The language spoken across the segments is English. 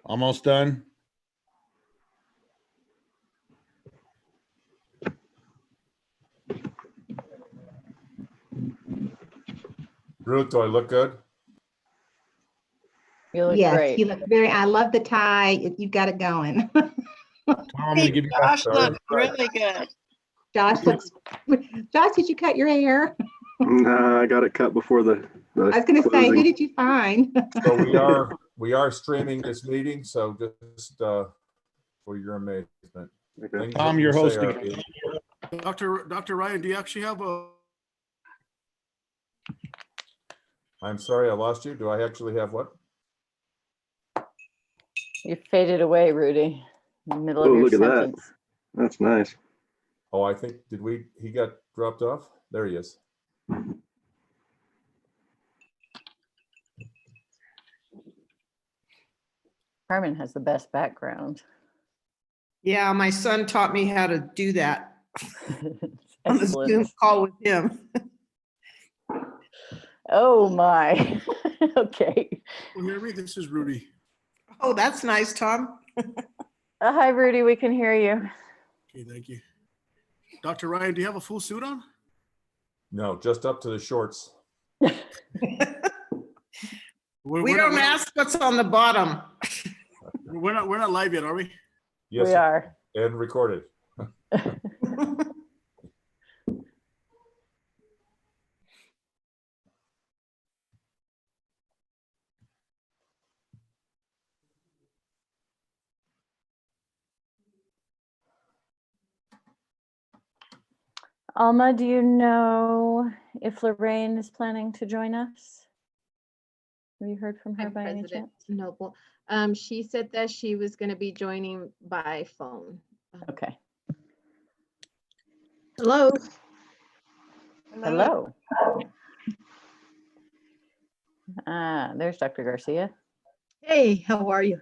Almost done. Ruth, do I look good? You look Yes, great. you look I love the tie. You've got it going. Tom, I'm gonna give you that. Josh looks really good. Josh looks, Josh, did you cut your hair? I got it cut before the I was going to say, who did you find? So we are streaming this meeting, so just for your amazement. Okay. Tom, you're hosting. Dr. Ryan, do you actually have a? I'm sorry, I lost you. Do I actually have what? You faded away, Rudy, in the middle Oh, of your look at that. sentence. That's nice. Oh, I think, he got dropped off? There he is. Carmen has the best background. Yeah, my son taught me how to do that on the Zoom Excellent. call with him. Oh my. Okay. Well, hear me? This is Rudy. Oh, that's nice, Tom. Hi, Rudy. We can hear you. Okay, thank you. Dr. Ryan, do you have a full suit on? No, just up to the shorts. We don't ask what's on the bottom. We're not live yet, are we? Yes, We are. and recorded. Alma, do you know if Lorraine is planning to join us? Have you heard from her Hi, by any President chance? Noble. She said that she was going to be joining by phone. Okay. Hello. Hello. There's Dr. Garcia. Hey, how are you?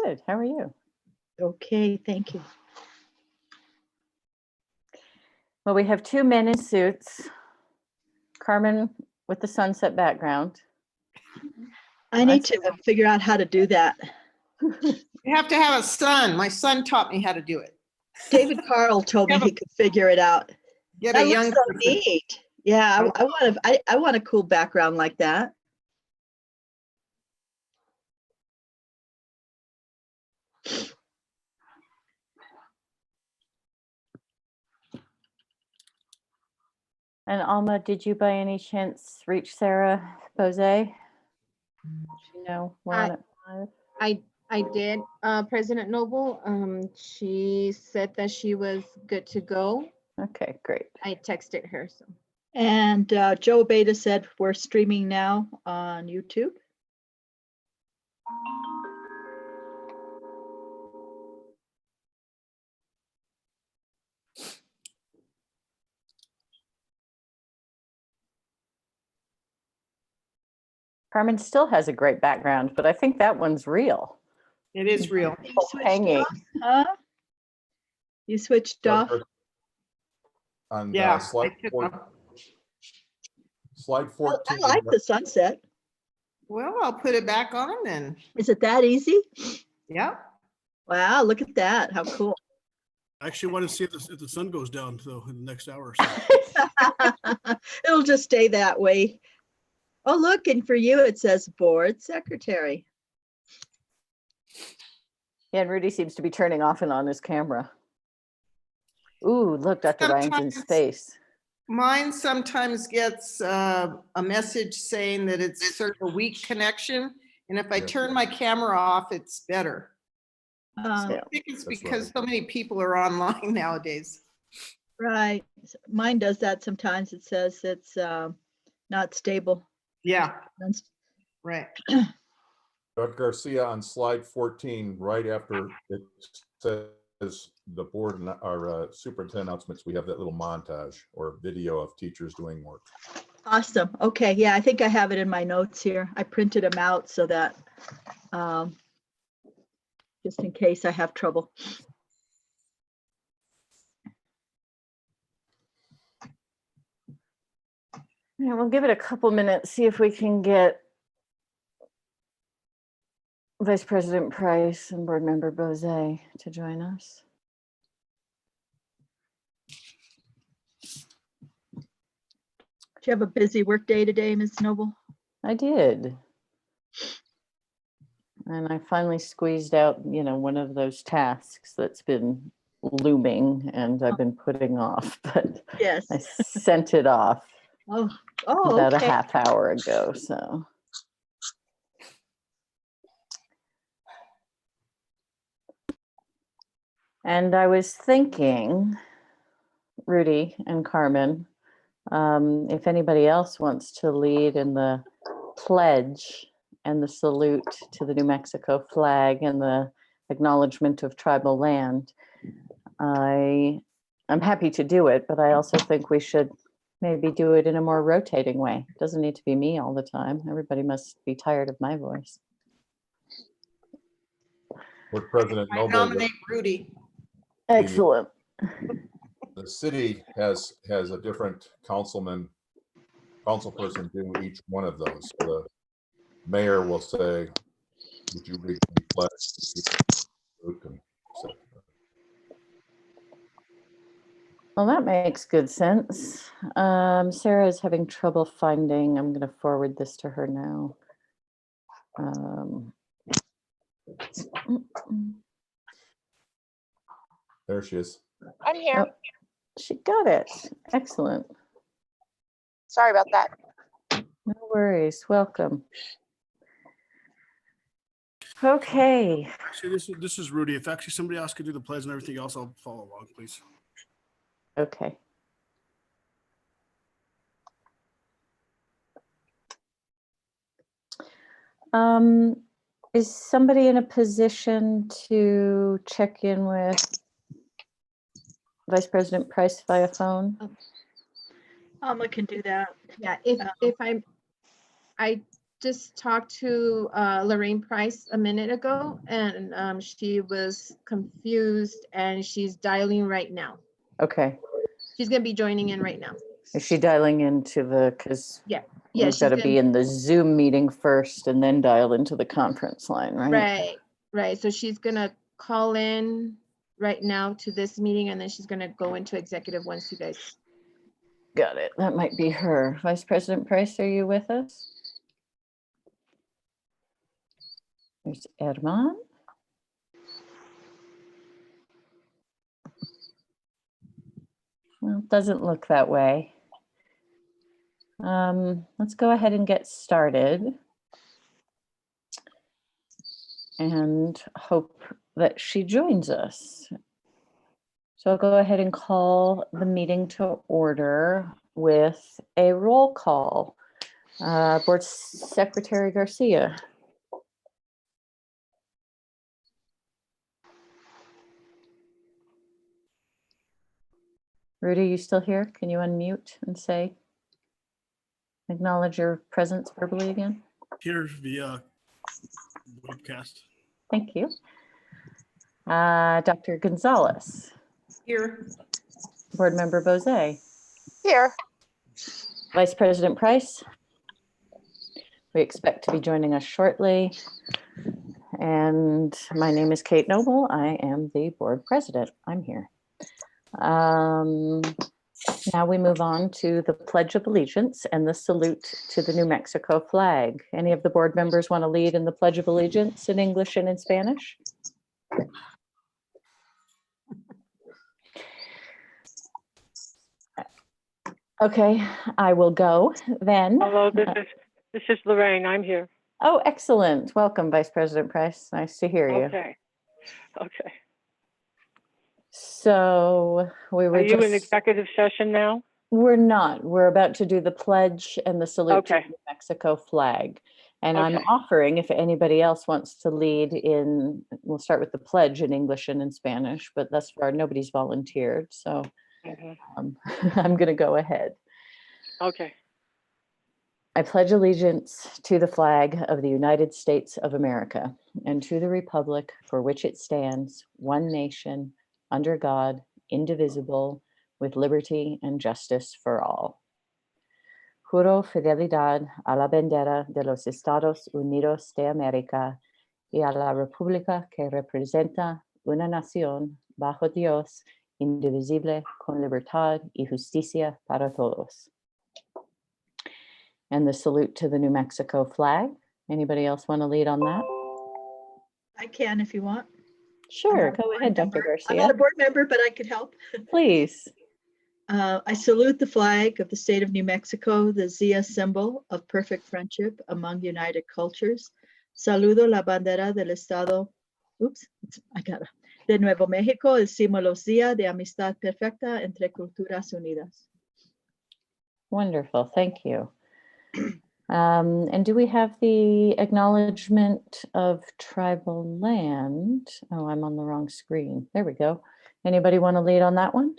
Good. How are you? Okay, thank you. Well, we have 2 men in suits. Carmen with the sunset background. I need to figure out how to do that. You have to have a son. My son taught me how to do it. David Carl told me he could figure it out. Get That a young looks so person. neat. Yeah, I want a cool background like that. And Alma, did you by any chance reach Sarah Bose? You know, we're on at 5. I did, President Noble. She said that she was good to go. Okay, great. I texted her. So And Joe Beta said we're streaming now on YouTube. Carmen still has a great background, but I think that one's real. It is real. You Oh, switched hanging. off, huh? You switched off? On Yeah. slide I took 14. off. Slide 14. I like the sunset. Well, I'll put it back on then. Is it that easy? Yeah. Wow, look at that. How cool. I actually want to see if the sun goes down though in the next hour or so. It'll just stay that way. Oh, look, and for you, it says board secretary. Yeah, and Rudy seems to be turning off and on his camera. Ooh, look, Dr. Ryan's in Sometimes- space. Mine sometimes gets a message saying that it's sort of a weak connection. And if I Yes. turn my camera off, it's better. Yeah. I think it's That's because right. so many people are online nowadays. Right. Mine does that sometimes. It says it's not stable. Yeah, right. Dr. Garcia, on slide 14, right after it says the board and our superintendent announcements, we have that little montage or video of teachers doing work. Awesome. Okay. Yeah, I think I have it in my notes here. I printed them out so that just in case I have trouble. Yeah, we'll give it a couple minutes, see if we can get Vice President Price and Board Member Bose to join us. Do you have a busy work day today, Ms. Noble? I did. And I finally squeezed out, one of those tasks that's been looming and I've been putting off, but Yes. I sent it off Oh, about a okay. half hour ago, so. And I was thinking, Rudy and Carmen, if anybody else wants to lead in the pledge and the salute to the New Mexico flag and the acknowledgement of tribal land, I'm happy to do it, but I also think we should maybe do it in a more rotating way. It doesn't need to be me all the time. Everybody must be tired of my voice. Board President I Noble, nominate Rudy. Excellent. the city has a different councilperson doing each one of those. So the mayor will say, would you read the pledge? Well, that makes good sense. Sarah is having trouble finding. I'm going to forward this to her now. There she is. I'm here. Oh, she got it. Excellent. Sorry about that. No worries. Welcome. Okay. Actually, this is Rudy. If actually somebody else could do the pledge and everything else, I'll follow along, please. Okay. Is somebody in a position to check in with Vice President Price via phone? Alma can do that. Yeah, I just talked to Lorraine Price a minute ago, and she was confused, and she's dialing right now. Okay. She's gonna be joining in right now. Is she dialing into because Yeah, we've she's got to gonna be in the Zoom meeting first and then dial into the conference line, right? Right. So she's gonna call in right now to this meeting, and then she's gonna go into executive once you guys. Got it. That might be her. Vice President Price, are you with us? There's Herman. Well, it doesn't look that way. Let's go ahead and get started and hope that she joins us. So I'll go ahead and call the meeting to order with a roll call. Board Secretary Garcia. Rudy, you still here? Can you unmute and acknowledge your presence verbally again? Here via webcast. Thank you. Dr. Gonzalez. Here. Board Member Bose. Here. Vice President Price. We expect to be joining us shortly. And my name is Kate Noble. I am the board president. I'm here. Now we move on to the Pledge of Allegiance and the salute to the New Mexico flag. Any of the board members want to lead in the Pledge of Allegiance in English and in Spanish? Okay, I will go then. Hello, this is Lorraine. I'm here. Oh, excellent. Welcome, Vice President Price. Nice to hear you. Okay. So we were Are you in just, executive session now? we're not. We're about to do the pledge and the salute to the Okay. New Mexico flag. And I'm Okay. offering, if anybody else wants to lead in, we'll start with the pledge in English and in Spanish, but thus far nobody's volunteered. So Mhm. I'm going to go ahead. Okay. I pledge allegiance to the flag of the United States of America and to the republic for which it stands, one nation, under God, indivisible, with liberty and justice for all. Juro fidelidad a la bandera de los Estados Unidos de América y a la república que representa una nación bajo Dios, indivisible, con libertad y justicia para todos. And the salute to the New Mexico flag. Anybody else want to lead on that? I can if you want. Sure, not a go board ahead, Dr. member. I'm not a Garcia. board member, but I could help. Please. I salute the flag of the state of New Mexico, the Zia symbol of perfect friendship among united cultures. Saludo la bandera del estado, de Nuevo México, el símbolo Zia de amistad perfecta entre culturas unidas. Wonderful, thank you. And do we have the acknowledgement of tribal land? Oh, I'm on the wrong screen. There we go. Anybody want to lead on that one?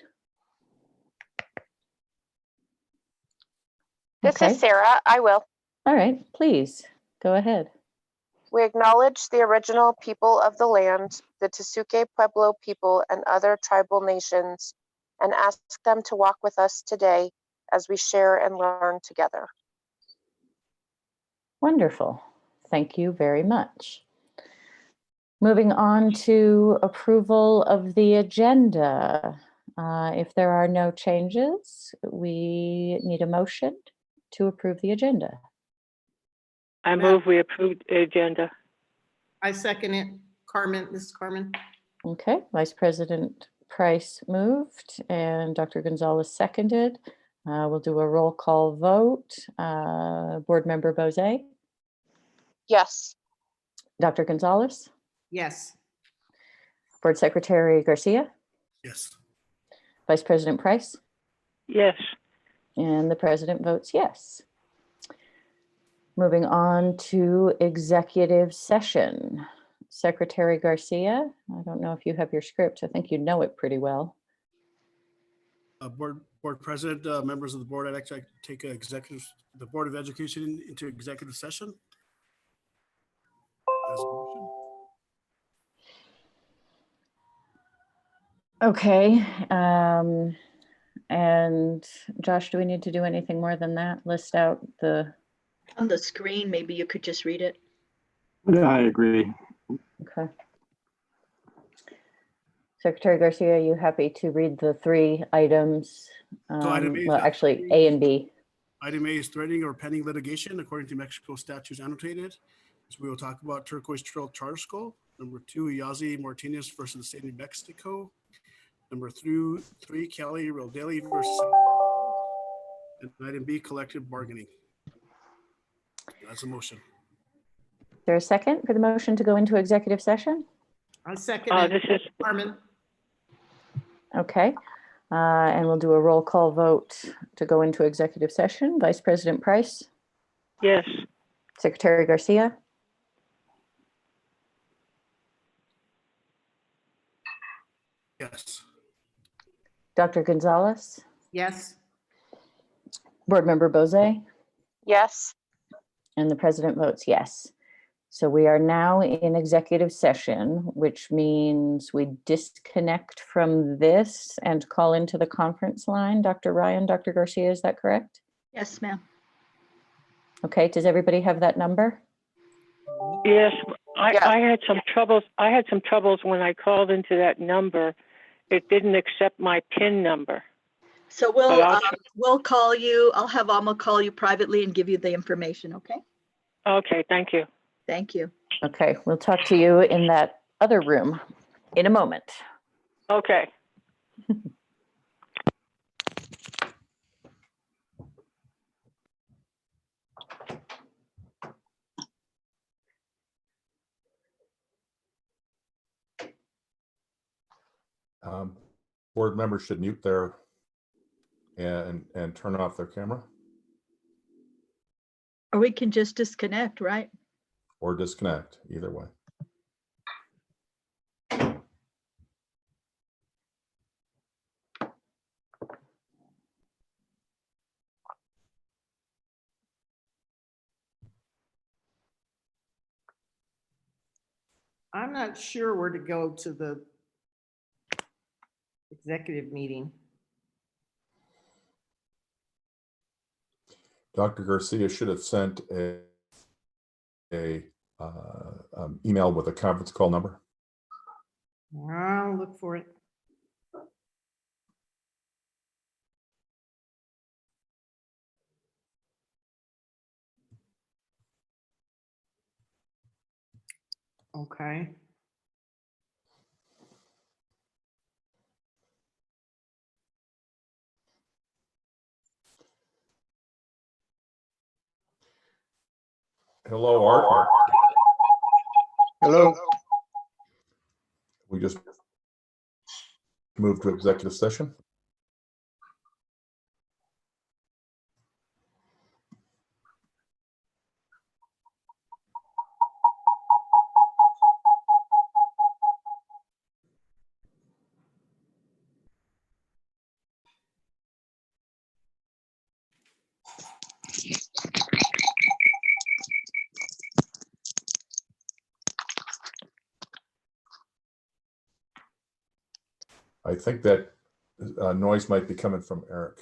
This Okay. is Sarah. I will. All right, please go ahead. We acknowledge the original people of the land, the Tesuque Pueblo people and other tribal nations, and ask them to walk with us today as we share and learn together. Wonderful. Thank you very much. Moving on to approval of the agenda. If there are no changes, we need a motion to approve the agenda. I move we approve the agenda. I second it. Carmen, this is Carmen. Okay, Vice President Price moved and Dr. Gonzalez seconded. We'll do a roll call vote. Board Member Bose, Yes. Dr. Gonzalez, Yes. Board Secretary Garcia, Yes. Vice President Price, Yes. and the President votes yes. Moving on to executive session. Secretary Garcia, I don't know if you have your script. I think you know it pretty well. Board President, members of the board, I'd like to take the Board of Education into executive session. As a motion. Okay. And Josh, do we need to do anything more than that? List out the, On the screen, maybe you could just read it. Yeah, I agree. okay. Secretary Garcia, are you happy to read the three items? item A is Well, not- actually, A and B. Item A is threatening or pending litigation according to Mexico statutes annotated. So we will talk about Turquoise Trail Charter School. Number 2, Yazi Martinez versus the state of New Mexico. Number 3, Kelly Rodeli versus. And item B, collective bargaining. That's a motion. Is there a second for the motion to go into executive session? I second it. This is Carmen. Okay. And we'll do a roll call vote to go into executive session. Vice President Price, yes. Secretary Garcia, Yes. Dr. Gonzalez, Yes. Board Member Bose, Yes. and the President votes yes. So we are now in executive session, which means we disconnect from this and call into the conference line. Dr. Ryan, Dr. Garcia, is that correct? Yes, ma'am. Okay, does everybody have that number? Yes. Yeah. I had some troubles. I had some troubles when I called into that number. It didn't accept my PIN number. So But we'll call you. I'll have Alma call you privately and give you the information, okay? Okay, thank you. Thank you. Okay, we'll talk to you in that other room in a moment. Okay. Board members should mute their and turn off their camera Or we can just disconnect, right? or disconnect, either way. I'm not sure where to go to the executive meeting. Dr. Garcia should have sent a email with a conference call number? I'll look for it. Okay. Hello, Art. Hello. We just moved to executive session. I think that noise might be coming from Eric.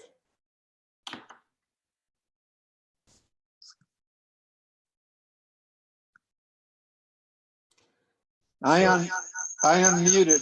I am muted.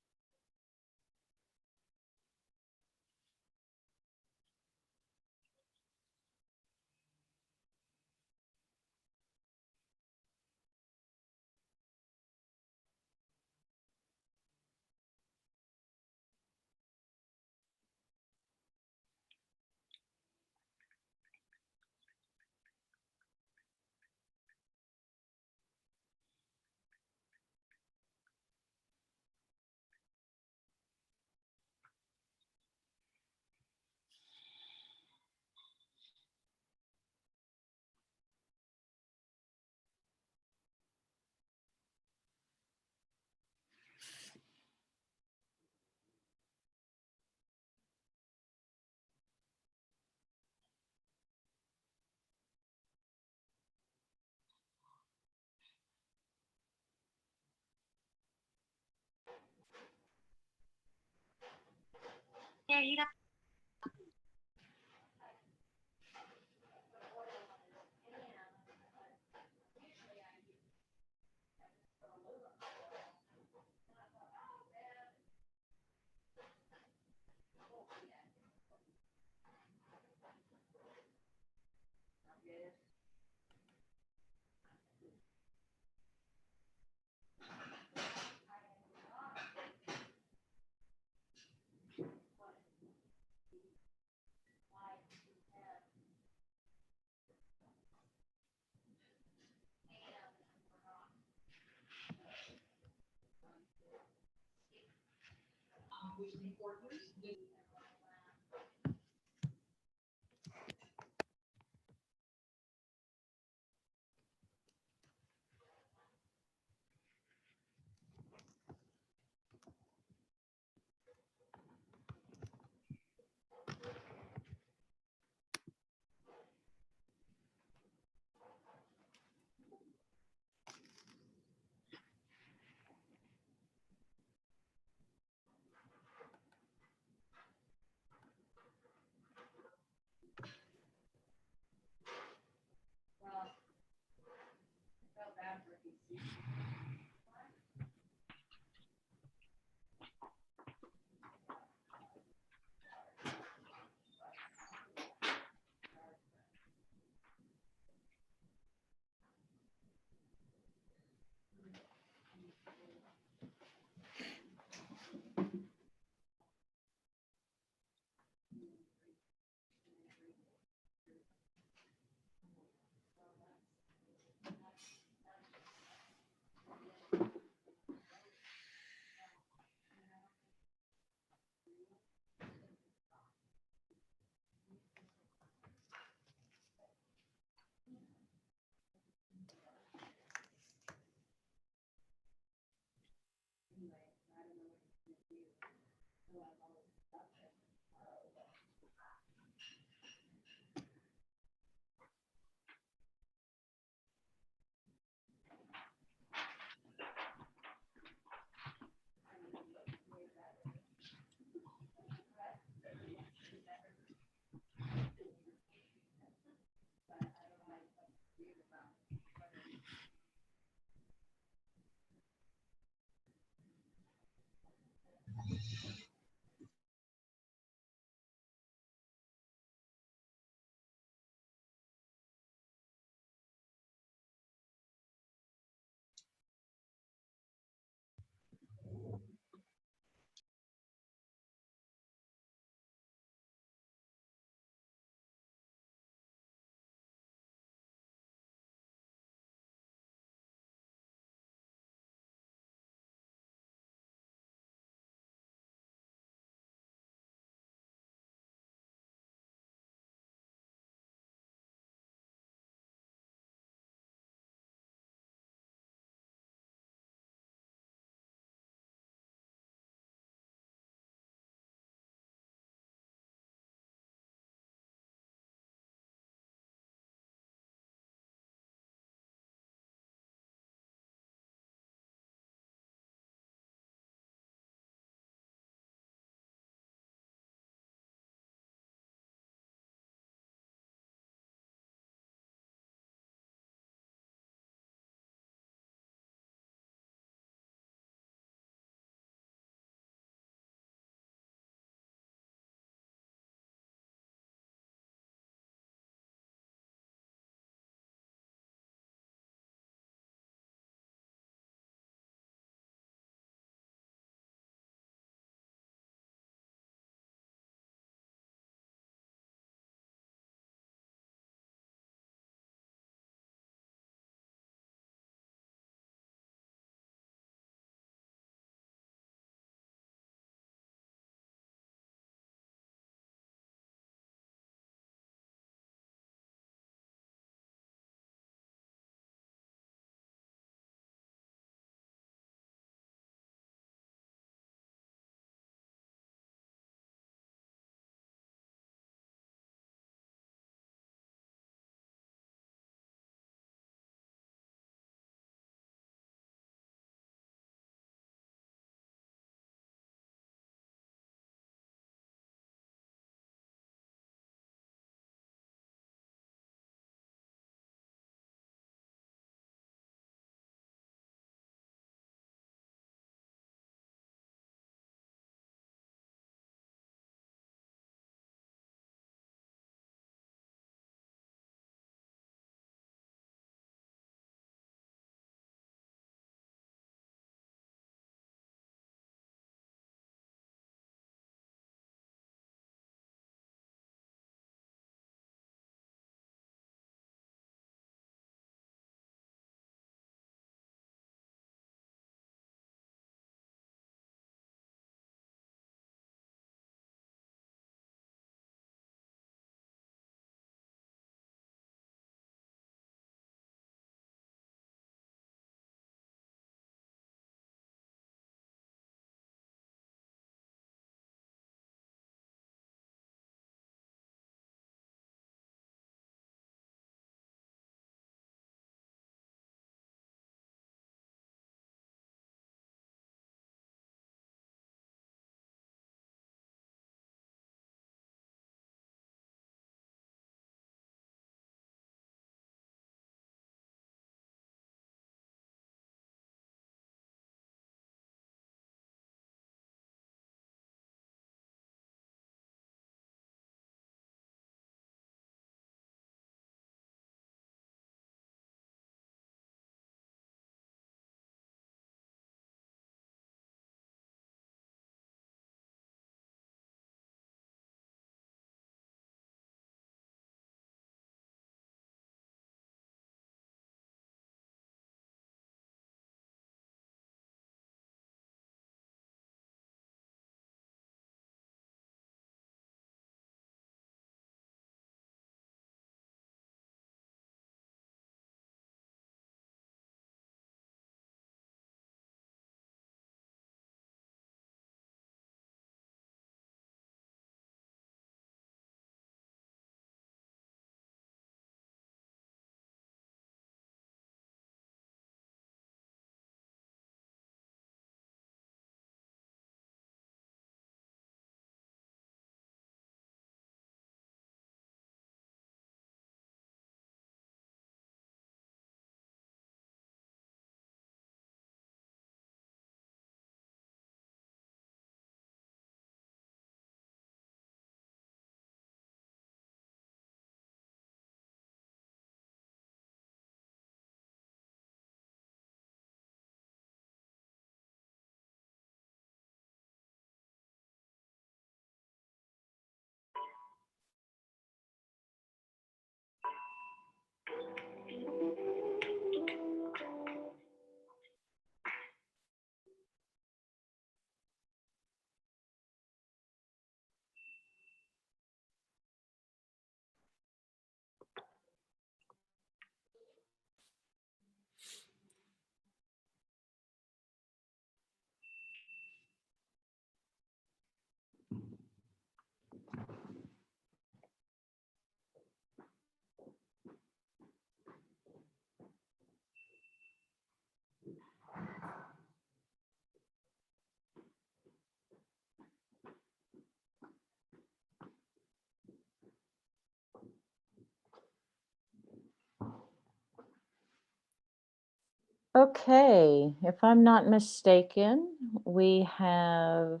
Okay, if I'm not mistaken, we have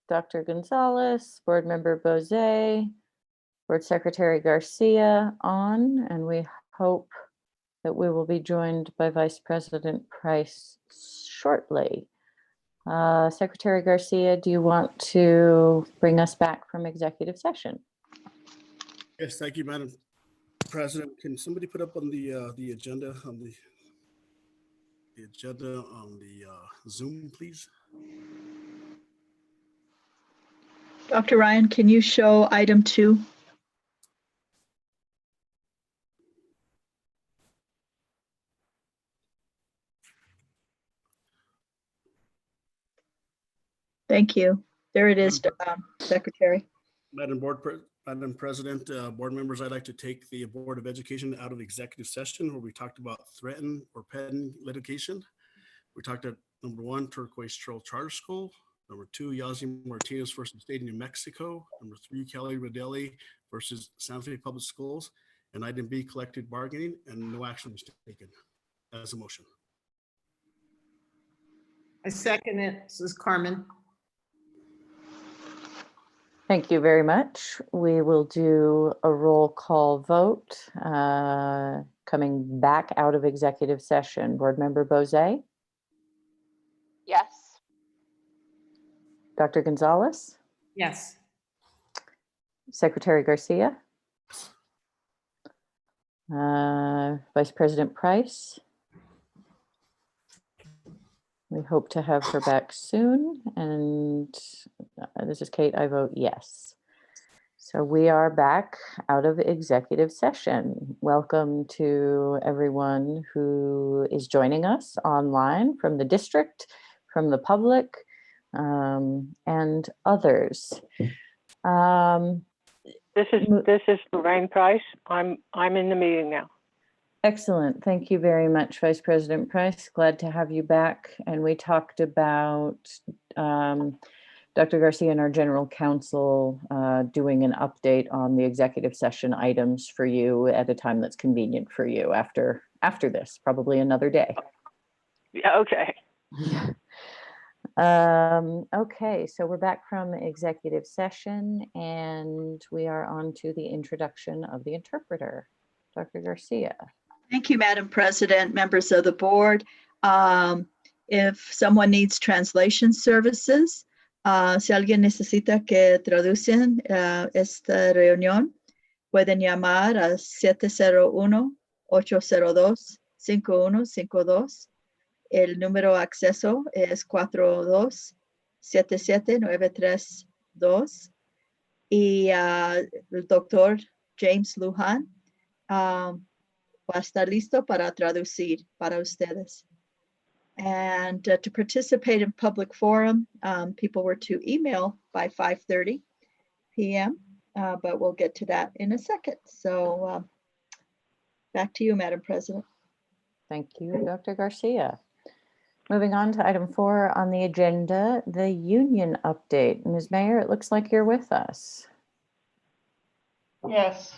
Dr. Gonzalez, Board Member Bose, Board Secretary Garcia on, and we hope that we will be joined by Vice President Price shortly. Secretary Garcia, do you want to bring us back from executive session? Yes, thank you, Madam President. Can somebody put up on the agenda on the Zoom, please? Dr. Ryan, can you show item 2? Thank you. There it is, Secretary. Madam President, board members, I'd like to take the Board of Education out of executive session where we talked about threatened or pending litigation. We talked at number 1, Turquoise Trail Charter School. Number 2, Yazi Martinez versus State of New Mexico. Number 3, Kelly Rodelli versus Santa Fe Public Schools. And item B, collective bargaining, and no action was taken as a motion. I second it. This is Carmen. Thank you very much. We will do a roll call vote coming back out of executive session. Board Member Bose, Yes. Dr. Gonzalez, Yes. Secretary Garcia, Vice President Price. We hope to have her back soon. And this is Kate, I vote yes. So we are back out of executive session. Welcome to everyone who is joining us online from the district, from the public, and others. This is Lorraine Price. I'm in the meeting now. Excellent. Thank you very much, Vice President Price. Glad to have you back. And we talked about Dr. Garcia and our General Counsel doing an update on the executive session items for you at a time that's convenient for you after this, probably another day. Yeah, okay. Okay, so we're back from executive session and we are on to the introduction of the interpreter. Dr. Garcia. Thank you, Madam President, members of the board. If someone needs translation services, si alguien necesita que traducen esta reunión, pueden llamar a 701-802-5152. El número de acceso es 4277-9332. Y el doctor James Lujan va a estar listo para traducir para ustedes. And to participate in public forum, people were to email by 5:30 p.m., but we'll get to that in a second. So back to you, Madam President. Thank you, Dr. Garcia. Moving on to item 4 on the agenda, the union update. Ms. Mayer, it looks like you're with us. Yes,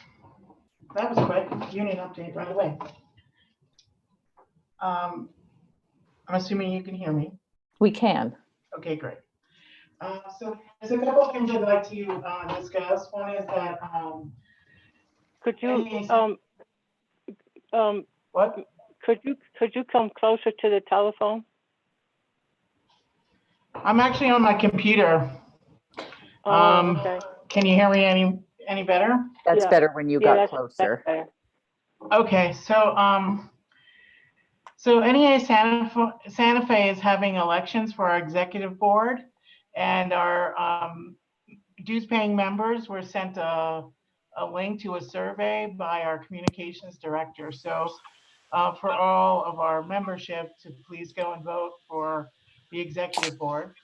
that was quick. Union update right away. I'm assuming you can hear me. We can. Okay, great. So there's a couple of things I'd like to discuss. One is that Could you what? Could you come closer to the telephone? I'm actually on my computer. Okay. Can you hear me any better? That's better when you got that's closer. better. Okay, so NEA Santa Fe is having elections for our executive board, and our dues-paying members were sent a link to a survey by our communications director. So for all of our membership to please go and vote for the executive board.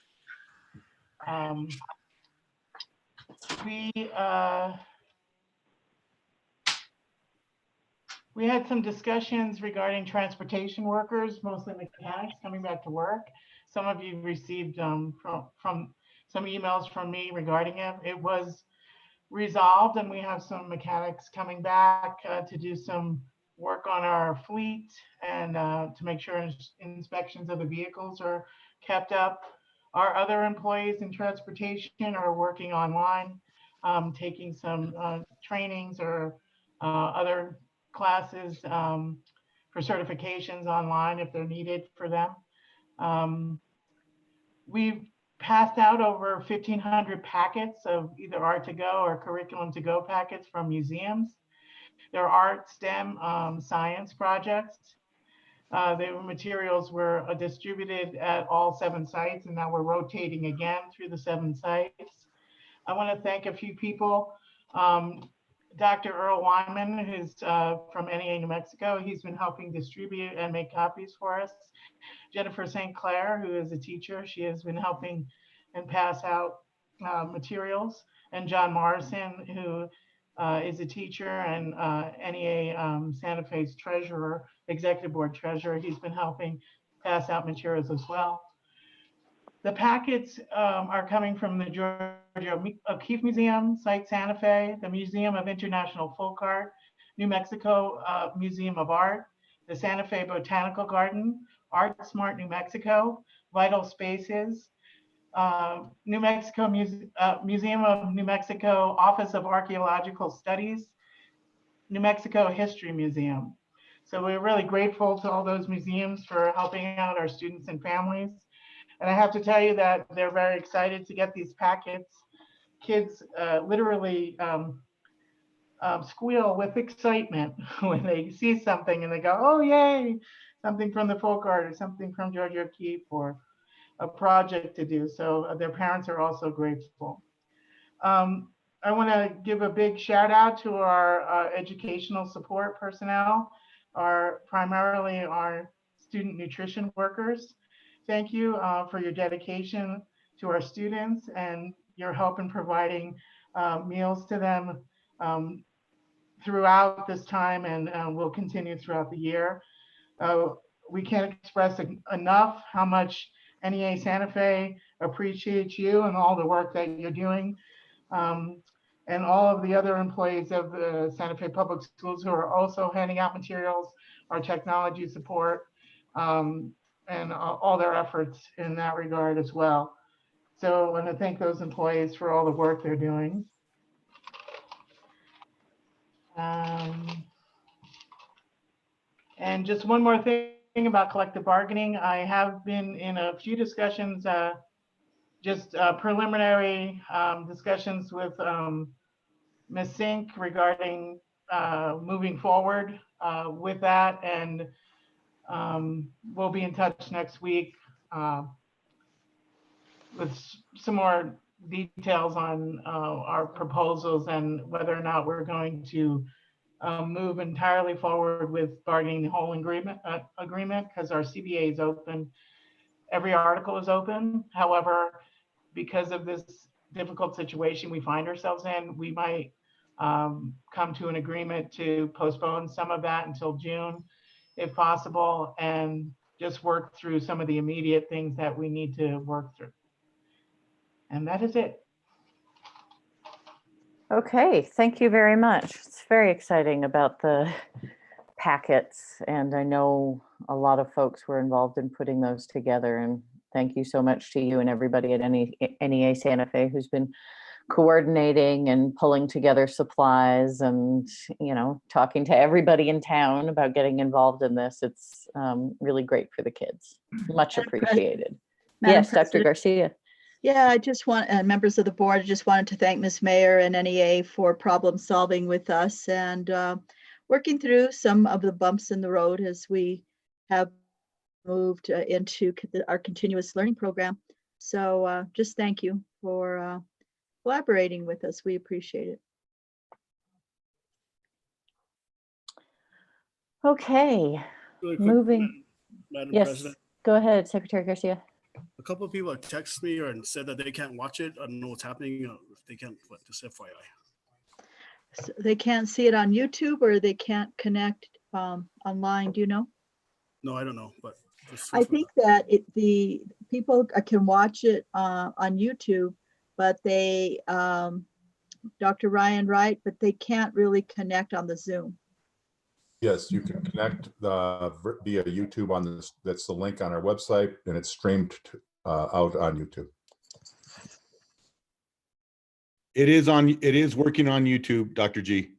We had some discussions regarding transportation workers, mostly mechanics, coming back to work. Some of you received from some emails from me regarding it. It was resolved, and we have some mechanics coming back to do some work on our fleet and to make sure inspections of the vehicles are kept up. Our other employees in transportation are working online, taking some trainings or other classes for certifications online if they're needed for them. We've passed out over 1,500 packets of either art to go or curriculum to go packets from museums. Their art, STEM, science projects. The materials were distributed at all 7 sites, and now we're rotating again through the 7 sites. I want to thank a few people. Dr. Earl Wyman, who's from NEA New Mexico, he's been helping distribute and make copies for us. Jennifer St. Clair, who is a teacher, she has been helping and pass out materials. And John Morrison, who is a teacher and NEA Santa Fe's treasurer, executive board treasurer. He's been helping pass out materials as well. The packets are coming from the Georgia O'Keeffe Museum, Site Santa Fe, the Museum of International Folk Art, New Mexico Museum of Art, the Santa Fe Botanical Garden, Art Smart New Mexico, Vital Spaces, New Mexico Museum of New Mexico Office of Archaeological Studies, New Mexico History Museum. So we're really grateful to all those museums for helping out our students and families. And I have to tell you that they're very excited to get these packets. Kids literally squeal with excitement when they see something and they go, oh, yay, something from the folk art or something from Georgia O'Keeffe or a project to do. So their parents are also grateful. I want to give a big shout out to our educational support personnel, primarily our student nutrition workers. Thank you for your dedication to our students and your help in providing meals to them throughout this time, and will continue throughout the year. We can't express enough how much NEA Santa Fe appreciates you and all the work that you're doing. And all of the other employees of the Santa Fe Public Schools who are also handing out materials, our technology support, and all their efforts in that regard as well. So I want to thank those employees for all the work they're doing. And just one more thing about collective bargaining. I have been in a few discussions, just preliminary discussions with Ms. Sink regarding moving forward with that, and we'll be in touch next week with some more details on our proposals and whether or not we're going to move entirely forward with bargaining the whole agreement because our CBA is open. Every article is open. However, because of this difficult situation we find ourselves in, we might come to an agreement to postpone some of that until June, if possible, and just work through some of the immediate things that we need to work through. And that is it. Okay, thank you very much. It's very exciting about the packets, and I know a lot of folks were involved in putting those together, and thank you so much to you and everybody at NEA Santa Fe who's been coordinating and pulling together supplies and, you know, talking to everybody in town about getting involved in this. It's really great for the kids. Much appreciated. Yes, Dr. Garcia. Yeah, I just want, members of the board, I just wanted to thank Ms. Mayer and NEA for problem solving with us and working through some of the bumps in the road as we have moved into our continuous learning program. So just thank you for collaborating with us. We appreciate it. Okay, Really quick, moving. Madam Yes, President. go ahead, Secretary Garcia. A couple of people have texted me and said that they can't watch it. I don't know what's happening. If they can't, just FYI. So they can't see it on YouTube or they can't connect online, do you know? No, I don't know, but I think that the people can watch it on YouTube, but they, Dr. Ryan Wright, but they can't really connect on the Zoom. Yes, you can connect via YouTube on this. That's the link on our website, and it's streamed out on YouTube. It is working on YouTube, Dr. G.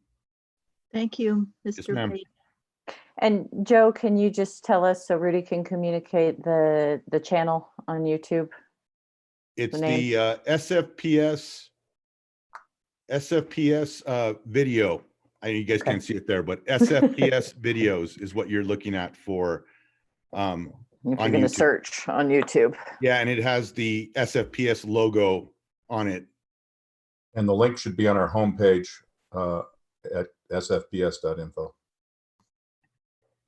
Thank you, Yes, Mr. ma'am. Wade. And Joe, can you just tell us so Rudy can communicate the channel on YouTube? It's The name? the SFPS video. I know you guys Okay. can't see it there, but SFPS videos is what you're looking at for If on you're going to YouTube. search on YouTube. Yeah, and it has the SFPS logo on it. And the link should be on our homepage at sfps.info.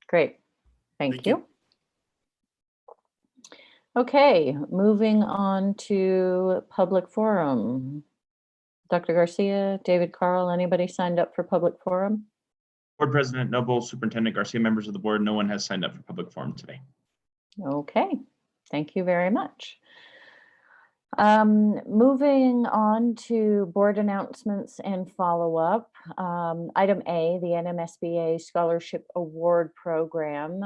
Great. Thank Thank you. you. Okay, moving on to public forum. Dr. Garcia, David Carl, anybody signed up for public forum? Board President Noble, Superintendent Garcia, members of the board, no one has signed up for public forum today. Okay, thank you very much. Moving on to board announcements and follow-up. Item A, the NMSBA Scholarship Award Program.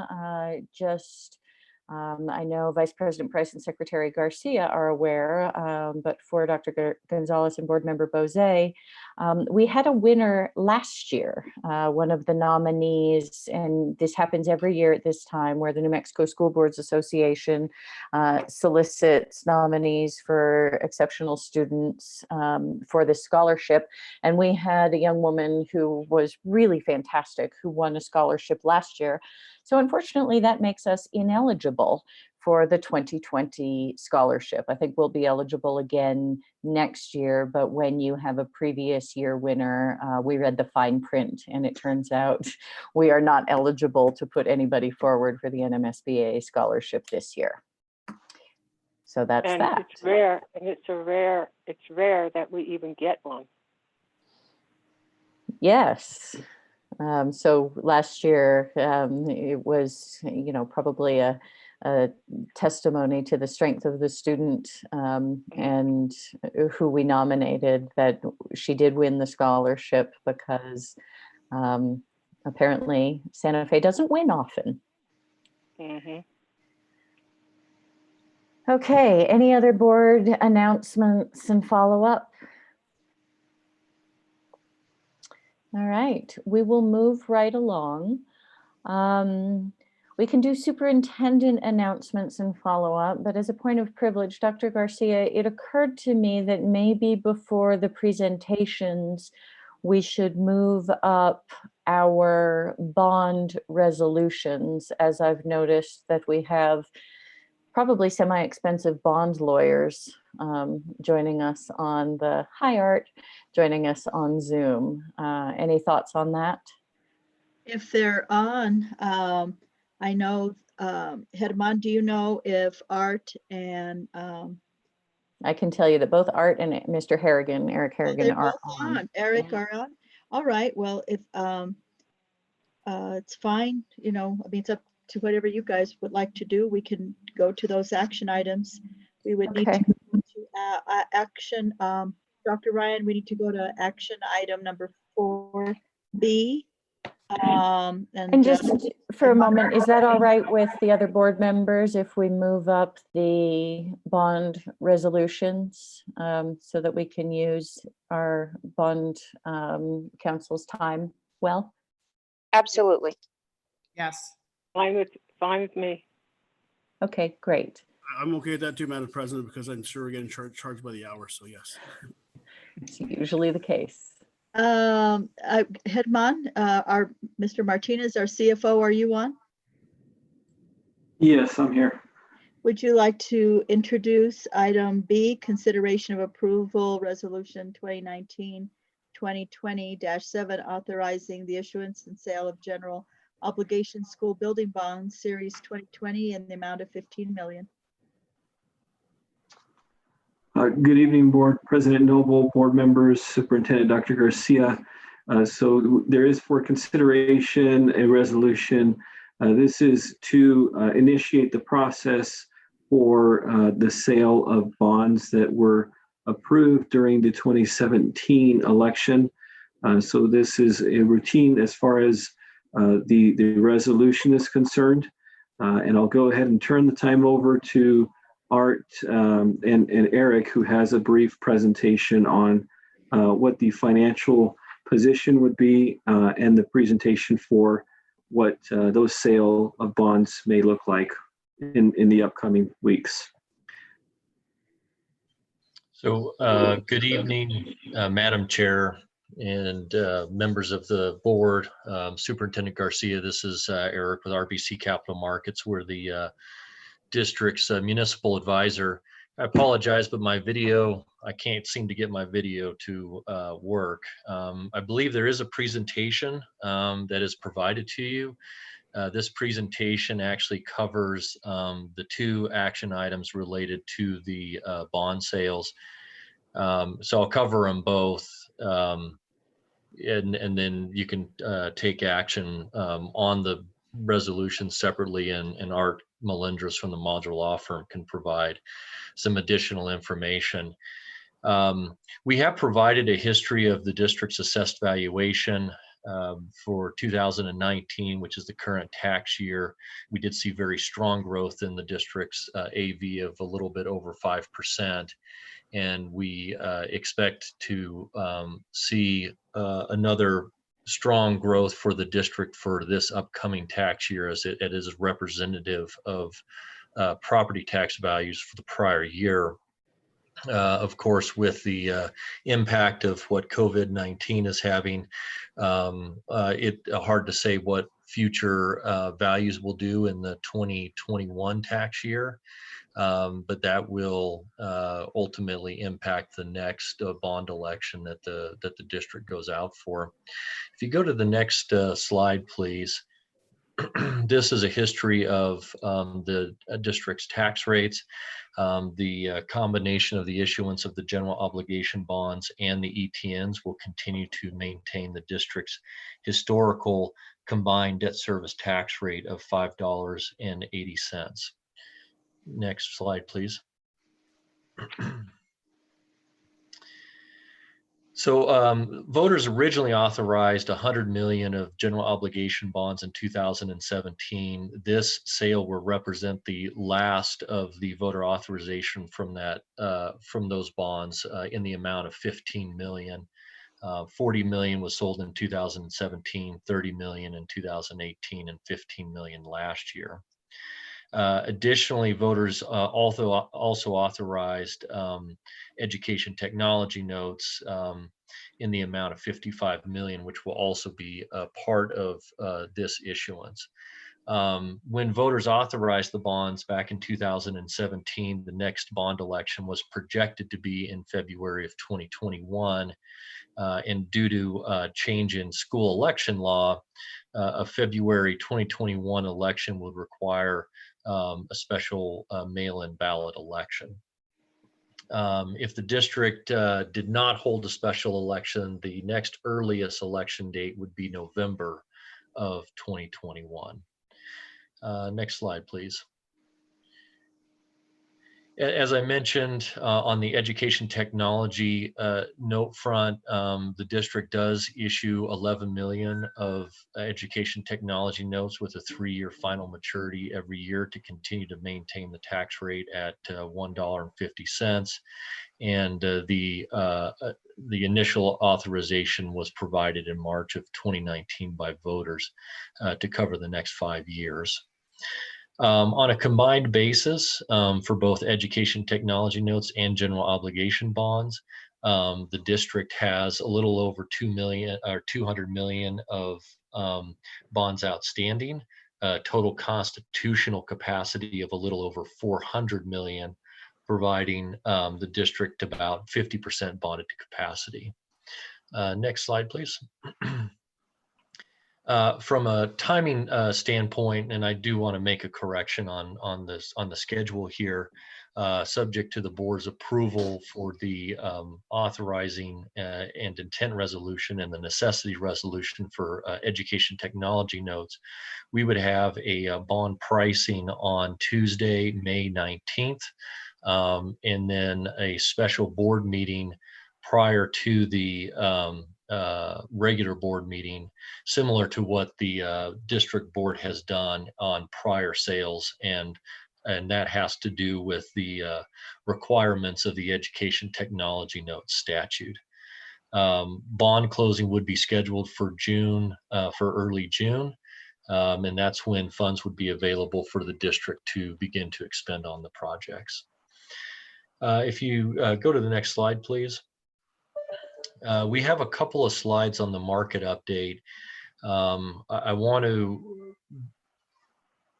I know Vice President Price and Secretary Garcia are aware, but for Dr. Gonzalez and Board Member Bozé, we had a winner last year. One of the nominees, and this happens every year at this time, where the New Mexico School Boards Association solicits nominees for exceptional students for this scholarship. And we had a young woman who was really fantastic, who won a scholarship last year. So unfortunately, that makes us ineligible for the 2020 scholarship. I think we'll be eligible again next year, but when you have a previous year winner, we read the fine print, and it turns out we are not eligible to put anybody forward for the NMSBA scholarship this year. So that's And that. it's rare, and it's rare that we even get one. Yes. So last year, it was, probably a testimony to the strength of the student and who we nominated, that she did win the scholarship, because apparently Santa Fe doesn't win often. Mm-hmm. Okay, any other board announcements and follow-up? All right, we will move right along. We can do superintendent announcements and follow-up, but as a point of privilege, Dr. Garcia, it occurred to me that maybe before the presentations, we should move up our bond resolutions, as I've noticed that we have probably semi-expensive bond lawyers joining us on the Art, joining us on Zoom. Any thoughts on that? If they're on, I know, Herman, do you know if Art and I can tell you that both Art and Mr. Harrigan, Eric Harrigan, they're are both on. Eric are on? All right, well, if it's fine, I mean, it's up to whatever you guys would like to do. We can go to those action items. We would need to go to action, Dr. Ryan, we need to go to action item number 4B. And just for a moment, is that all right with the other board members if we move up the bond resolutions so that we can use our bond council's time well? Absolutely. Yes. Fine with me. Okay, great. I'm okay with that too, Madam President, because I'm sure we're getting charged by the hour, so yes. It's usually the case. Hedman, Mr. Martinez, our CFO, are you on? Yes, I'm here. Would you like to introduce item B, consideration of approval, resolution 2019-2020-7, authorizing the issuance and sale of general obligation school building bonds, series 2020, in the amount of 15 million. Good evening, Board President Noble, board members, Superintendent Dr. Garcia. So there is for consideration a resolution. This is to initiate the process for the sale of bonds that were approved during the 2017 election. So this is a routine as far as the resolution is concerned. And I'll go ahead and turn the time over to Art and Eric, who has a brief presentation on what the financial position would be and the presentation for what those sale of bonds may look like in the upcoming weeks. So good evening, Madam Chair and members of the board, Superintendent Garcia. This is Eric with RBC Capital Markets. We're the district's municipal advisor. I apologize, but my video, I can't seem to get my video to work. I believe there is a presentation that is provided to you. This presentation actually covers the two action items related to the bond sales. So I'll cover them both, and then you can take action on the resolution separately, and Art Melendres from the Modular Law Firm can provide some additional information. We have provided a history of the district's assessed valuation for 2019, which is the current tax year. We did see very strong growth in the district's AV of a little bit over 5%. And we expect to see another strong growth for the district for this upcoming tax year, as it is representative of property tax values for the prior year. Of course, with the impact of what COVID-19 is having, it's hard to say what future values will do in the 2021 tax year. But that will ultimately impact the next bond election that the district goes out for. If you go to the next slide, please. This is a history of the district's tax rates. The combination of the issuance of the general obligation bonds and the ETNs will continue to maintain the district's historical combined debt service tax rate of $5.80. Next slide, please. So voters originally authorized 100 million of general obligation bonds in 2017. This sale will represent the last of the voter authorization from that from those bonds in the amount of 15 million. 40 million was sold in 2017, 30 million in 2018, and 15 million last year. Additionally, voters also authorized education technology notes in the amount of 55 million, which will also be a part of this issuance. When voters authorized the bonds back in 2017, the next bond election was projected to be in February of 2021. And due to change in school election law, a February 2021 election would require a special mail-in ballot election. If the district did not hold a special election, the next earliest election date would be November of 2021. Next slide, please. As I mentioned, on the education technology note front, the district does issue 11 million of education technology notes with a 3-year final maturity every year to continue to maintain the tax rate at $1.50. And the initial authorization was provided in March of 2019 by voters to cover the next 5 years. On a combined basis for both education technology notes and general obligation bonds, the district has a little over 200 million of bonds outstanding, total constitutional capacity of a little over 400 million, providing the district about 50% bonded to capacity. Next slide, please. From a timing standpoint, and I do want to make a correction on the schedule here, subject to the board's approval for the authorizing and intent resolution and the necessity resolution for education technology notes, we would have a bond pricing on Tuesday, May 19th, and then a special board meeting prior to the regular board meeting, similar to what the district board has done on prior sales, and that has to do with the requirements of the Education Technology Notes statute. Bond closing would be scheduled for June, for early June, and that's when funds would be available for the district to begin to expend on the projects. If you go to the next slide, please. We have a couple of slides on the market update. I want to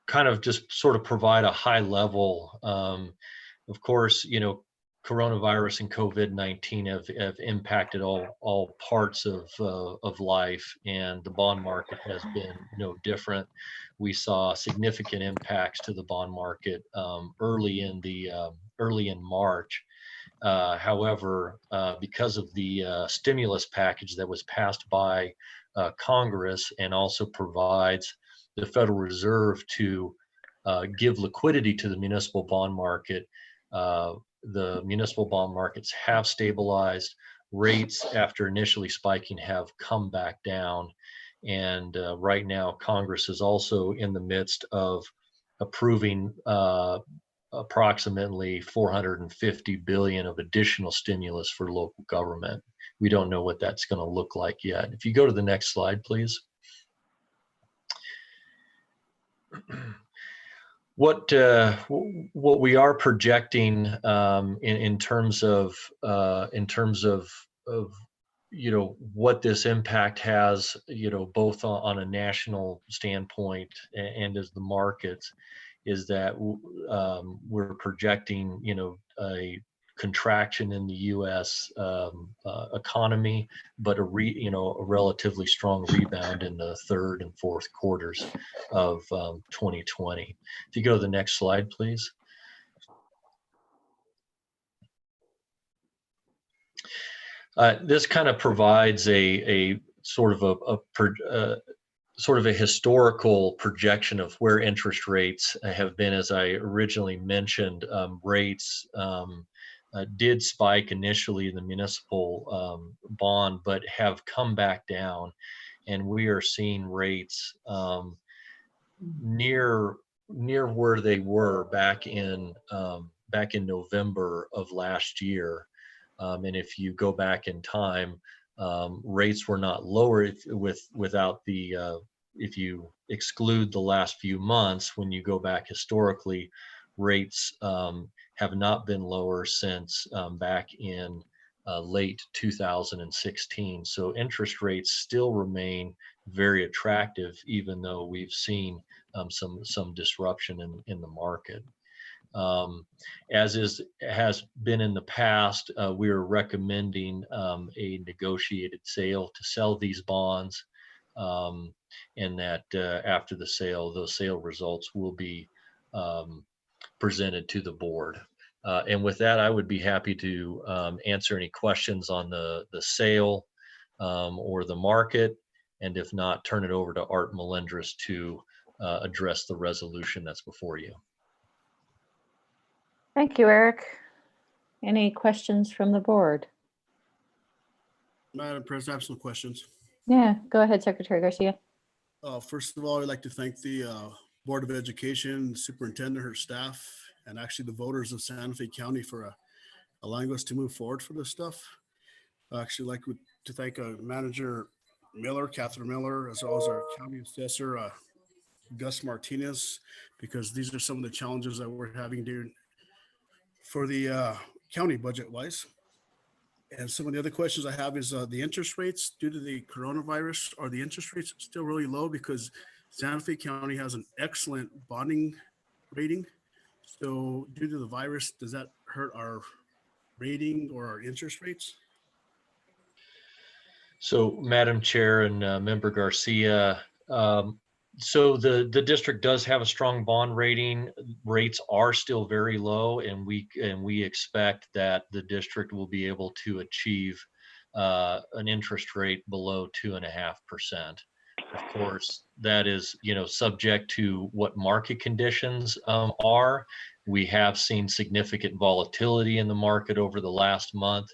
kind of just sort of provide a high level. Of course, you know, coronavirus and COVID-19 have impacted all parts of life, and the bond market has been no different. We saw significant impacts to the bond market early in March. However, because of the stimulus package that was passed by Congress, and also provides the Federal Reserve to give liquidity to the municipal bond market, the municipal bond markets have stabilized. Rates, after initially spiking, have come back down. And right now, Congress is also in the midst of approving approximately $450 billion of additional stimulus for local government. We don't know what that's going to look like yet. If you go to the next slide, please. What we are projecting in terms of you know, what this impact has, you know, both on a national standpoint and as the markets, is that we're projecting, you know, a contraction in the U.S. Economy, but a relatively strong rebound in the third and fourth quarters of 2020. If you go to the next slide, please. This kind of provides a sort of a historical projection of where interest rates have been. As I originally mentioned, rates did spike initially in the municipal bond, but have come back down, and we are seeing rates near where they were back in November of last year. And if you go back in time, rates were not lower without the if you exclude the last few months. When you go back historically, rates have not been lower since back in late 2016. So interest rates still remain very attractive, even though we've seen some disruption in the market. As has been in the past, we are recommending a negotiated sale to sell these bonds, and that after the sale, those sale results will be presented to the board. And with that, I would be happy to answer any questions on the sale or the market, and if not, turn it over to Art Melendres to address the resolution that's before you. Thank you, Eric. Any questions from the board? Madam President, I have some questions. Yeah, go ahead, Secretary Garcia. First of all, I'd like to thank the Board of Education, Superintendent, her staff, and actually the voters of Santa Fe County for allowing us to move forward for this stuff. I actually like to thank Manager Miller, Catherine Miller, as well as our County Assessor, Gus Martinez, because these are some of the challenges that we're having for the county budget-wise. And some of the other questions I have is the interest rates due to the coronavirus. Are the interest rates still really low? Because Santa Fe County has an excellent bonding rating. So due to the virus, does that hurt our rating or our interest rates? So, Madam Chair and Member Garcia, so the district does have a strong bond rating. Rates are still very low, and we expect that the district will be able to achieve an interest rate below 2.5%. Of course, that is, you know, subject to what market conditions are. We have seen significant volatility in the market over the last month,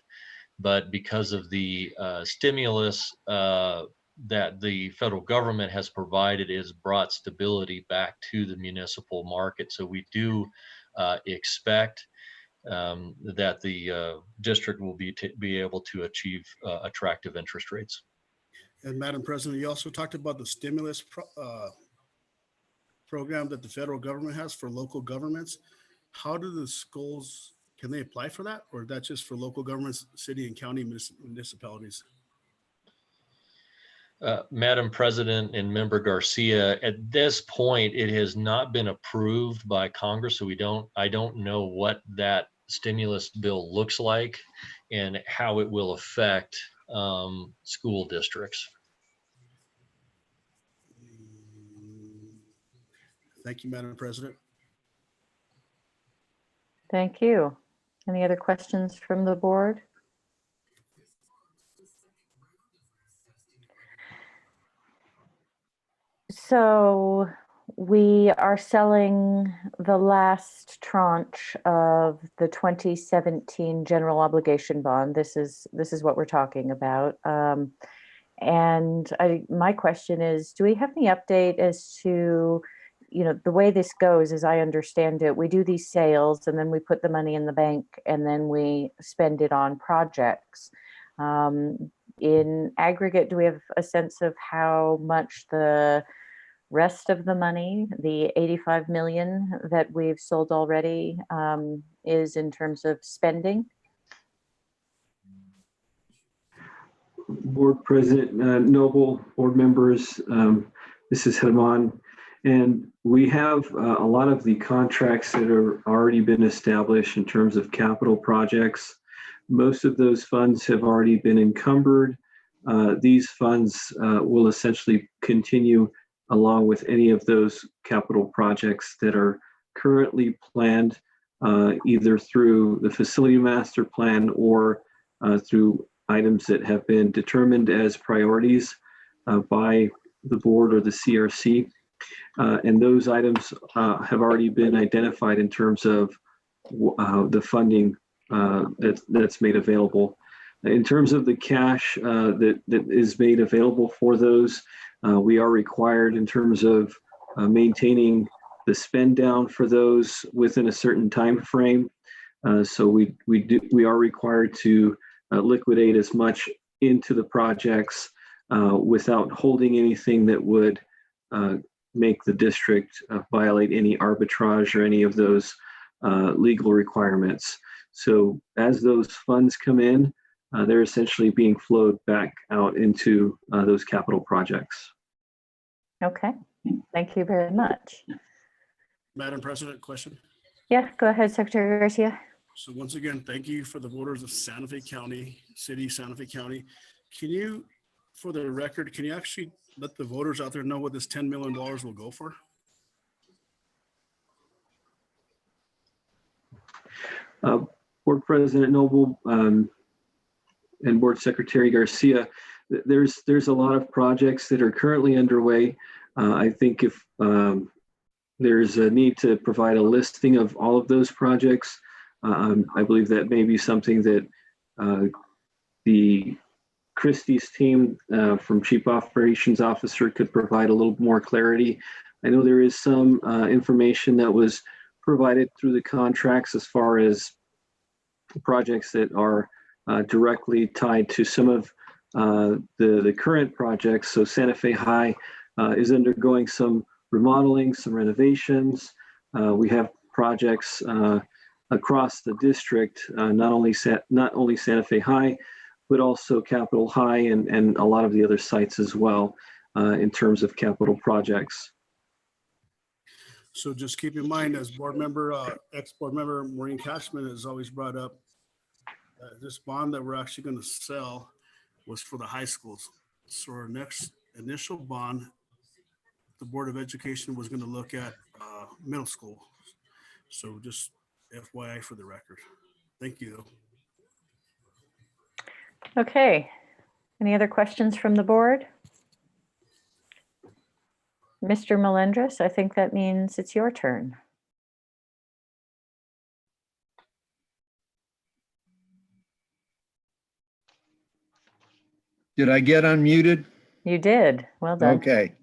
but because of the stimulus that the federal government has provided, has brought stability back to the municipal market. So we do expect that the district will be able to achieve attractive interest rates. And Madam President, you also talked about the stimulus program that the federal government has for local governments. How do the schools, can they apply for that? Or that's just for local governments, city and county municipalities? Madam President and Member Garcia, at this point, it has not been approved by Congress, so I don't know what that stimulus bill looks like and how it will affect school districts. Thank you, Madam President. Thank you. Any other questions from the board? So we are selling the last tranche of the 2017 general obligation bond. This is what we're talking about. And my question is, do we have any update as to, the way this goes, as I understand it, we do these sales and then we put the money in the bank and then we spend it on projects. In aggregate, do we have a sense of how much the rest of the money, the 85 million that we've sold already, is in terms of spending? Board President Noble, board members, this is Herman, and we have a lot of the contracts that are already been established in terms of capital projects. Most of those funds have already been encumbered. These funds will essentially continue along with any of those capital projects that are currently planned, either through the facility master plan or through items that have been determined as priorities by the board or the CRC. And those items have already been identified in terms of the funding that's made available. In terms of the cash that is made available for those, we are required in terms of maintaining the spend down for those within a certain time frame. So we are required to liquidate as much into the projects without holding anything that would make the district violate any arbitrage or any of those legal requirements. So as those funds come in, they're essentially being flowed back out into those capital projects. Okay, thank you very much. Madam President, question? Yeah, go ahead, Secretary Garcia. So once again, thank you for the voters of Santa Fe County, Santa Fe County. Can you, for the record, can you actually let the voters out there know what this $10 million will go for? Board President Noble and Board Secretary Garcia, there's a lot of projects that are currently underway. I think if there's a need to provide a listing of all of those projects, I believe that may be something that the Christie's team from Chief Operations Officer could provide a little more clarity. I know there is some information that was provided through the contracts as far as projects that are directly tied to some of the current projects. So Santa Fe High is undergoing some remodeling, some renovations. We have projects across the district, not only Santa Fe High, but also Capitol High and a lot of the other sites as well in terms of capital projects. So just keep in mind, as board member, ex-board member Maureen Cashman has always brought up, this bond that we're actually going to sell was for the high schools. So our next initial bond, the Board of Education was going to look at middle school. So just FYI for the record. Thank you. Okay, any other questions from the board? Mr. Melendres, I think that means it's your turn. Did I get unmuted? You did. Well done. Okay.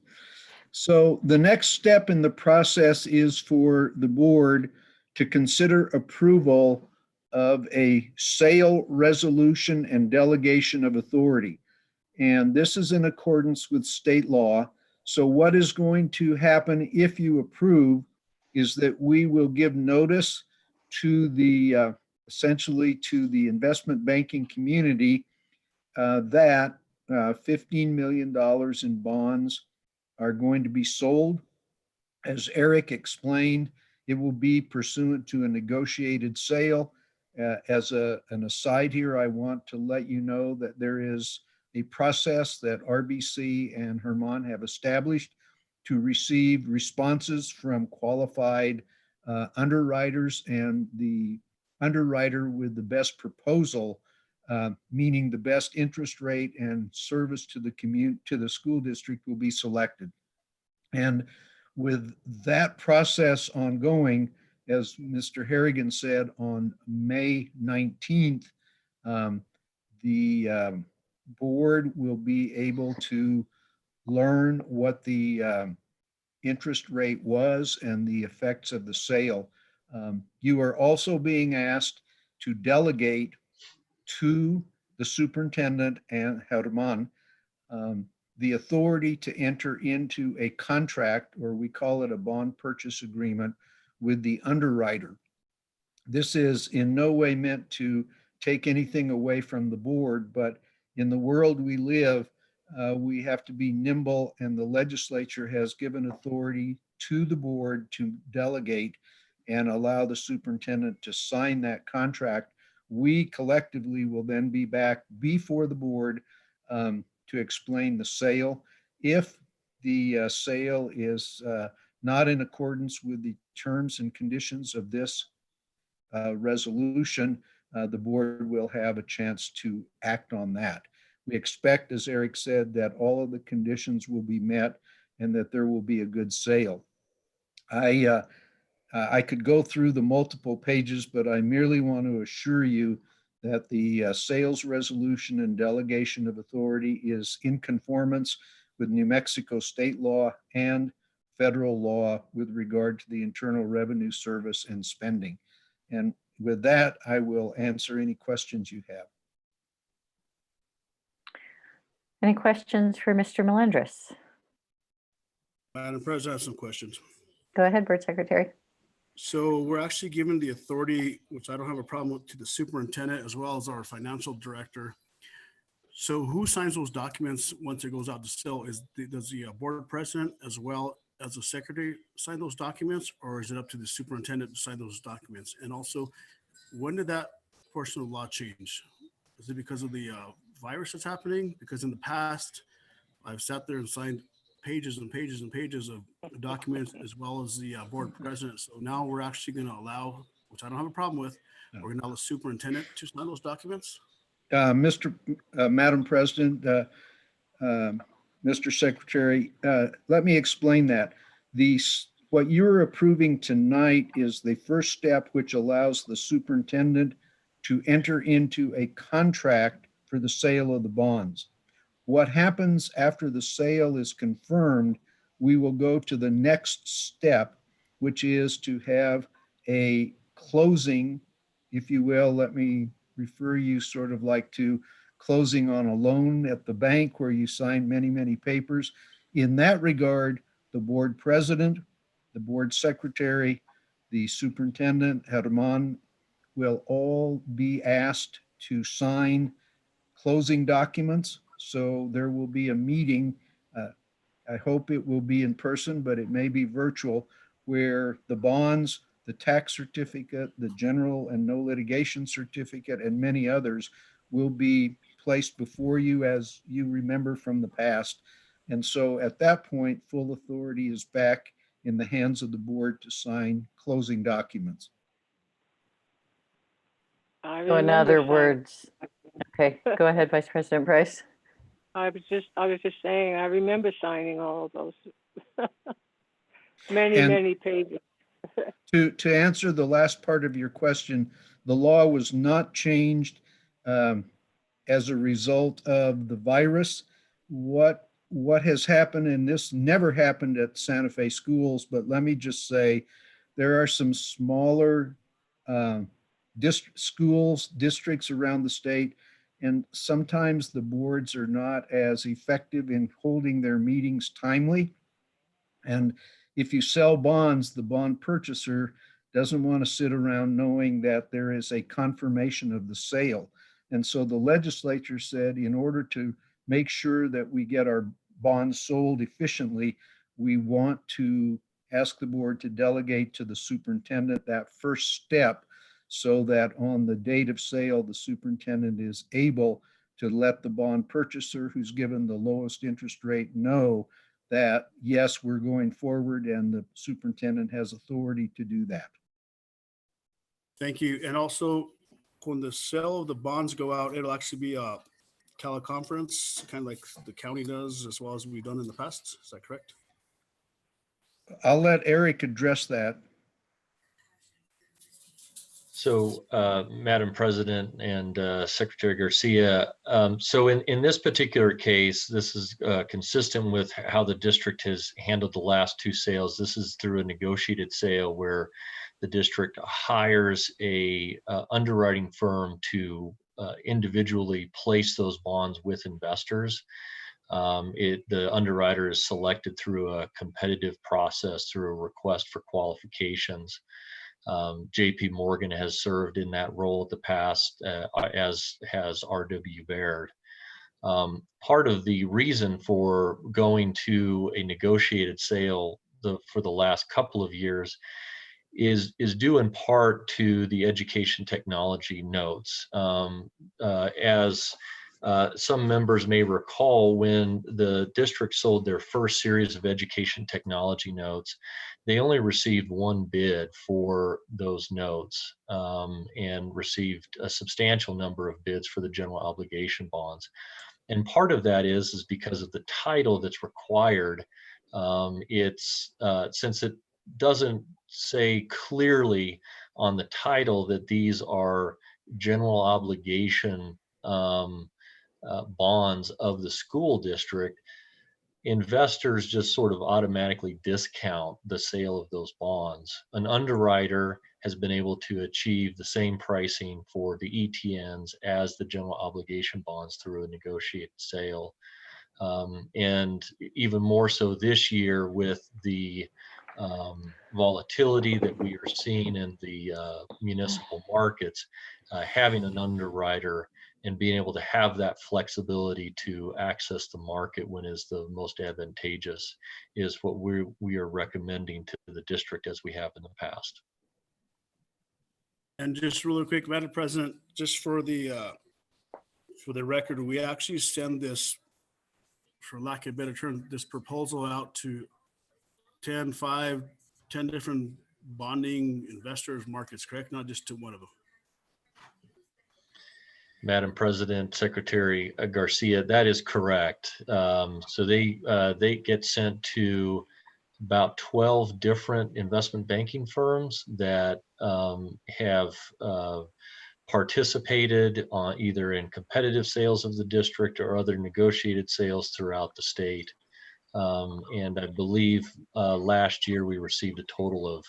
So the next step in the process is for the board to consider approval of a sale resolution and delegation of authority. And this is in accordance with state law. So what is going to happen if you approve is that we will give notice to the, essentially to the investment banking community that $15 million in bonds are going to be sold. As Eric explained, it will be pursuant to a negotiated sale. As an aside here, I want to let you know that there is a process that RBC and Herman have established to receive responses from qualified underwriters, and the underwriter with the best proposal, meaning the best interest rate and service to the school district, will be selected. And with that process ongoing, as Mr. Harrigan said, on May 19th, the board will be able to learn what the interest rate was and the effects of the sale. You are also being asked to delegate to the superintendent and Herman the authority to enter into a contract, or we call it a bond purchase agreement, with the underwriter. This is in no way meant to take anything away from the board, but in the world we live, we have to be nimble, and the legislature has given authority to the board to delegate and allow the superintendent to sign that contract. We collectively will then be back before the board to explain the sale. If the sale is not in accordance with the terms and conditions of this resolution, the board will have a chance to act on that. We expect, as Eric said, that all of the conditions will be met and that there will be a good sale. I could go through the multiple pages, but I merely want to assure you that the sales resolution and delegation of authority is in conformance with New Mexico state law and federal law with regard to the Internal Revenue Service and spending. And with that, I will answer any questions you have. Any questions for Mr. Melendres? Madam President, I have some questions. Go ahead, Board Secretary. So we're actually given the authority, which I don't have a problem with, to the superintendent as well as our financial director. So who signs those documents once it goes out to sale? Does the board president as well as the secretary sign those documents, or is it up to the superintendent to sign those documents? And also, when did that portion of law change? Is it because of the virus that's happening? Because in the past, I've sat there and signed pages and pages and pages of documents, as well as the board president. So now we're actually going to allow, which I don't have a problem with, we're going to allow the superintendent to sign those documents? Madam President, Mr. Secretary, let me explain that. What you're approving tonight is the first step, which allows the superintendent to enter into a contract for the sale of the bonds. What happens after the sale is confirmed, we will go to the next step, which is to have a closing, if you will. Let me refer you sort of like to closing on a loan at the bank where you sign many, many papers. In that regard, the board president, the board secretary, the superintendent, Herman, will all be asked to sign closing documents. So there will be a meeting. I hope it will be in person, but it may be virtual, where the bonds, the tax certificate, the general and no litigation certificate, and many others will be placed before you, as you remember from the past. And so at that point, full authority is back in the hands of the board to sign closing documents. So in other words, okay, go ahead, Vice President Price. I was just saying, I remember signing all of those. Many pages. To answer the last part of your question, the law was not changed as a result of the virus. What has happened, and this never happened at Santa Fe schools, but let me just say, there are some smaller districts around the state, and sometimes the boards are not as effective in holding their meetings timely. And if you sell bonds, the bond purchaser doesn't want to sit around knowing that there is a confirmation of the sale. And so the legislature said, in order to make sure that we get our bonds sold efficiently, we want to ask the board to delegate to the superintendent that first step, so that on the date of sale, the superintendent is able to let the bond purchaser, who's given the lowest interest rate, know that, yes, we're going forward, and the superintendent has authority to do that. Thank you. And also, when the sale of the bonds go out, it'll actually be a teleconference, kind of like the county does, as well as we've done in the past. Is that correct? I'll let Eric address that. So, Madam President and Secretary Garcia, so in this particular case, this is consistent with how the district has handled the last two sales. This is through a negotiated sale where the district hires a underwriting firm to individually place those bonds with investors. The underwriter is selected through a competitive process, through a request for qualifications. JP Morgan has served in that role in the past, as has RW Baird. Part of the reason for going to a negotiated sale for the last couple of years is due in part to the education technology notes. As some members may recall, when the district sold their first series of education technology notes, they only received one bid for those notes, and received a substantial number of bids for the general obligation bonds. And part of that is because of the title that's required. Since it doesn't say clearly on the title that these are general obligation bonds of the school district, investors just sort of automatically discount the sale of those bonds. An underwriter has been able to achieve the same pricing for the ETNs as the general obligation bonds through a negotiated sale. And even more so this year with the volatility that we are seeing in the municipal markets, having an underwriter and being able to have that flexibility to access the market when is the most advantageous is what we are recommending to the district, as we have in the past. And just really quick, Madam President, just for the record, we actually send this, for lack of a better term, this proposal out to 10 different bonding investors markets, correct? Not just to one of them. Madam President, Secretary Garcia, that is correct. So they get sent to about 12 different investment banking firms that have participated on either in competitive sales of the district or other negotiated sales throughout the state. And I believe last year we received a total of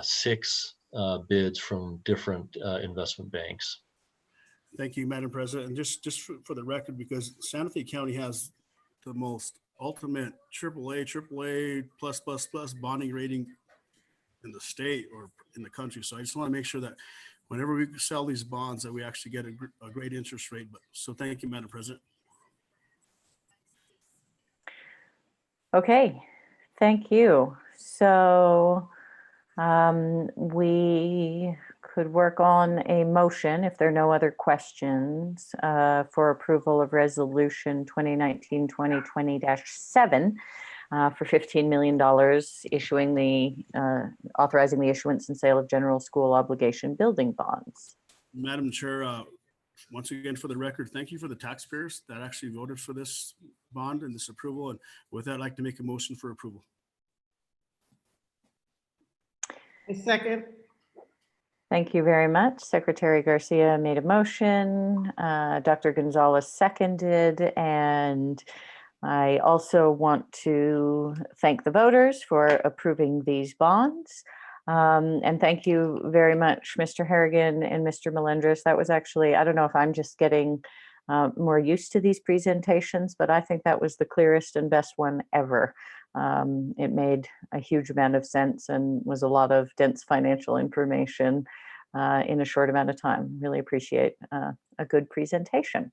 6 bids from different investment banks. Thank you, Madam President. And just for the record, because Santa Fe County has the most ultimate AAA plus bonding rating in the state or in the country. So I just want to make sure that whenever we sell these bonds that we actually get a great interest rate. So thank you, Madam President. Okay, thank you. So we could work on a motion, if there are no other questions, for approval of resolution 2019-2020-7 for $15 million, authorizing the issuance and sale of general school obligation building bonds. Madam Chair, once again, for the record, thank you for the taxpayers that actually voted for this bond and this approval. And with that, I'd like to make a motion for approval. A second. Thank you very much. Secretary Garcia made a motion, Dr. Gonzalez seconded, and I also want to thank the voters for approving these bonds. And thank you very much, Mr. Harrigan and Mr. Melendres. That was actually, I don't know if I'm just getting more used to these presentations, but I think that was the clearest and best one ever. It made a huge amount of sense and was a lot of dense financial information in a short amount of time. Really appreciate a good presentation.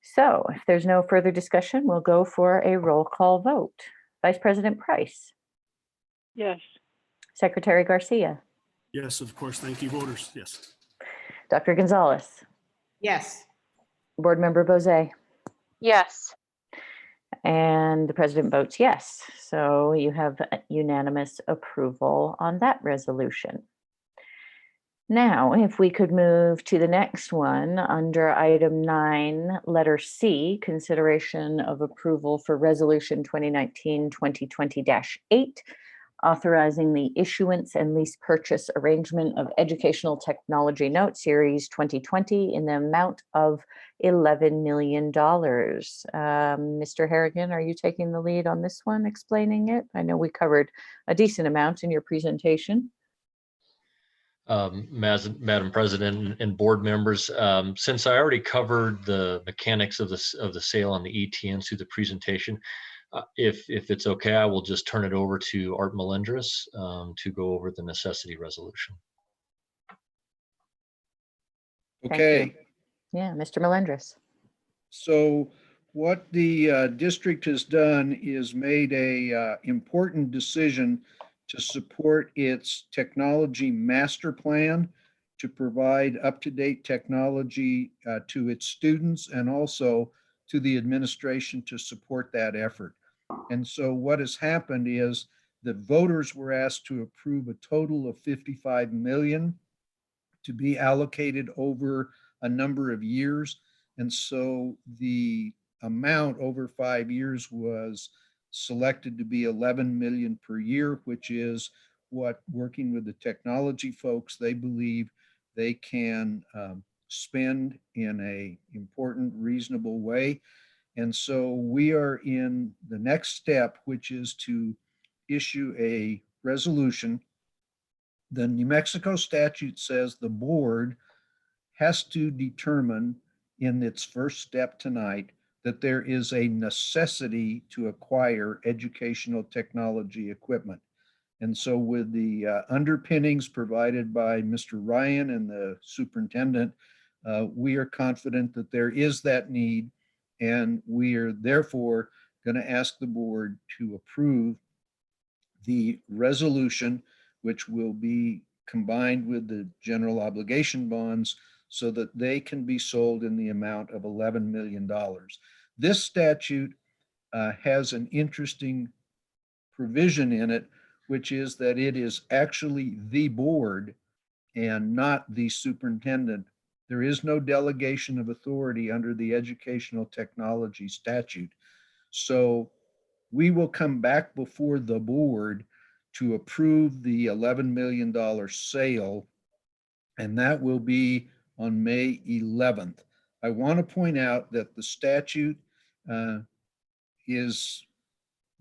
So if there's no further discussion, we'll go for a roll call vote. Vice President Price, Yes. Secretary Garcia, Yes, of course. Thank you, voters. Yes. Dr. Gonzalez, Yes. Board Member Bozay, Yes. and the president votes yes. So you have unanimous approval on that resolution. Now, if we could move to the next one under item 9, letter C, consideration of approval for resolution 2019-2020-8, authorizing the issuance and lease purchase arrangement of educational technology note series 2020 in the amount of $11 million. Mr. Harrigan, are you taking the lead on this one, explaining it? I know we covered a decent amount in your presentation. Madam President and board members, since I already covered the mechanics of the sale and the ETNs through the presentation, if it's okay, I will just turn it over to Art Melendres to go over the necessity resolution. Okay. Yeah, Mr. Melendres. So what the district has done is made a important decision to support its technology master plan to provide up-to-date technology to its students and also to the administration to support that effort. And so what has happened is the voters were asked to approve a total of 55 million to be allocated over a number of years. And so the amount over 5 years was selected to be 11 million per year, which is what, working with the technology folks, they believe they can spend in a important, reasonable way. And so we are in the next step, which is to issue a resolution. The New Mexico statute says the board has to determine in its first step tonight that there is a necessity to acquire educational technology equipment. And so with the underpinnings provided by Mr. Ryan and the superintendent, we are confident that there is that need, and we are therefore going to ask the board to approve the resolution, which will be combined with the general obligation bonds so that they can be sold in the amount of $11 million. This statute has an interesting provision in it, which is that it is actually the board and not the superintendent. There is no delegation of authority under the educational technology statute. So we will come back before the board to approve the $11 million sale, and that will be on May 11th. I want to point out that the statute is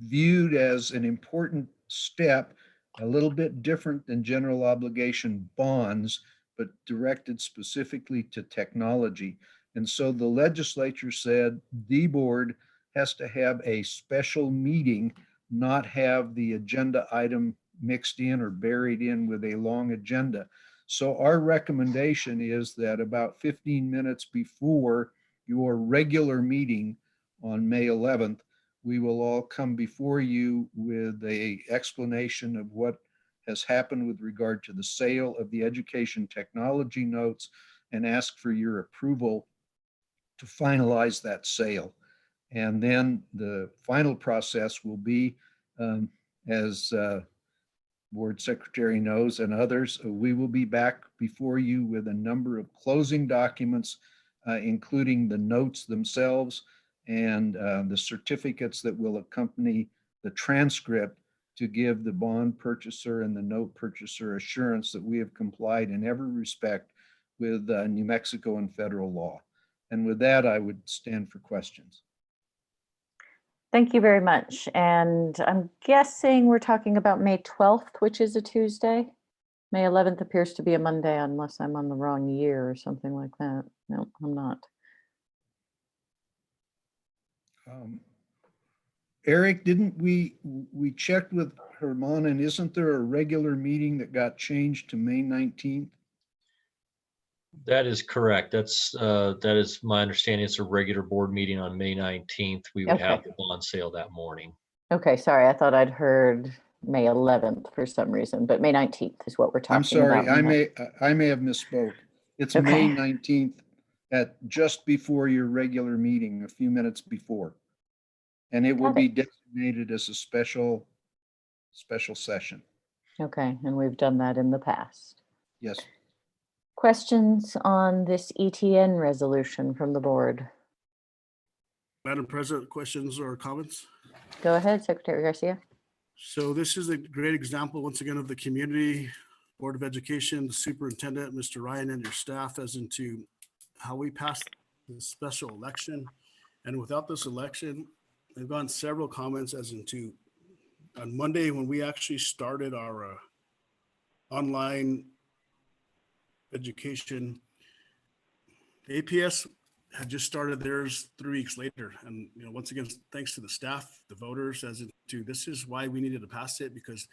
viewed as an important step, a little bit different than general obligation bonds, but directed specifically to technology. And so the legislature said the board has to have a special meeting, not have the agenda item mixed in or buried in with a long agenda. So our recommendation is that about 15 minutes before your regular meeting on May 11th, we will all come before you with an explanation of what has happened with regard to the sale of the education technology notes and ask for your approval to finalize that sale. And then the final process will be, as board secretary knows and others, we will be back before you with a number of closing documents, including the notes themselves and the certificates that will accompany the transcript to give the bond purchaser and the note purchaser assurance that we have complied in every respect with New Mexico and federal law. And with that, I would stand for questions. Thank you very much. And I'm guessing we're talking about May 12th, which is a Tuesday. May 11th appears to be a Monday unless I'm on the wrong year or something like that. No, I'm not. Eric, didn't we checked with Herman, and isn't there a regular meeting that got changed to May 19th? That is correct. That is my understanding. It's a regular board meeting on May 19th. We would have Okay. the bond sale that morning. Okay, sorry, I thought I'd heard May 11th for some reason, but May 19th is what we're talking I'm sorry, about. I may have misspoke. It's Okay. May 19th at just before your regular meeting, a few minutes before. And it will Got be it. designated as a special session. Okay, and we've done that in the past. Yes. Questions on this ETN resolution from the board? Madam President, questions or comments? Go ahead, Secretary Garcia. So this is a great example, once again, of the community, Board of Education, the superintendent, Mr. Ryan, and your staff as into how we passed this special election. And without this election, I've gotten several comments as into on Monday when we actually started our online education. The APS had just started theirs 3 weeks later. And, you know, once again, thanks to the staff, the voters, as into this is why we needed to pass it, because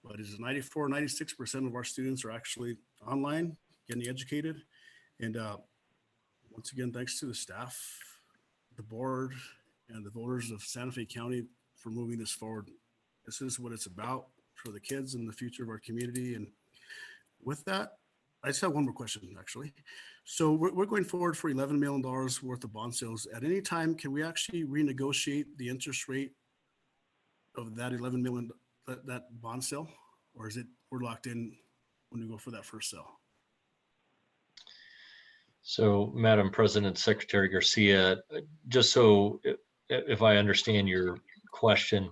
what is 94, 96% of our students are actually online getting educated. And once again, thanks to the staff, the board, and the voters of Santa Fe County for moving this forward. This is what it's about for the kids and the future of our community. And with that, I just have one more question, actually. So we're going forward for $11 million worth of bond sales. At any time, can we actually renegotiate the interest rate of that 11 million, that bond sale? Or is it, we're locked in when we go for that first sale? So, Madam President, Secretary Garcia, just so if I understand your question,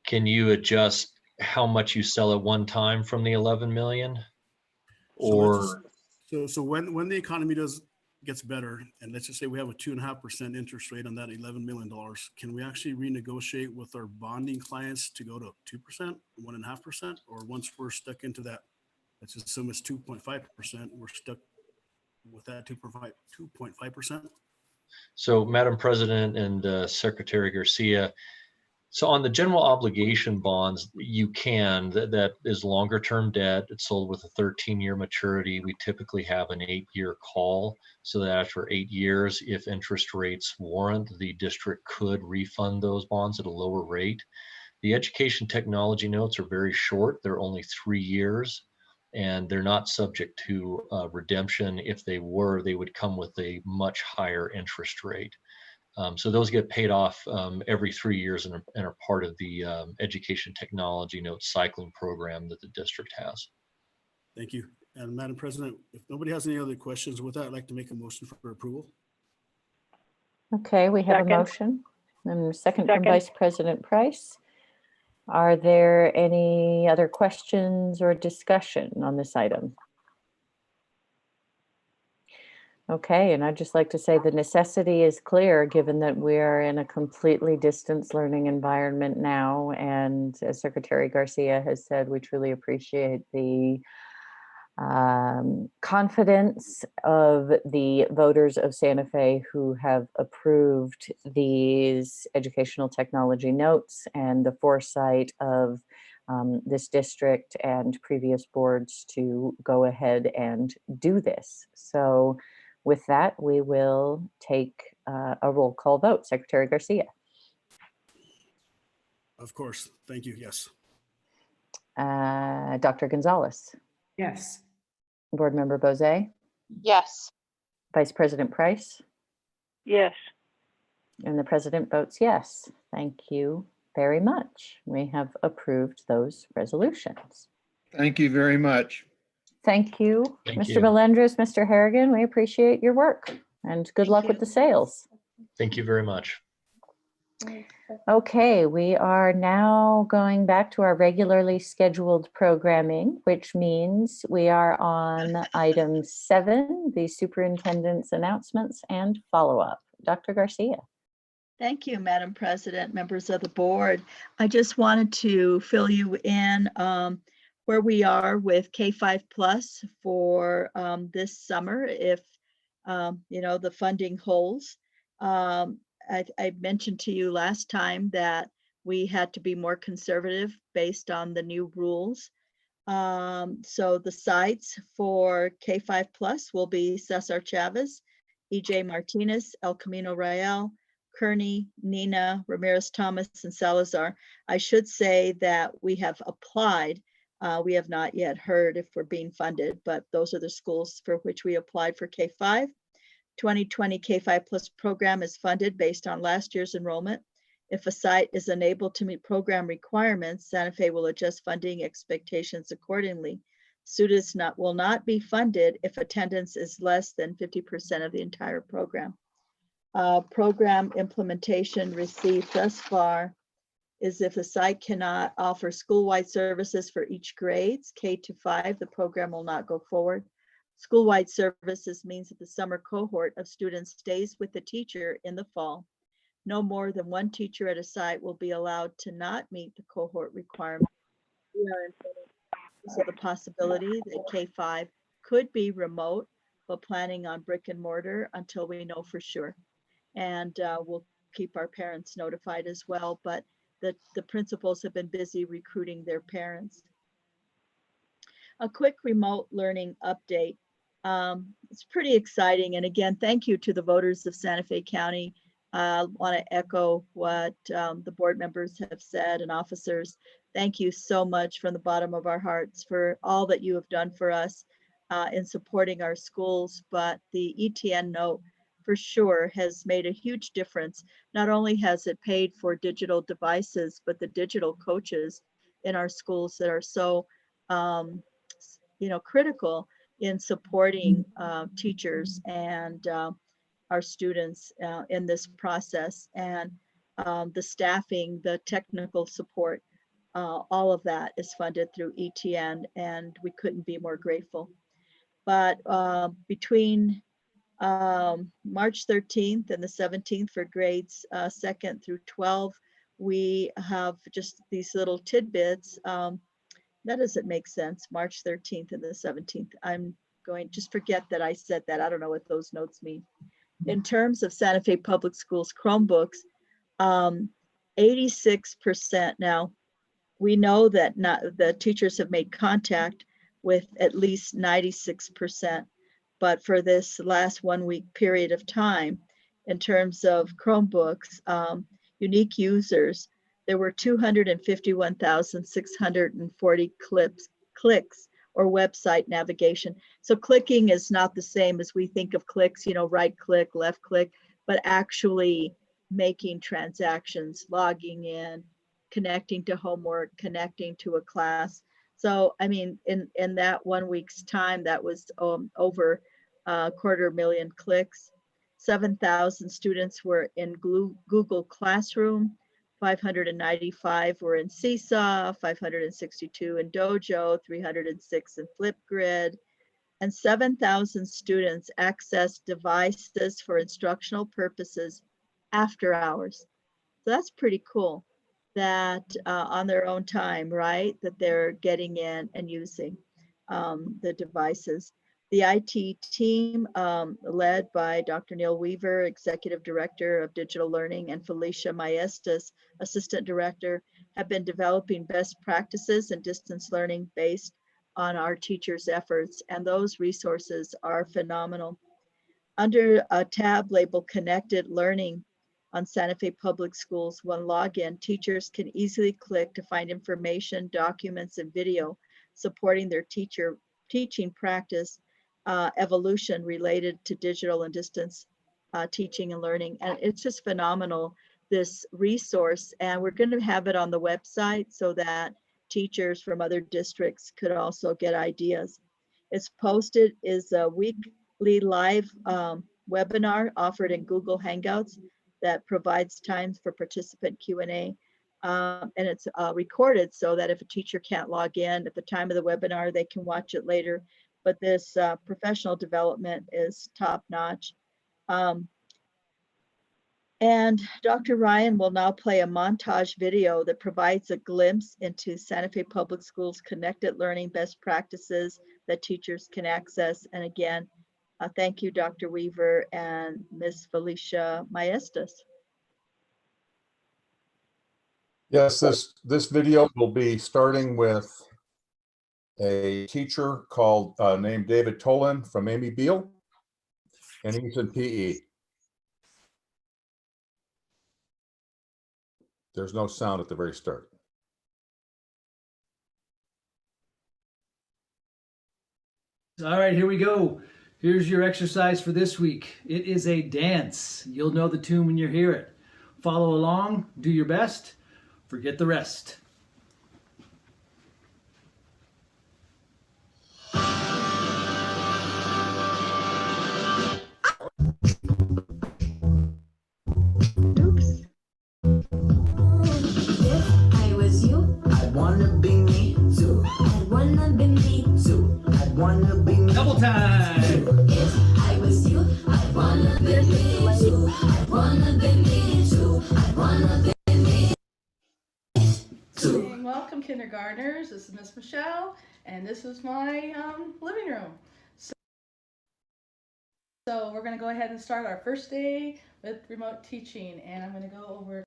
can you adjust how much you sell at one time from the 11 million? Or so when the economy gets better, and let's just say we have a 2.5% interest rate on that $11 million, can we actually renegotiate with our bonding clients to go to 2%, 1.5%, or once we're stuck into that, let's assume it's 2.5%, we're stuck with that 2.5%? so, Madam President and Secretary Garcia, so on the general obligation bonds, you can, that is longer term debt. It's sold with a 13-year maturity. We typically have an 8-year call, so that after 8 years, if interest rates warrant, the district could refund those bonds at a lower rate. The education technology notes are very short. They're only 3 years, and they're not subject to redemption. If they were, they would come with a much higher interest rate. So those get paid off every 3 years and are part of the education technology note cycling program that the district has. Thank you. And Madam President, if nobody has any other questions with that, I'd like to make a motion for approval. Okay, we have a motion and a second from Vice President Price. Are there any other questions or discussion on this item? Okay, and I'd just like to say the necessity is clear, given that we are in a completely distance learning environment now. And as Secretary Garcia has said, we truly appreciate the confidence of the voters of Santa Fe who have approved these educational technology notes and the foresight of this district and previous boards to go ahead and do this. So with that, we will take a roll call vote. Secretary Garcia. Of course. Thank you. Yes. Dr. Gonzalez. Yes. Board Member Bozé. Yes. Vice President Price. Yes. And the president votes yes. Thank you very much. We have approved those resolutions. Thank you very much. Thank you, Thank Mr. you. Melendres, Mr. Harrigan. We appreciate your work and good luck with the sales. Thank you very much. Okay, we are now going back to our regularly scheduled programming, which means we are on item 7, the superintendent's announcements and follow-up. Dr. Garcia. Thank you, Madam President, members of the board. I just wanted to fill you in where we are with K5 Plus for this summer, if the funding holds. I mentioned to you last time that we had to be more conservative based on the new rules. So the sites for K5 Plus will be Cesar Chavez, EJ Martinez, El Camino Real, Kearney, Nina, Ramirez Thomas, and Salazar. I should say that we have applied. We have not yet heard if we're being funded, but those are the schools for which we applied for K5. 2020 K5 Plus program is funded based on last year's enrollment. If a site is unable to meet program requirements, Santa Fe will adjust funding expectations accordingly. Students will not be funded if attendance is less than 50% of the entire program. Program implementation received thus far is if a site cannot offer school-wide services for each grades, K to 5, the program will not go forward. School-wide services means that the summer cohort of students stays with the teacher in the fall. No more than one teacher at a site will be allowed to not meet the cohort requirement. We are in the possibility that K5 could be remote, but planning on brick and mortar until we know for sure. And we'll keep our parents notified as well, but the principals have been busy recruiting their parents. A quick remote learning update. It's pretty exciting. And again, thank you to the voters of Santa Fe County. I want to echo what the board members have said and officers. Thank you so much from the bottom of our hearts for all that you have done for us in supporting our schools. But the ETN note for sure has made a huge difference. Not only has it paid for digital devices, but the digital coaches in our schools that are so critical in supporting teachers and our students in this process, and the staffing, the technical support, all of that is funded through ETN, and we couldn't be more grateful. But between March 13th and the 17th for grades 2nd through 12, we have just these little tidbits. That doesn't make sense, March 13th and the 17th. I'm going, just forget that I said that. I don't know what those notes mean. In terms of Santa Fe Public Schools Chromebooks, 86% now, we know that the teachers have made contact with at least 96%, but for this last 1 week period of time, in terms of Chromebooks, unique users, there were 251,640 clicks or website navigation. So clicking is not the same as we think of clicks, right click, left click, but actually making transactions, logging in, connecting to homework, connecting to a class. So, I mean, in that 1 week's time, that was over 250,000 clicks. 7,000 students were in Google Classroom. 595 were in Seesaw, 562 in Dojo, 306 in Flipgrid, and 7,000 students accessed devices for instructional purposes after hours. So that's pretty cool that on their own time, right, that they're getting in and using the devices. The IT team led by Dr. Neil Weaver, Executive Director of Digital Learning, and Felicia Maestas, Assistant Director, have been developing best practices in distance learning based on our teachers' efforts, and those resources are phenomenal. Under a tab labeled Connected Learning on Santa Fe Public Schools, when login, teachers can easily click to find information, documents, and video supporting their teaching practice evolution related to digital and distance teaching and learning. And it's just phenomenal, this resource. And we're going to have it on the website so that teachers from other districts could also get ideas. It's posted is a weekly live webinar offered in Google Hangouts that provides times for participant Q&A. And it's recorded so that if a teacher can't log in at the time of the webinar, they can watch it later. But this professional development is top notch. And Dr. Ryan will now play a montage video that provides a glimpse into Santa Fe Public Schools connected learning best practices that teachers can access. And again, thank you, Dr. Weaver and Ms. Felicia Maestas. Yes, this video will be starting with a teacher called named David Tolan from Amy Beal, and he's in PE. There's no sound at the very start. All right, here we go. Here's your exercise for this week. It is a dance. You'll know the tune when you hear it. Follow along, do your best, forget the rest. Double time. If I was you, I'd wanna be me too. I'd wanna be me too. I'd wanna be me too. Welcome, kindergartners. This is Miss Michelle, and this is my living room. So we're going to go ahead and start our first day with remote teaching, and I'm going to go over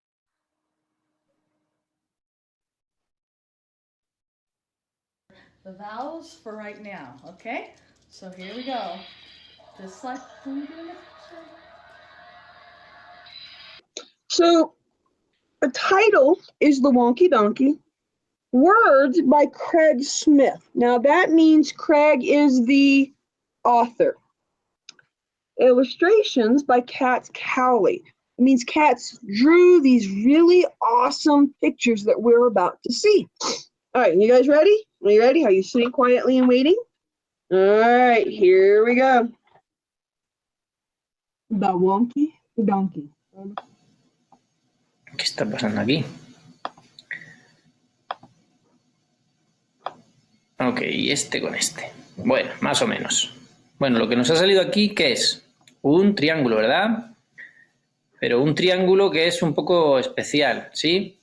the vowels for right now. Okay, so here we go. This slide. So the title is The Wonky Donkey. Words by Craig Smith. Now that means Craig is the author. Illustrations by Katz Cowley. It means Katz drew these really awesome pictures that we're about to see. All right, you guys ready? Are you ready? Are you sitting quietly and waiting? All right, here we go. The Wonky Donkey. ¿Qué está pasando aquí? Ok, y este con este. Bueno, más o menos. Bueno, lo que nos ha salido aquí, ¿qué es? Un triángulo, ¿verdad? Pero un triángulo que es un poco especial, ¿sí?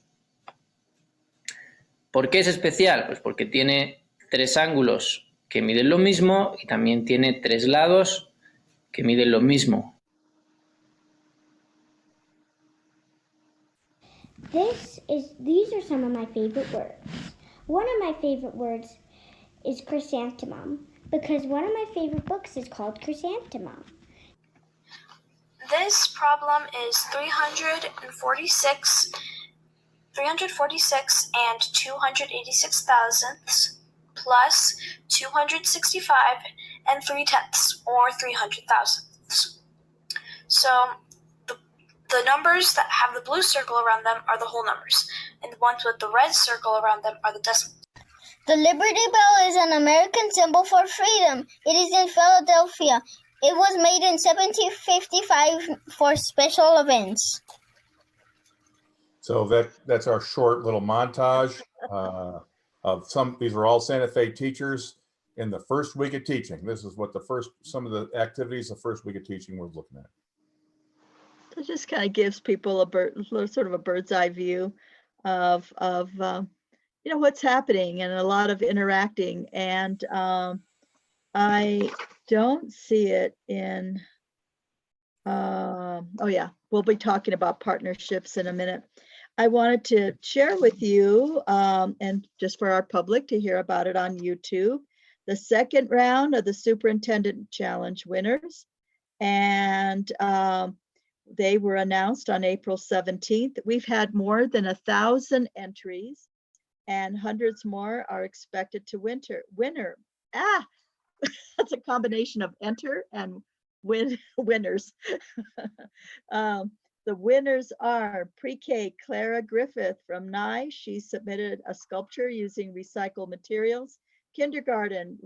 ¿Por qué es especial? Pues porque tiene tres ángulos que miden lo mismo y también tiene tres lados que miden lo mismo. These are some of my favorite words. One of my favorite words is chrysanthemum, because one of my favorite books is called Chrysanthemum. This problem is 346 and 286 thousandths plus 265 and 3/10, or 300 thousandths. So the numbers that have the blue circle around them are the whole numbers, and the ones with the red circle around them are the decimals. The Liberty Bell is an American symbol for freedom. It is in Philadelphia. It was made in 1755 for special events. So that's our short little montage of these are all Santa Fe teachers in the first week of teaching. This is what some of the activities the first week of teaching we're looking at. It just kind of gives people a sort of a bird's eye view of you know, what's happening, and a lot of interacting. And I don't see it in, oh yeah, we'll be talking about partnerships in a minute. I wanted to share with you, and just for our public to hear about it on YouTube, the second round of the Superintendent Challenge winners. And they were announced on April 17th. We've had more than 1,000 entries, and hundreds more are expected to winner. That's a combination of enter and winners. The winners are pre-K Clara Griffith from Nye. She submitted a sculpture using recycled materials. Kindergarten,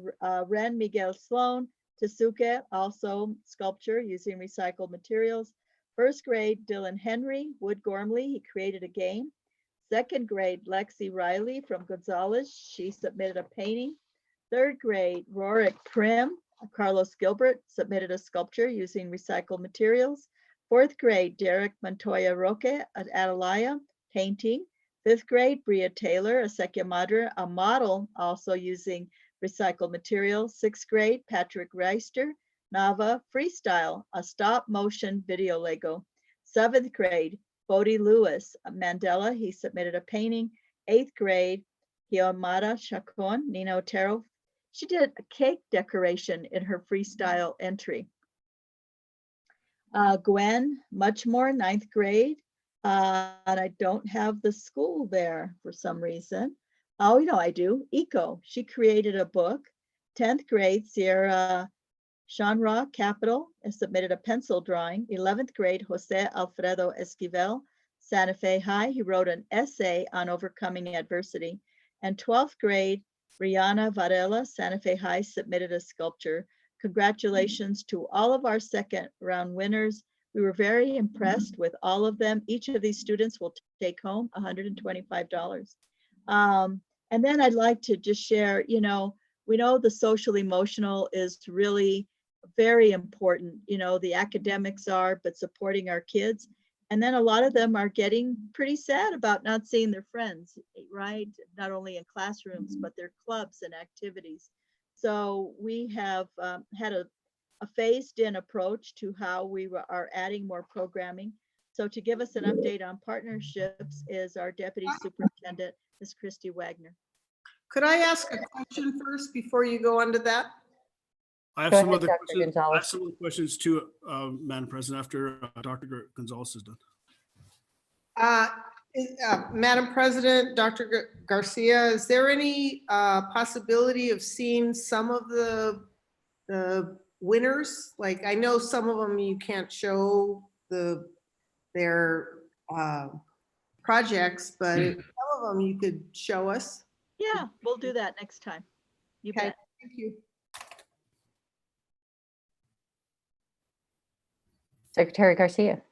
Ren Miguel Sloan. Tasuke, also sculpture using recycled materials. First grade, Dylan Henry, Wood Gormley, he created a game. Second grade, Lexi Riley from Gonzales, she submitted a painting. Third grade, Rorick Prim, Carlos Gilbert submitted a sculpture using recycled materials. Fourth grade, Derek Montoya Roque at Atalaya, painting. Fifth grade, Bria Taylor, Acequia Madre, a model also using recycled materials. Sixth grade, Patrick Reister, Nava Freestyle, a stop motion video Lego. Seventh grade, Bodie Lewis, Mandela, he submitted a painting. Eighth grade, Hiomara Chacon, Nina Otero, she did a cake decoration in her freestyle entry. Gwen Muchmore, ninth grade, and I don't have the school there for some reason. Oh, I do. Eco, she created a book. 10th grade, Sierra Shanra Capital submitted a pencil drawing. 11th grade, Jose Alfredo Esquivel, Santa Fe High, he wrote an essay on overcoming adversity. And 12th grade, Rihanna Varela, Santa Fe High, submitted a sculpture. Congratulations to all of our second round winners. We were very impressed with all of them. Each of these students will take home $125. And then I'd like to just share, we know the social emotional is really very important. The academics are, but supporting our kids. And then a lot of them are getting pretty sad about not seeing their friends, right? Not only in classrooms, but their clubs and activities. So we have had a phased in approach to how we are adding more programming. So to give us an update on partnerships is our Deputy Superintendent, Ms. Christy Wagner. Could I ask a question first before you go on to that? I have some other questions. I have some questions too, Madam President, after Dr. Gonzalez is done. Madam President, Dr. Garcia, is there any possibility of seeing some of the winners? Like, I know some of them you can't show their projects, but some of them you could show us. Yeah, we'll do that next time. You bet. Thank you. Secretary Garcia.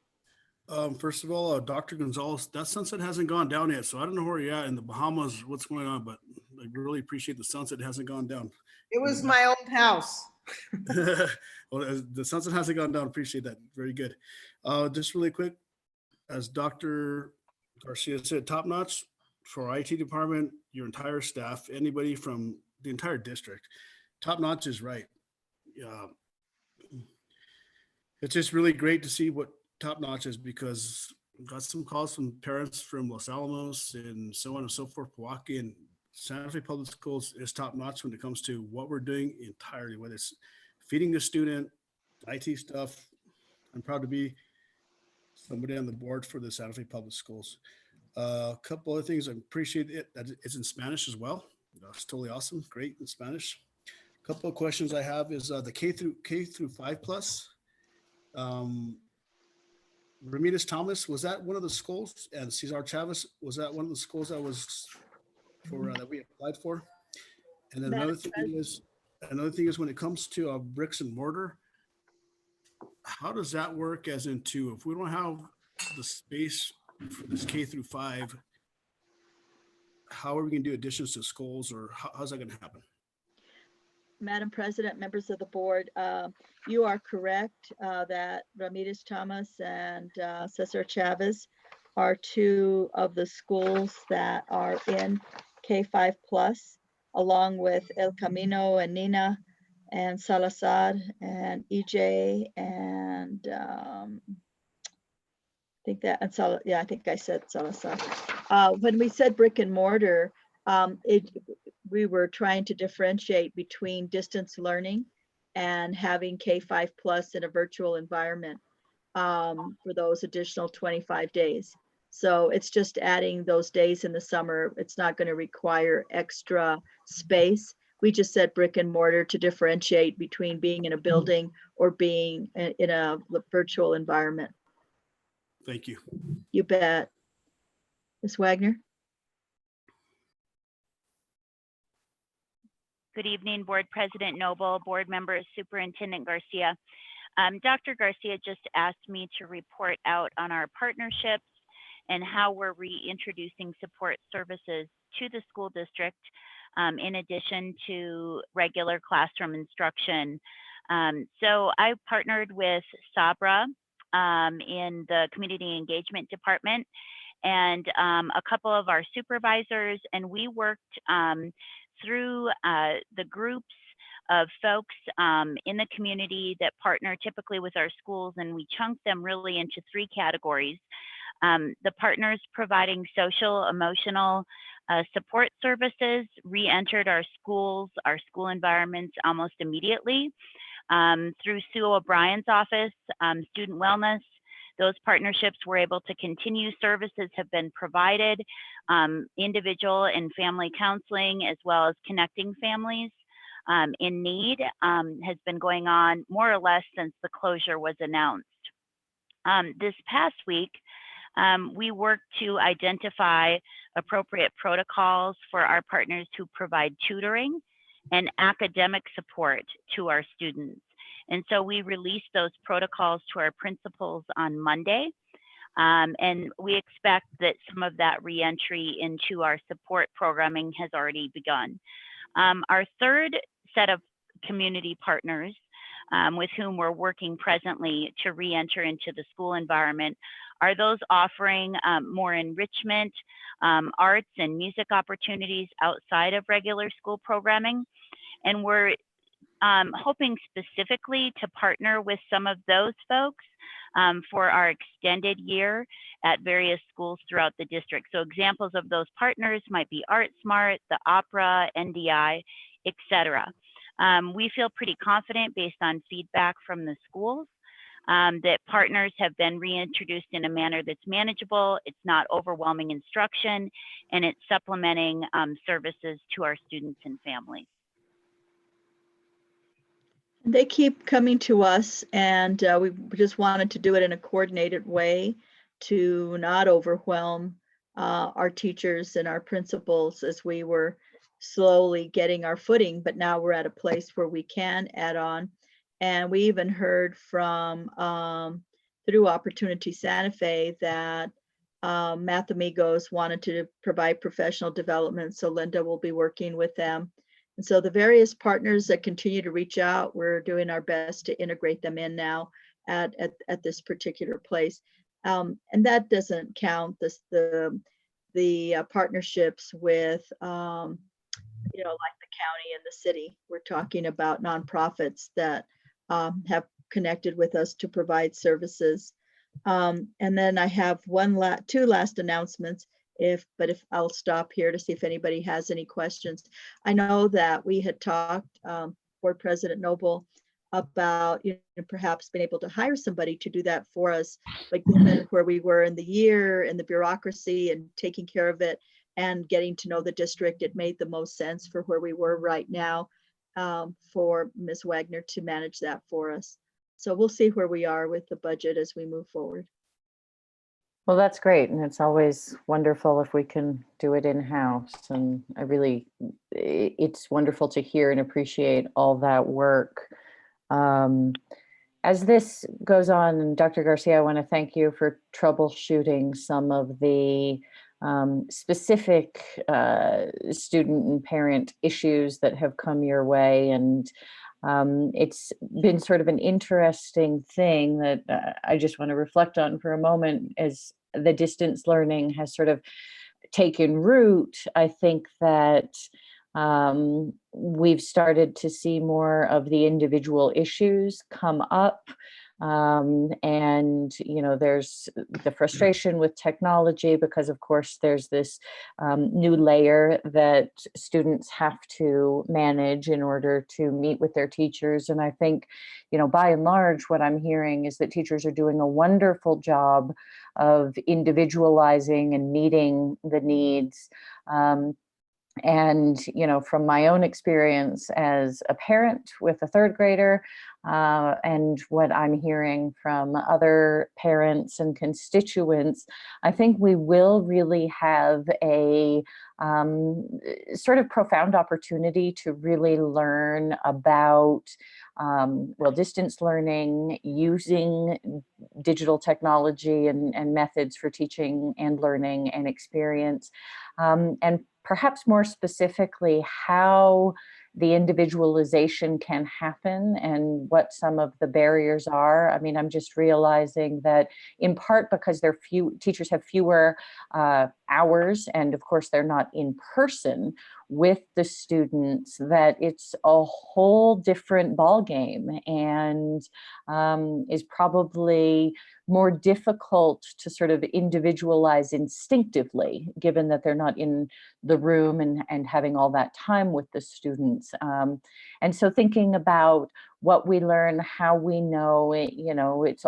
First of all, Dr. Gonzalez, that sunset hasn't gone down yet, so I don't know where you're at in the Bahamas, what's going on, but I really appreciate the sunset hasn't gone down. It was my old house. Well, the sunset hasn't gone down. Appreciate that. Very good. Just really quick, as Dr. Garcia said, top notch for our IT department, your entire staff, anybody from the entire district. Top notch is right. It's just really great to see what top notch is, because we got some calls from parents from Los Alamos and so on and so forth. Pewaukee and Santa Fe Public Schools is top notch when it comes to what we're doing entirely, whether it's feeding the student, IT stuff. I'm proud to be somebody on the board for the Santa Fe Public Schools. A couple other things, I appreciate it that it's in Spanish as well. It's totally awesome, great in Spanish. A couple of questions I have is the K through 5 plus. Ramirez Thomas, was that one of the schools? And Cesar Chavez, was that one of the schools that was for that we applied for? And then another thing is when it comes to bricks and mortar, how does that work? As into, if we don't have the space for this K through 5, how are we going to do additions to schools, or how's that going to happen? Madam President, members of the board, you are correct that Ramirez Thomas and Cesar Chavez are two of the schools that are in K5 plus, along with El Camino and Nina and Salazar and EJ and I think I said Salazar. When we said brick and mortar, we were trying to differentiate between distance learning and having K5 plus in a virtual environment for those additional 25 days. So it's just adding those days in the summer. It's not going to require extra space. We just said brick and mortar to differentiate between being in a building or being in a virtual environment. Thank you. You bet. Ms. Wagner? Good evening, Board President Noble, board members, Superintendent Garcia. Dr. Garcia just asked me to report out on our partnerships and how we're reintroducing support services to the school district in addition to regular classroom instruction. So I partnered with Sabra in the Community Engagement Department and a couple of our supervisors, and we worked through the groups of folks in the community that partner typically with our schools, and we chunked them really into 3 categories. The partners providing social, emotional support services re-entered our schools, our school environments almost immediately. Through Sue O'Brien's office, student wellness, those partnerships were able to continue. Services have been provided, individual and family counseling, as well as connecting families in need has been going on more or less since the closure was announced. This past week, we worked to identify appropriate protocols for our partners who provide tutoring and academic support to our students. And so we released those protocols to our principals on Monday. And we expect that some of that reentry into our support programming has already begun. Our third set of community partners with whom we're working presently to re-enter into the school environment are those offering more enrichment, arts and music opportunities outside of regular school programming. And we're hoping specifically to partner with some of those folks for our extended year at various schools throughout the district. So examples of those partners might be ArtSmart, the Opera, NDI, etc. We feel pretty confident based on feedback from the schools that partners have been reintroduced in a manner that's manageable, it's not overwhelming instruction, and it's supplementing services to our students and families. They keep coming to us, and we just wanted to do it in a coordinated way to not overwhelm our teachers and our principals as we were slowly getting our footing, but now we're at a place where we can add on. And we even heard from, through Opportunity Santa Fe, that Math Amigos wanted to provide professional development, so Linda will be working with them. And so the various partners that continue to reach out, we're doing our best to integrate them in now at this particular place. And that doesn't count the partnerships with, you know, like the county and the city. We're talking about nonprofits that have connected with us to provide services. And then I have two last announcements. If I'll stop here to see if anybody has any questions. I know that we had talked, Board President Noble, about perhaps being able to hire somebody to do that for us, but given where we were in the year and the bureaucracy and taking care of it and getting to know the district, it made the most sense for where we were right now for Ms. Wagner to manage that for us. So we'll see where we are with the budget as we move forward. Well, that's great. And it's always wonderful if we can do it in-house. And it's wonderful to hear and appreciate all that work. As this goes on, Dr. Garcia, I want to thank you for troubleshooting some of the specific student and parent issues that have come your way. And it's been sort of an interesting thing that I just want to reflect on for a moment as the distance learning has sort of taken root. I think that we've started to see more of the individual issues come up. And, there's the frustration with technology because, of course, there's this new layer that students have to manage in order to meet with their teachers. And I think, by and large, what I'm hearing is that teachers are doing a wonderful job of individualizing and meeting the needs. And, from my own experience as a parent with a third grader, and what I'm hearing from other parents and constituents, I think we will really have a sort of profound opportunity to really learn about distance learning, using digital technology and methods for teaching and learning and experience, and perhaps more specifically, how the individualization can happen and what some of the barriers are. I mean, I'm just realizing that in part because teachers have fewer hours, and of course they're not in person with the students, that it's a whole different ballgame and is probably more difficult to sort of individualize instinctively, given that they're not in the room and having all that time with the students. And so thinking about what we learn, how we know, it's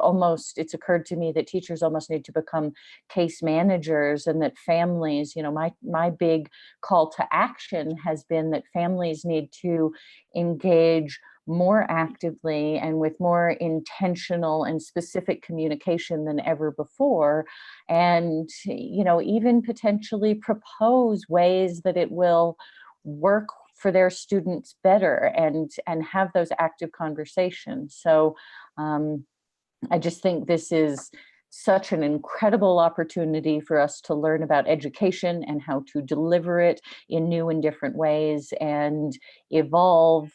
occurred to me that teachers almost need to become case managers, and that families, my big call to action has been that families need to engage more actively and with more intentional and specific communication than ever before, and even potentially propose ways that it will work for their students better, and have those active conversations. So I just think this is such an incredible opportunity for us to learn about education and how to deliver it in new and different ways, and evolve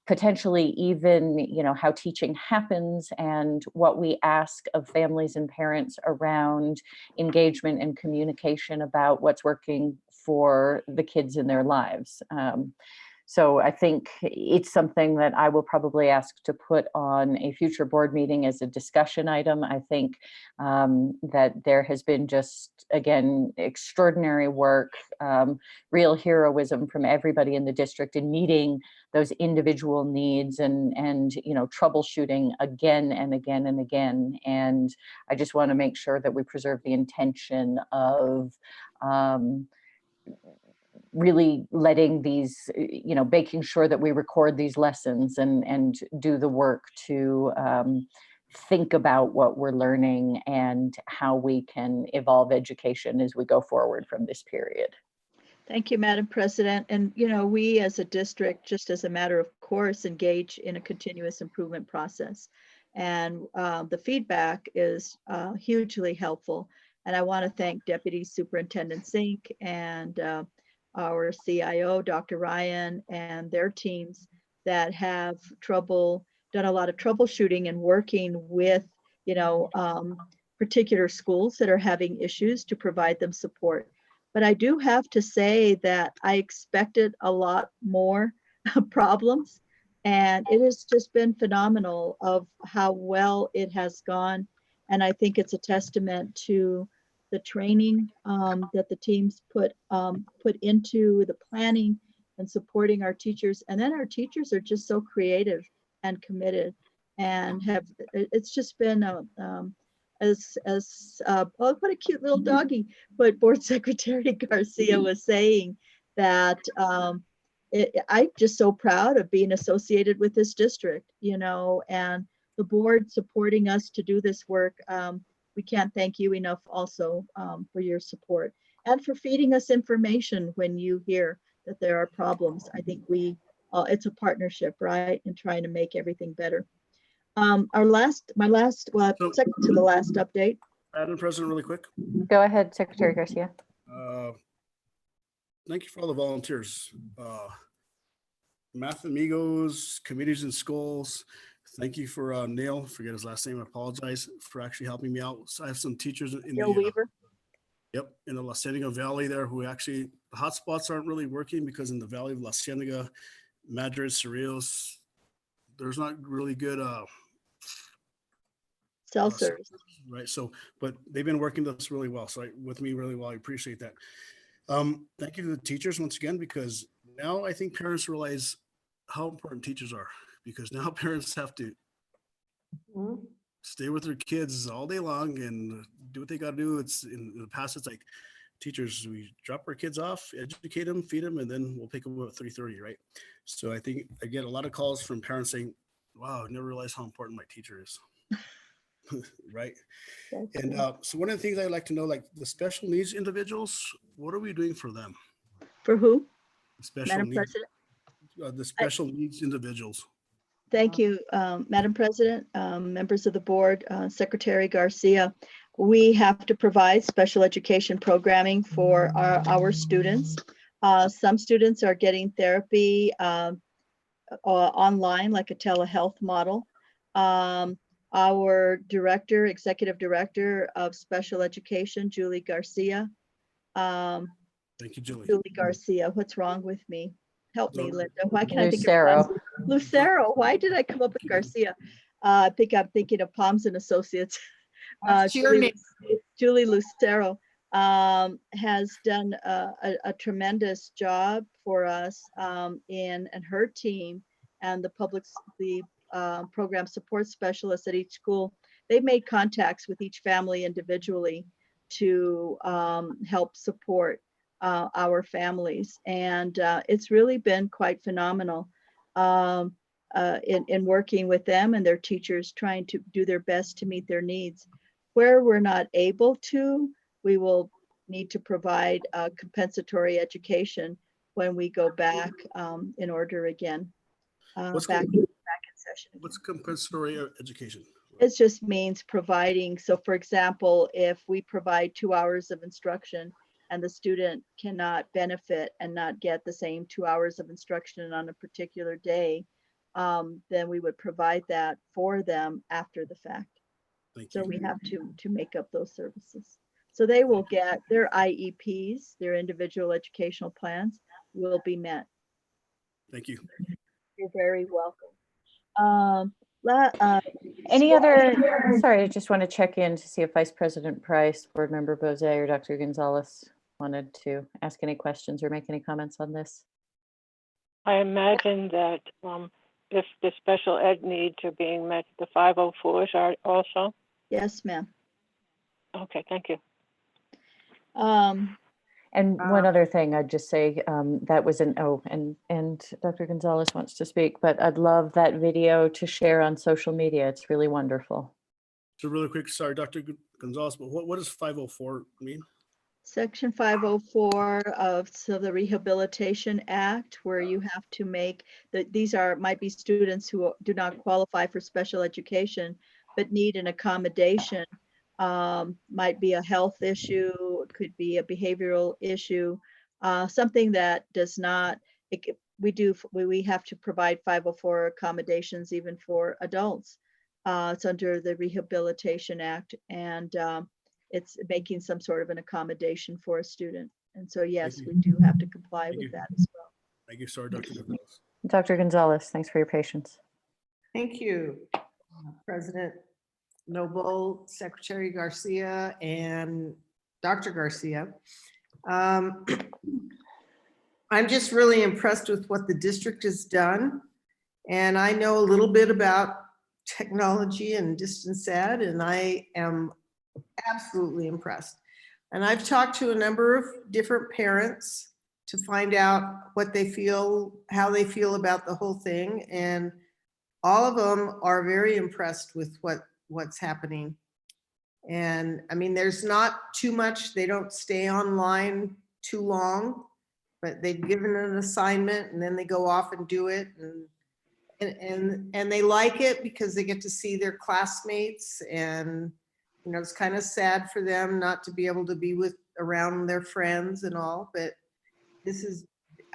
potentially even, how teaching happens and what we ask of families and parents around engagement and communication about what's working for the kids in their lives. So I think it's something that I will probably ask to put on a future board meeting as a discussion item. I think that there has been just, again, extraordinary work, real heroism from everybody in the district in meeting those individual needs and troubleshooting again and again and again. And I just want to make sure that we preserve the intention of really letting these, making sure that we record these lessons and do the work to think about what we're learning and how we can evolve education as we go forward from this period. Thank you, Madam President. And, we as a district, just as a matter of course, engage in a continuous improvement process. And the feedback is hugely helpful. And I want to thank Deputy Superintendent Zink and our CIO, Dr. Ryan, and their teams that have done a lot of troubleshooting and working with, particular schools that are having issues to provide them support. But I do have to say that I expected a lot more problems, and it has just been phenomenal of how well it has gone. And I think it's a testament to the training that the teams put into the planning and supporting our teachers. And then our teachers are just so creative and committed, and it's just been what a cute little doggy. But Board Secretary Garcia was saying that I'm just so proud of being associated with this district, and the board supporting us to do this work. We can't thank you enough also for your support and for feeding us information when you hear that there are problems. I think it's a partnership, right, in trying to make everything better. Second to the last update. Madam President, really quick. Go ahead, Secretary Garcia. Thank you for all the volunteers. Math Amigos, committees and schools. Thank you for Neil, forget his last name, I apologize, for actually helping me out. So I have some teachers in Neil Weaver. In the La Cienega Valley there who actually, the hotspots aren't really working because in the Valley of La Cienega, Madrid, Cerrillos, there's not really good cell service. Right. So, but they've been working with us really well. So with me really well, I appreciate that. Thank you to the teachers once again, because now I think parents realize how important teachers are, because now parents have to stay with their kids all day long and do what they got to do. It's in the past, it's like teachers, we drop our kids off, educate them, feed them, and then we'll pick them up at 3:30, right? So I think I get a lot of calls from parents saying, wow, I never realized how important my teacher is. Right. And so one of the things I'd like to know, like the special needs individuals, what are we doing for them? For who? Special Madam needs, President? the special needs individuals. Thank you, Madam President, members of the board, Secretary Garcia. We have to provide special education programming for our students. Some students are getting therapy online, like a telehealth model. Our executive director of special education, Julie Garcia. Thank you, Julie. Julie Garcia, what's wrong with me? Help me, Linda. Why can't I think Lucero. of Lucero? Why did I come up with Garcia? I think I'm thinking of Palms and Associates. That's your name. Julie Lucero has done a tremendous job for us and her team and the program support specialists at each school. They've made contacts with each family individually to help support our families, and it's really been quite phenomenal in working with them and their teachers, trying to do their best to meet their needs. Where we're not able to, we will need to provide compensatory education when we go back in order again. Back in session. What's compensatory education? It just means providing. So for example, if we provide 2 hours of instruction and the student cannot benefit and not get the same 2 hours of instruction on a particular day, then we would provide that for them after the fact. So we have to make up those services. So they will get their IEPs, their individual educational plans will be met. Thank you. You're very welcome. Any other, sorry, I just want to check in to see if Vice President Price, Board Member Bose, or Dr. Gonzalez wanted to ask any questions or make any comments on this. I imagine that if the special ed needs are being met, the 504s are also? Yes, ma'am. Okay, thank you. And one other thing I'd just say, that was and Dr. Gonzalez wants to speak, but I'd love that video to share on social media. It's really wonderful. So really quick, sorry, Dr. Gonzalez, but what does 504 mean? Section 504 of the Rehabilitation Act, where you have to make that these might be students who do not qualify for special education, but need an accommodation. Might be a health issue, it could be a behavioral issue, something that does not, we have to provide 504 accommodations even for adults. It's under the Rehabilitation Act, and it's making some sort of an accommodation for a student. And so, yes, we do have to comply with that as well. Thank you, sorry, Dr. Gonzalez. Dr. Gonzalez, thanks for your patience. Thank you, President Noble, Secretary Garcia, and Dr. Garcia. I'm just really impressed with what the district has done. And I know a little bit about technology and distance ed, and I am absolutely impressed. And I've talked to a number of different parents to find out what they feel, how they feel about the whole thing. And all of them are very impressed with what's happening. And I mean, there's not too much, they don't stay online too long, but they've given an assignment and then they go off and do it. And they like it because they get to see their classmates, and you know, it's kind of sad for them not to be able to be around their friends and all, but this has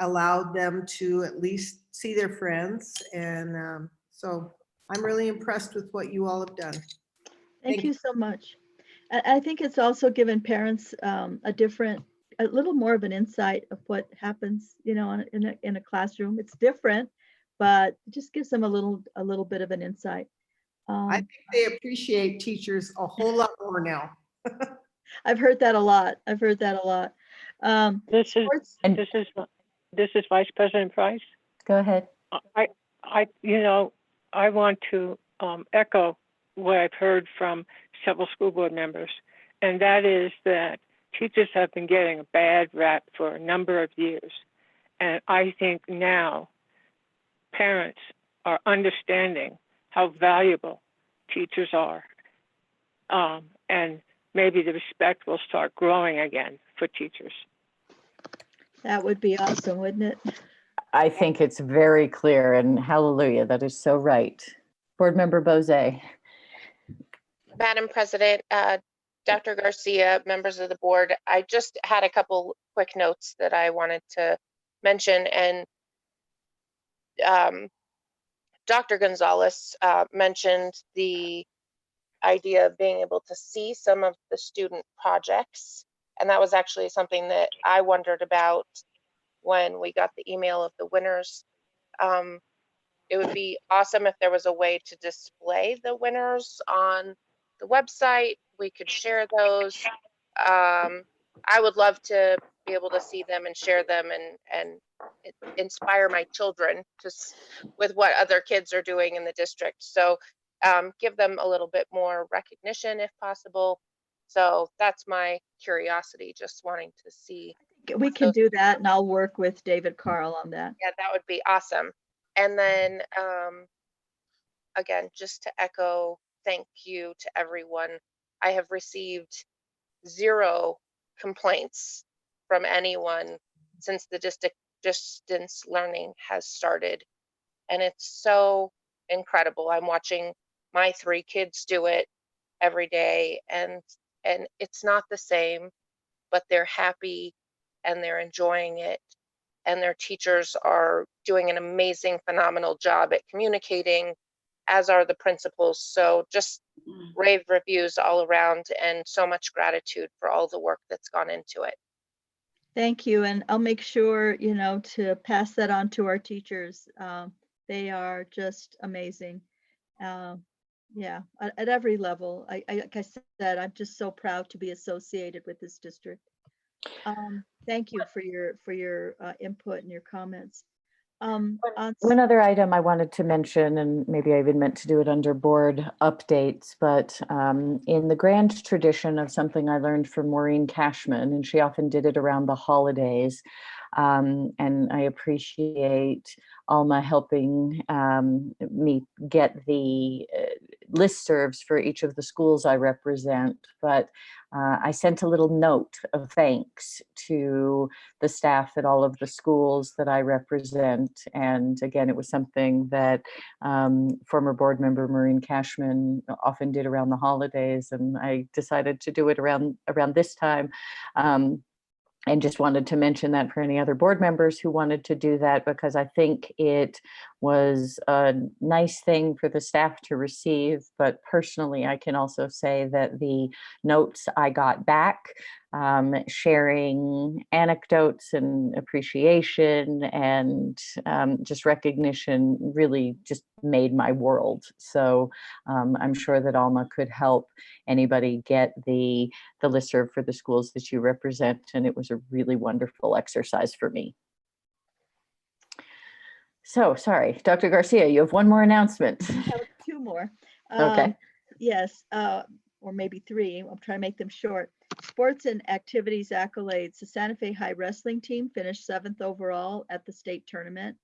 allowed them to at least see their friends. And so I'm really impressed with what you all have done. Thank you so much. I think it's also given parents a little more of an insight of what happens, you know, in a classroom. It's different, but it just gives them a little bit of an insight. I think they appreciate teachers a whole lot more now. I've heard that a lot. This is Vice President Price. Go ahead. I want to echo what I've heard from several school board members, and that is that teachers have been getting a bad rap for a number of years. And I think now parents are understanding how valuable teachers are. And maybe the respect will start growing again for teachers. That would be awesome, wouldn't it? I think it's very clear, and hallelujah, that is so right. Board Member Bozé. Madam President, Dr. Garcia, members of the board, I just had a couple quick notes that I wanted to mention, and Dr. Gonzalez mentioned the idea of being able to see some of the student projects, and that was actually something that I wondered about when we got the email of the winners. It would be awesome if there was a way to display the winners on the website. We could share those. I would love to be able to see them and share them and inspire my children with what other kids are doing in the district. So give them a little bit more recognition if possible. So that's my curiosity, just wanting to see. We can do that, and I'll work with David Carl on that. Yeah, that would be awesome. And then again, just to echo, thank you to everyone. I have received 0 complaints from anyone since the distance learning has started. And it's so incredible. I'm watching my 3 kids do it every day, and it's not the same, but they're happy and they're enjoying it. And their teachers are doing an amazing, phenomenal job at communicating, as are the principals. So just rave reviews all around, and so much gratitude for all the work that's gone into it. Thank you, and I'll make sure, to pass that on to our teachers. They are just amazing. Yeah, at every level. Like I said, I'm just so proud to be associated with this district. Thank you for your input and your comments. One other item I wanted to mention, and maybe I even meant to do it under board updates, but in the grand tradition of something I learned from Maureen Cashman, and she often did it around the holidays, and I appreciate Alma helping me get the listservs for each of the schools I represent, but I sent a little note of thanks to the staff at all of the schools that I represent. And again, it was something that former board member Maureen Cashman often did around the holidays, and I decided to do it around this time. And just wanted to mention that for any other board members who wanted to do that, because I think it was a nice thing for the staff to receive. But personally, I can also say that the notes I got back, sharing anecdotes and appreciation and just recognition, really just made my world. So I'm sure that Alma could help anybody get the listserv for the schools that you represent, and it was a really wonderful exercise for me. So sorry, Dr. Garcia, you have one more announcement. I have 2 more. Okay. Yes, or maybe 3. I'm trying to make them short. Sports and activities accolades. The Santa Fe High wrestling team finished 7th overall at the state tournament.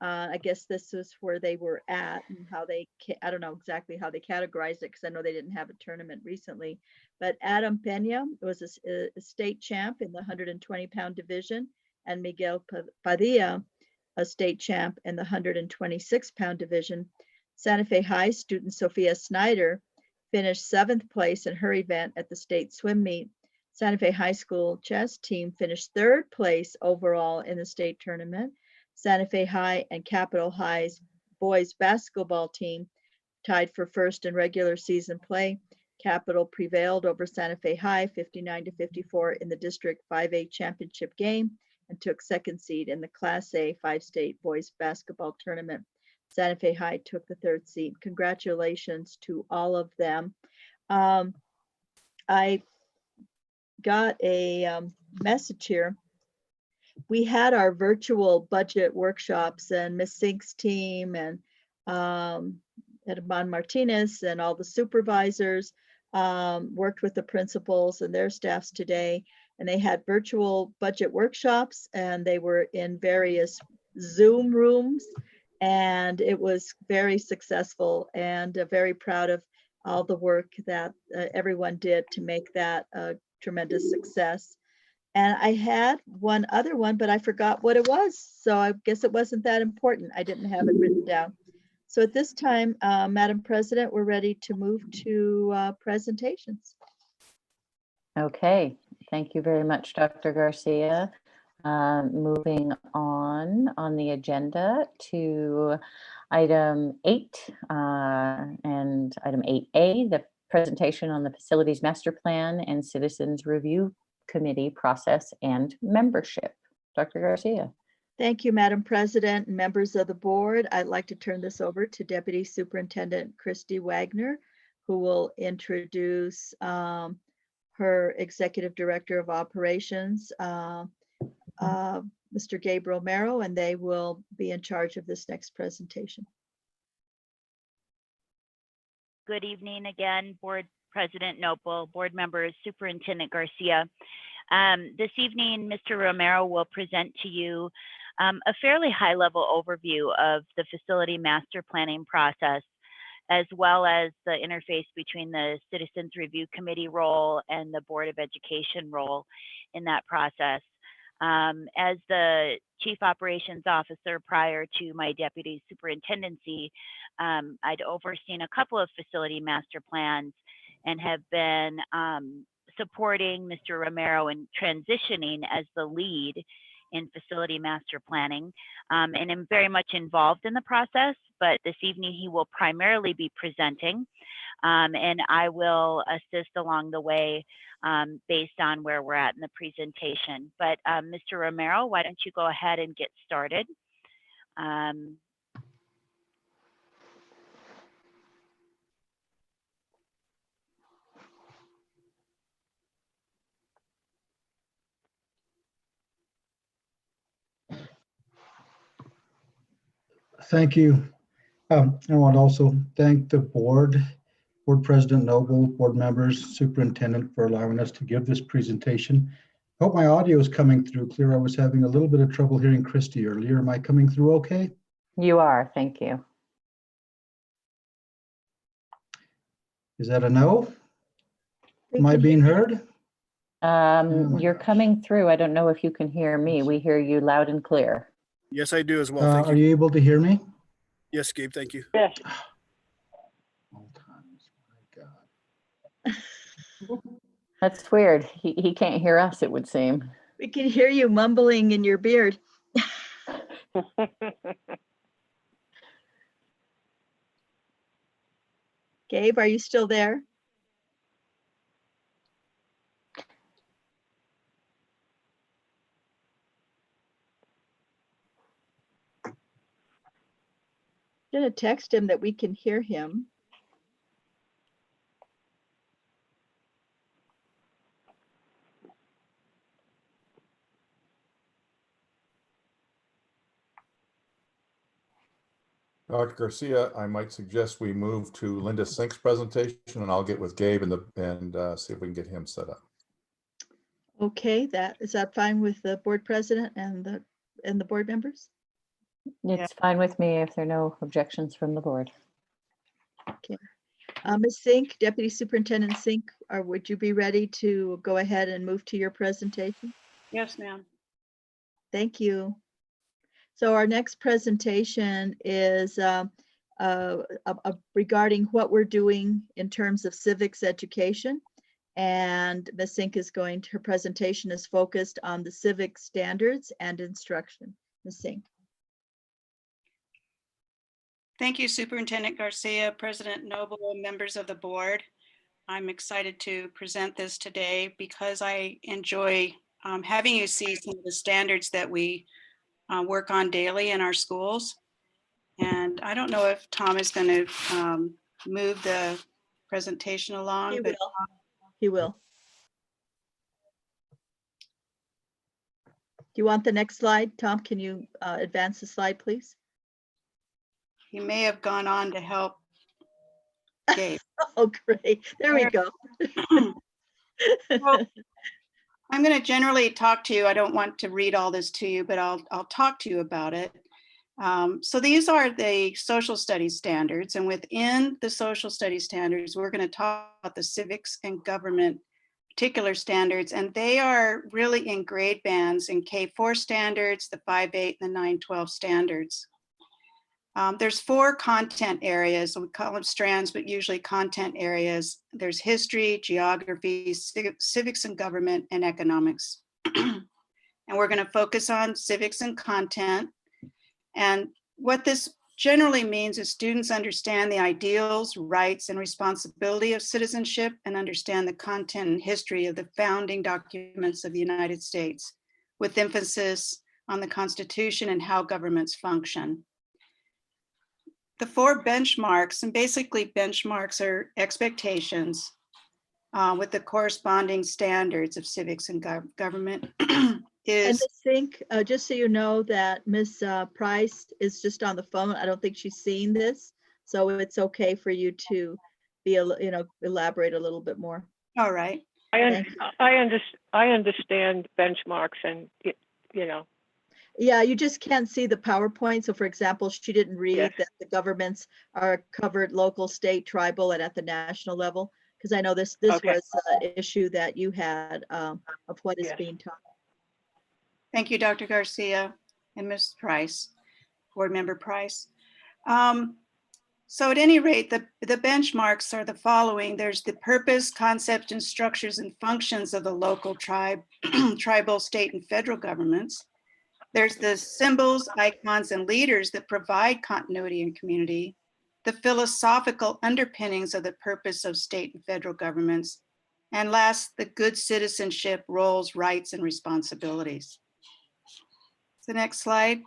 I guess this is where they were at and how they, I don't know exactly how they categorized it, because I know they didn't have a tournament recently. But Adam Pena was a state champ in the 120-pound division, and Miguel Padilla, a state champ in the 126-pound division. Santa Fe High student Sophia Snyder finished 7th place in her event at the state swim meet. Santa Fe High School chess team finished 3rd place overall in the state tournament. Santa Fe High and Capitol High's boys basketball team tied for 1st in regular season play. Capitol prevailed over Santa Fe High 59-54 in the District 5A championship game and took 2nd seed in the Class A 5-state boys basketball tournament. Santa Fe High took the 3rd seed. Congratulations to all of them. I got a message here. We had our virtual budget workshops, and Ms. Sink's team and Edmond Martinez and all the supervisors worked with the principals and their staffs today, and they had virtual budget workshops, and they were in various Zoom rooms, and it was very successful, and very proud of all the work that everyone did to make that a tremendous success. And I had one other one, but I forgot what it was. So I guess it wasn't that important. I didn't have it written down. So at this time, Madam President, we're ready to move to presentations. Okay, thank you very much, Dr. Garcia. Moving on the agenda to item 8 and item 8A, the presentation on the Facilities Master Plan and Citizens Review Committee process and membership. Dr. Garcia. Thank you, Madam President and members of the board. I'd like to turn this over to Deputy Superintendent Christy Wagner, who will introduce her Executive Director of Operations, Mr. Gabriel Romero, and they will be in charge of this next presentation. Good evening again, Board President Noble, board members, Superintendent Garcia. This evening, Mr. Romero will present to you a fairly high-level overview of the facility master planning process, as well as the interface between the Citizens Review Committee role and the Board of Education role in that process. As the Chief Operations Officer prior to my deputy superintendency, I'd overseen a couple of facility master plans and have been supporting Mr. Romero in transitioning as the lead in facility master planning, and am very much involved in the process, but this evening he will primarily be presenting, and I will assist along the way based on where we're at in the presentation. But Mr. Romero, why don't you go ahead and get started? Thank you. I want to also thank the board President Noble, board members, superintendent for allowing us to give this presentation. I hope my audio is coming through clear. I was having a little bit of trouble hearing Christy earlier. Am I coming through okay? You are, thank you. Is that a no? Am I being heard? You're coming through. I don't know if you can hear me. We hear you loud and clear. Yes, I do as well. Thank Are you able to hear me? Yes, Gabe, thank you. Yes. That's weird. He can't hear us, it would seem. We can hear you mumbling in your beard. Gabe, are you still there? I'm gonna text him that we can hear him. Dr. Garcia, I might suggest we move to Linda Sink's presentation, and I'll get with Gabe and see if we can get him set up. Okay, is that fine with the board president and the board members? It's fine with me if there are no objections from the board. Okay. Ms. Sink, Deputy Superintendent Sink, would you be ready to go ahead and move to your presentation? Yes, ma'am. Thank you. So our next presentation is regarding what we're doing in terms of civics education. And Ms. Sink her presentation is focused on the civic standards and instruction. Ms. Sink. Thank you, Superintendent Garcia, President Noble, members of the board. I'm excited to present this today because I enjoy having you see some of the standards that we work on daily in our schools. And I don't know if Tom is going to move the presentation along. He will. Do you want the next slide? Tom, can you advance the slide, please? He may have gone on to help Gabe. Oh, great. There we go. Well, I'm going to generally talk to you. I don't want to read all this to you, but I'll talk to you about it. So these are the social studies standards, and within the social studies standards, we're going to talk about the civics and government particular standards, and they are really in grade bands in K4 standards, the 5.8 and the 9.12 standards. There's 4 content areas, we call them strands, but usually content areas. There's history, geography, civics and government, and economics. And we're going to focus on civics and content. And what this generally means is students understand the ideals, rights, and responsibility of citizenship and understand the content and history of the founding documents of the United States, with emphasis on the Constitution and how governments function. The 4 benchmarks, and basically benchmarks are expectations with the corresponding standards of civics and government. And I think, just so you know, that Ms. Price is just on the phone. I don't think she's seen this, so it's okay for you to be, elaborate a little bit more. All right. I understand benchmarks and, Yeah, you just can't see the PowerPoint. So for example, she didn't read Yes. that the governments are covered local, state, tribal, and at the national level. Because I know this Okay. was an issue that you had of what is Yes. being taught. Thank you, Dr. Garcia and Ms. Price, Board Member Price. So at any rate, the benchmarks are the following. There's the purpose, concept, and structures and functions of the local tribal, state, and federal governments. There's the symbols, icons, and leaders that provide continuity and community, the philosophical underpinnings of the purpose of state and federal governments, and last, the good citizenship roles, rights, and responsibilities. The next slide.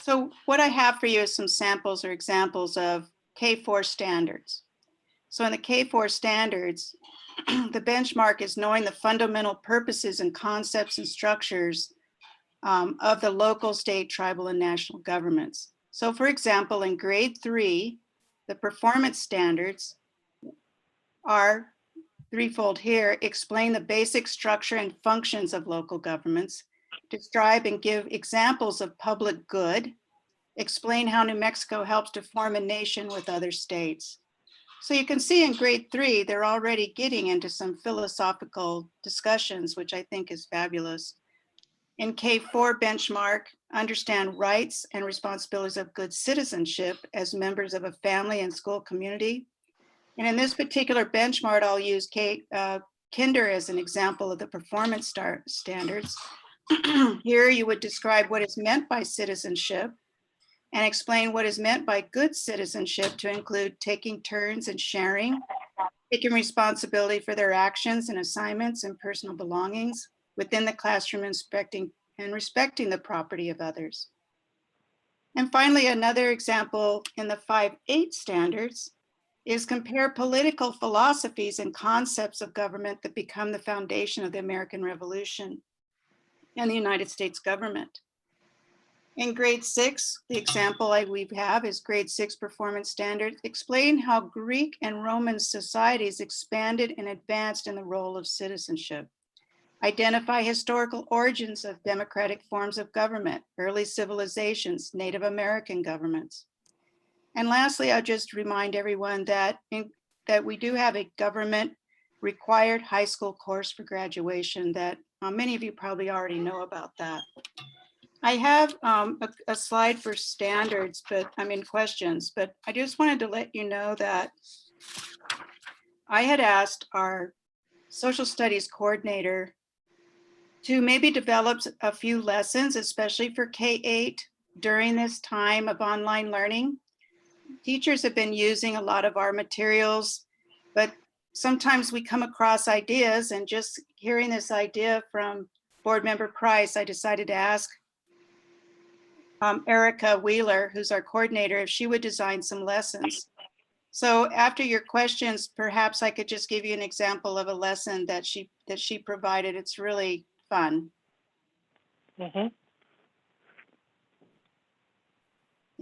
So what I have for you is some samples or examples of K4 standards. So in the K4 standards, the benchmark is knowing the fundamental purposes and concepts and structures of the local, state, tribal, and national governments. So for example, in grade 3, the performance standards are threefold here: explain the basic structure and functions of local governments, describe and give examples of public good, explain how New Mexico helps to form a nation with other states. So you can see in grade 3, they're already getting into some philosophical discussions, which I think is fabulous. In K4 benchmark, understand rights and responsibilities of good citizenship as members of a family and school community. And in this particular benchmark, I'll use Kinder as an example of the performance standards. Here you would describe what is meant by citizenship and explain what is meant by good citizenship to include taking turns and sharing, taking responsibility for their actions and assignments and personal belongings within the classroom, respecting the property of others. And finally, another example in the 5.8 standards is compare political philosophies and concepts of government that become the foundation of the American Revolution and the United States government. In grade 6, the example we have is grade 6 performance standards. Explain how Greek and Roman societies expanded and advanced in the role of citizenship. Identify historical origins of democratic forms of government, early civilizations, Native American governments. And lastly, I'll just remind everyone that we do have a government required high school course for graduation that many of you probably already know about that. I have a slide for standards, questions, but I just wanted to let you know that I had asked our social studies coordinator to maybe develop a few lessons, especially for K-8 during this time of online learning. Teachers have been using a lot of our materials, but sometimes we come across ideas, and just hearing this idea from Board Member Price, I decided to ask Erica Wheeler, who's our coordinator, if she would design some lessons. So after your questions, perhaps I could just give you an example of a lesson that she provided. It's really fun. Mm-hmm.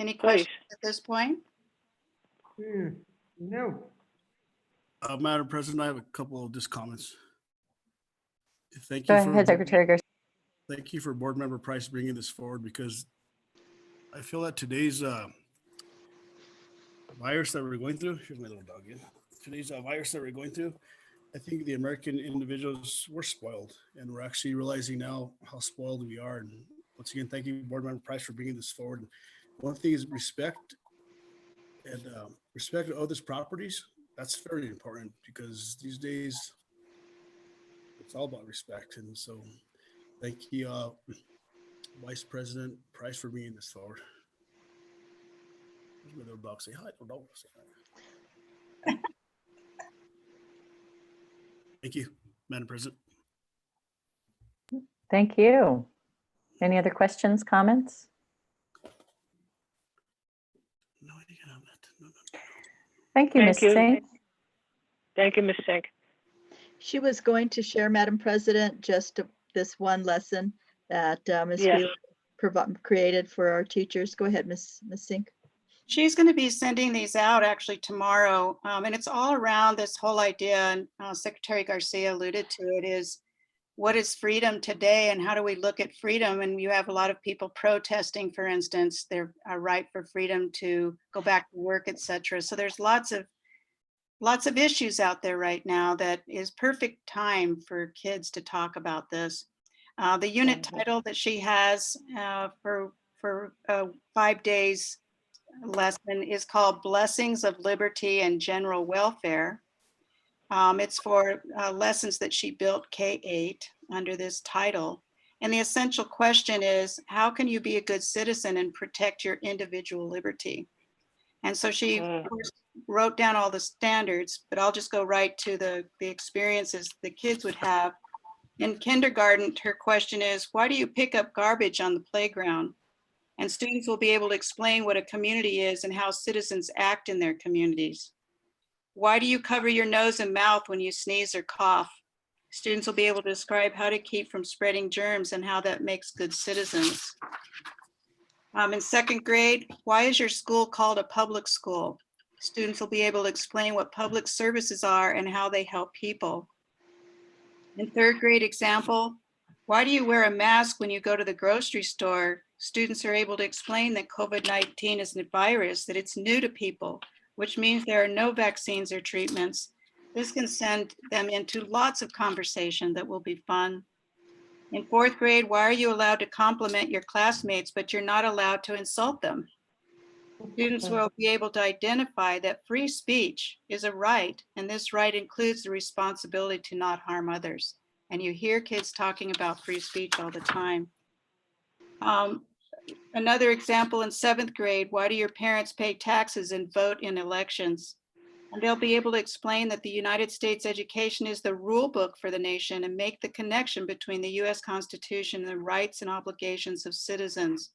Any questions at this point? No. Madam President, I have a couple of just comments. Thank Go you ahead, Secretary Garcia. Thank you for Board Member Price bringing this forward, because I feel that today's virus that we're going through, here's my little dog. Yeah. Today's virus that we're going through, I think the American individuals were spoiled, and we're actually realizing now how spoiled we are. And once again, thank you, Board Member Price, for bringing this forward. One thing is respect and respect of others' properties. That's very important because these days it's all about respect. And so thank you, Vice President Price, for bringing this forward. Here's my little dog. Say hi, little dog. Say hi. Thank you, Madam President. Thank you. Any other questions, comments? Thank you, Ms. Singh. Thank you, Ms. Singh. She was going to share, Madam President, just this one lesson that Ms. Wheeler created for our teachers. Go ahead, Ms. Singh. She's going to be sending these out actually tomorrow. And it's all around this whole idea, and Secretary Garcia alluded to it, is what is freedom today and how do we look at freedom? And you have a lot of people protesting, for instance, their right for freedom to go back to work, etc. So there's lots of issues out there right now that is perfect time for kids to talk about this. The unit title that she has for 5 days lesson is called Blessings of Liberty and General Welfare. It's for lessons that she built K-8 under this title. And the essential question is, how can you be a good citizen and protect your individual liberty? And so she of course, wrote down all the standards, but I'll just go right to the experiences the kids would have. In kindergarten, her question is, why do you pick up garbage on the playground? And students will be able to explain what a community is and how citizens act in their communities. Why do you cover your nose and mouth when you sneeze or cough? Students will be able to describe how to keep from spreading germs and how that makes good citizens. In second grade, why is your school called a public school? Students will be able to explain what public services are and how they help people. In third grade example, why do you wear a mask when you go to the grocery store? Students are able to explain that COVID-19 is a virus, that it's new to people, which means there are no vaccines or treatments. This can send them into lots of conversation that will be fun. In fourth grade, why are you allowed to compliment your classmates, but you're not allowed to insult them? Students will be able to identify that free speech is a right, and this right includes the responsibility to not harm others. And you hear kids talking about free speech all the time. Another example in seventh grade, why do your parents pay taxes and vote in elections? And they'll be able to explain that the United States education is the rule book for the nation and make the connection between the US Constitution and the rights and obligations of citizens.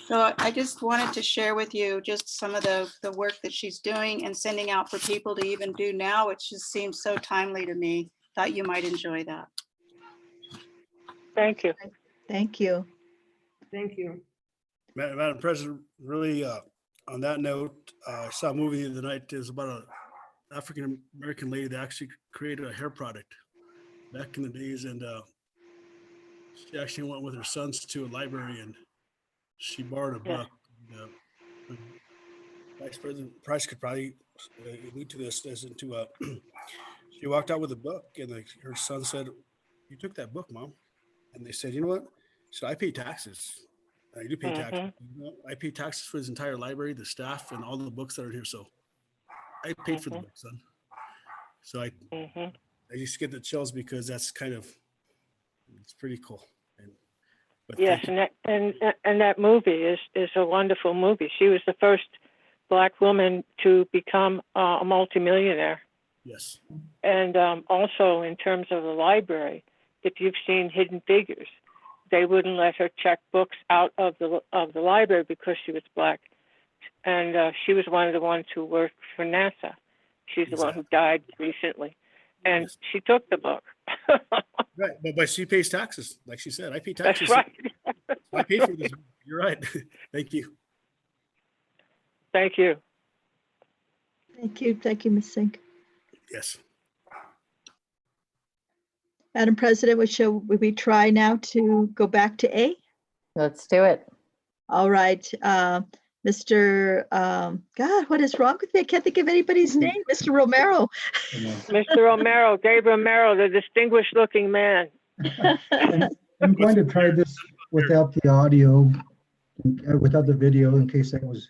So I just wanted to share with you just some of the work that she's doing and sending out for people to even do now, which just seems so timely to me. Thought you might enjoy that. Thank you. Thank you. Thank you. Madam President, really on that note, I saw a movie the other night. It was about an African-American lady that actually created a hair product back in the days. And she actually went with her sons to a library and she borrowed a book. Vice President Price could probably allude to this as into she walked out with a book and her son said, "You took that book, Mom." And they said, "You know what?" She said, "I pay taxes. I do pay taxes. You know, I pay taxes for his entire library, the staff, and all the books that are here. So I paid for the book, son." So I just get the chills because that's kind of, it's pretty cool. Yes, and that movie is a wonderful movie. She was the first Black woman to become a multimillionaire. Yes. And also in terms of the library, if you've seen Hidden Figures, they wouldn't let her check books out of the library because she was Black. And she was one of the ones who worked for NASA. She's the one who died recently. And she took the book. Right, but she pays taxes. Like she said, I pay taxes. That's right. So I pay for this. You're right. Thank you. Thank you. Thank you. Thank you, Ms. Singh. Yes. Madam President, would we try now to go back to A? Let's do it. All right. Mr. God, what is wrong with me? I can't think of anybody's name. Mr. Romero. Mr. Romero, Dave Romero, the distinguished looking man. I'm going to try this without the audio, without the video, in case that was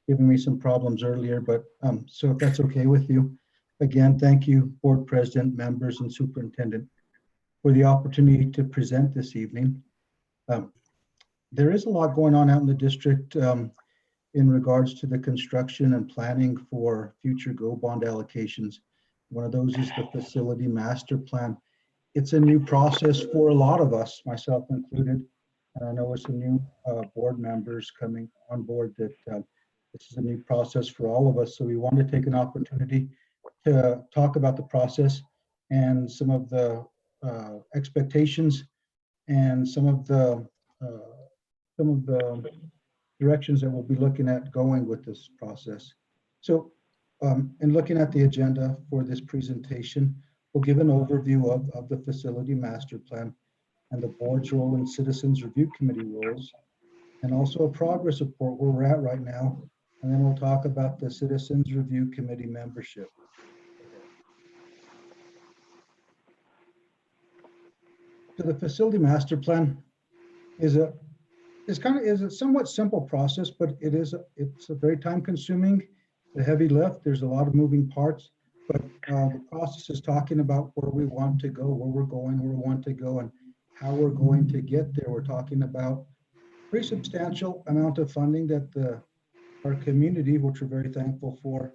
giving me some problems earlier, but so if that's okay with you. Again, thank you, board president, members, and superintendent, for the opportunity to present this evening. There is a lot going on out in the district in regards to the construction and planning for future GO bond allocations. One of those is the facility master plan. It's a new process for a lot of us, myself included. And I know with some new board members coming on board that this is a new process for all of us. So we want to take an opportunity to talk about the process and some of the expectations and some of the directions that we'll be looking at going with this process. So in looking at the agenda for this presentation, we'll give an overview of the facility master plan and the board's role in citizens review committee roles, and also a progress report where we're at right now. And then we'll talk about the citizens review committee membership. So the facility master plan is a somewhat simple process, but it's a very time consuming, a heavy lift. There's a lot of moving parts, but the process is talking about where we want to go, where we're going, where we want to go, and how we're going to get there. We're talking about pretty substantial amount of funding that our community, which we're very thankful for,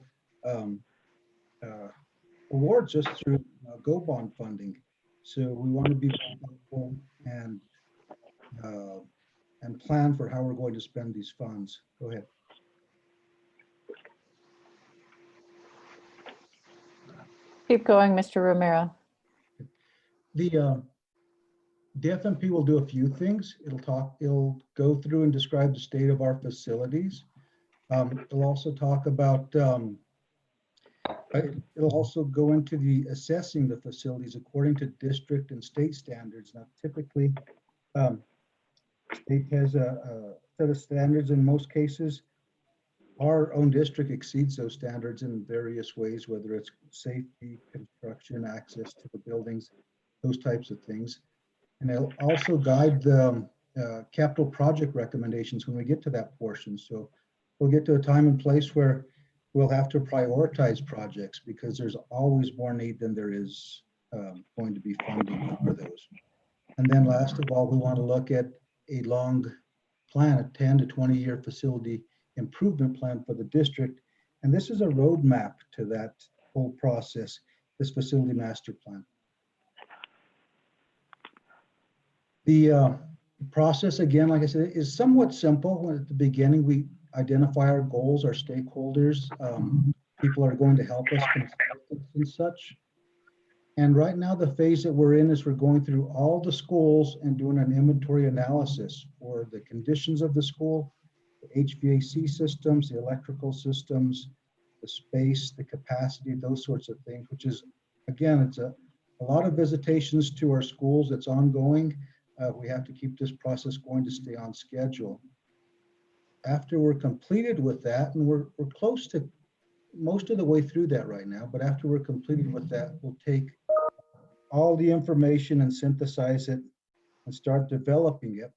awards us through GO bond funding. So we want to be thoughtful and plan for how we're going to spend these funds. Go ahead. Keep going, Mr. Romero. The FMP will do a few things. It'll go through and describe the state of our facilities. It'll also talk about, it'll also go into the assessing the facilities according to district and state standards. Now, typically, state has a set of standards. In most cases, our own district exceeds those standards in various ways, whether it's safety, construction, access to the buildings, those types of things. And it'll also guide the capital project recommendations when we get to that portion. So we'll get to a time and place where we'll have to prioritize projects because there's always more need than there is going to be funding for those. And then last of all, we want to look at a long plan, a 10 to 20 year facility improvement plan for the district. And this is a roadmap to that whole process, this facility master plan. The process, again, like I said, is somewhat simple. At the beginning, we identify our goals, our stakeholders, people are going to help us, consultants and such. And right now, the phase that we're in is we're going through all the schools and doing an inventory analysis for the conditions of the school, the HVAC systems, the electrical systems, the space, the capacity, those sorts of things, which is, again, it's a lot of visitations to our schools. It's ongoing. We have to keep this process going to stay on schedule. After we're completed with that, and we're close to most of the way through that right now, but after we're completed with that, we'll take all the information and synthesize it and start developing it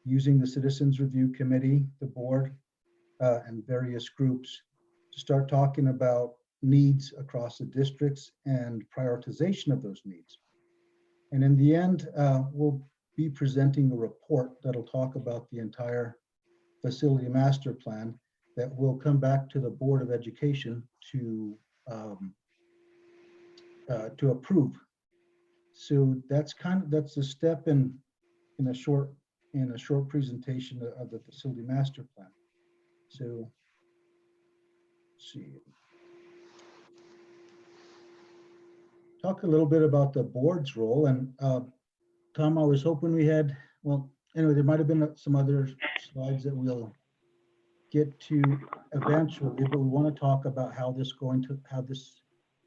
using the Citizens Review Committee, the board, and various groups to start talking about needs across the districts and prioritization of those needs. And in the end, we'll be presenting a report that'll talk about the entire facility master plan that will come back to the Board of Education to approve. So that's the step in a short presentation of the facility master plan. So let's see. Talk a little bit about the board's role. And Tom, I was hoping we had, well, anyway, there might have been some other slides that we'll get to eventually, but we want to talk about how this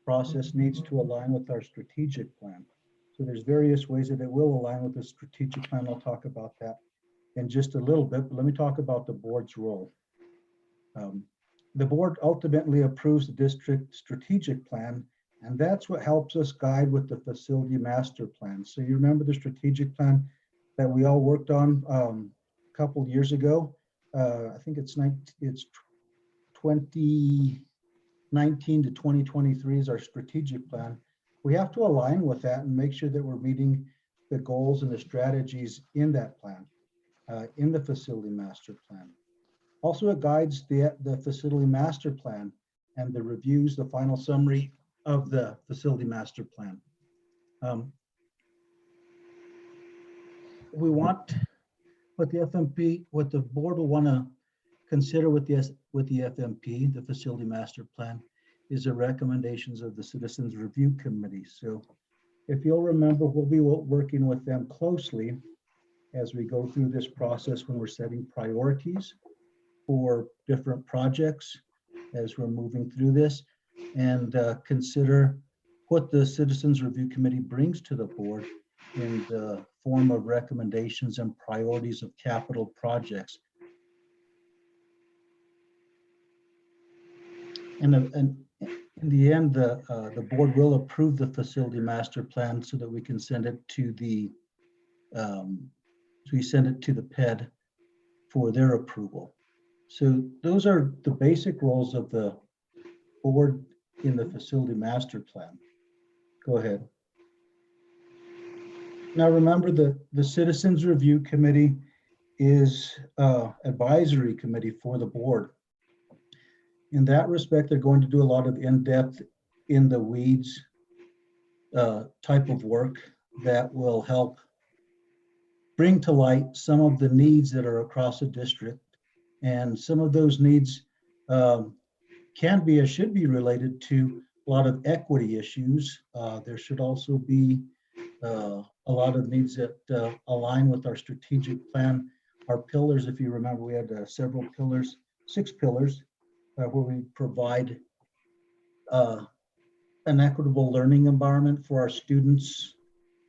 process needs to align with our strategic plan. So there's various ways that it will align with the strategic plan. I'll talk about that in just a little bit, but let me talk about the board's role. The board ultimately approves the district strategic plan, and that's what helps us guide with the facility master plan. So you remember the strategic plan that we all worked on a couple years ago? I think it's 2019 to 2023 is our strategic plan. We have to align with that and make sure that we're meeting the goals and the strategies in that plan, in the facility master plan. Also, it guides the facility master plan and the reviews, the final summary of the facility master plan. We want what the FMP, what the board will want to consider with the FMP, the facility master plan, is the recommendations of the Citizens Review Committee. So if you'll remember, we'll be working with them closely as we go through this process when we're setting priorities for different projects as we're moving through this, and consider what the Citizens Review Committee brings to the board in the form of recommendations and priorities of capital projects. And in the end, the board will approve the facility master plan so that we can send it to the PED for their approval. So those are the basic roles of the board in the facility master plan. Go ahead. Now remember, the Citizens Review Committee is advisory committee for the board. In that respect, they're going to do a lot of in-depth, in the weeds type of work that will help bring to light some of the needs that are across the district. And some of those needs can be or should be related to a lot of equity issues. There should also be a lot of needs that align with our strategic plan. Our pillars, if you remember, we had several pillars, 6 pillars, where we provide an equitable learning environment for our students.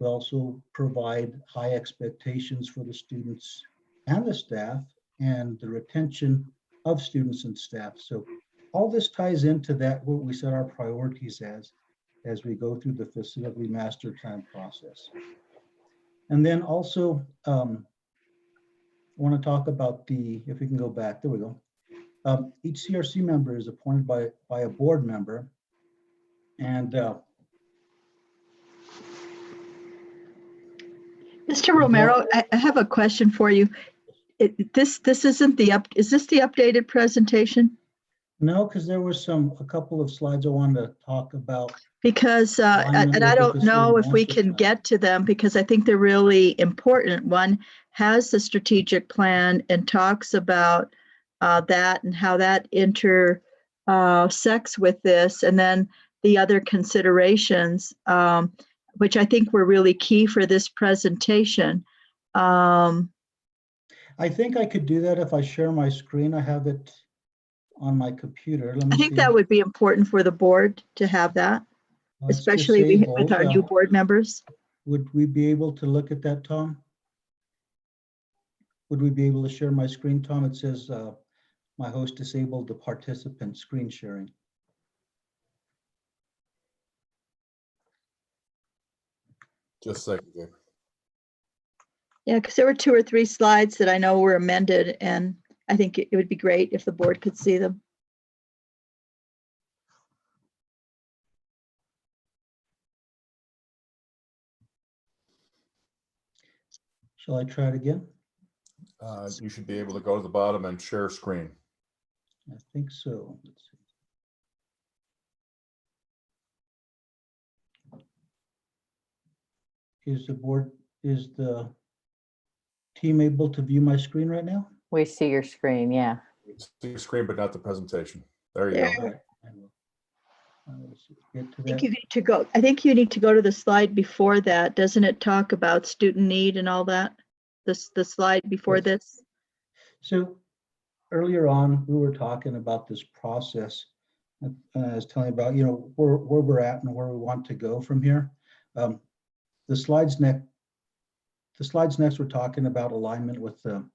We also provide high expectations for the students and the staff, and the retention of students and staff. So all this ties into that, what we set our priorities as we go through the facility master plan process. And then also, I want to talk about if we can go back, there we go. Each CRC member is appointed by a board member, and Mr. Romero, I have a question for you. This isn't is this the updated presentation? no, because there was a couple of slides I wanted to talk about. Because, and I don't know if we can get to them because I think they're really important. One has the strategic plan and talks about that and how that intersects with this. And then the other considerations, which I think were really key for this presentation. I think I could do that if I share my screen. I have it on my computer. I think that would be important for the board to have that, especially with our new board members. Would we be able to look at that, Tom? Would we be able to share my screen, Tom? It says my host disabled the participant screen sharing. Just a second. Yeah, because there were 2 or 3 slides that I know were amended, and I think it would be great if the board could see them. Shall I try it again? You should be able to go to the bottom and share screen. I think so. Let's see. Is the team able to view my screen right now? We see your screen, yeah. See your screen, but not the presentation. There you go. I think you need to go. I think you need to go to the slide before that. Doesn't it talk about student need and all that? The slide before this. So earlier on, we were talking about this process. I was telling you about, where we're at and where we want to go from here. The slides next, we're talking about alignment with the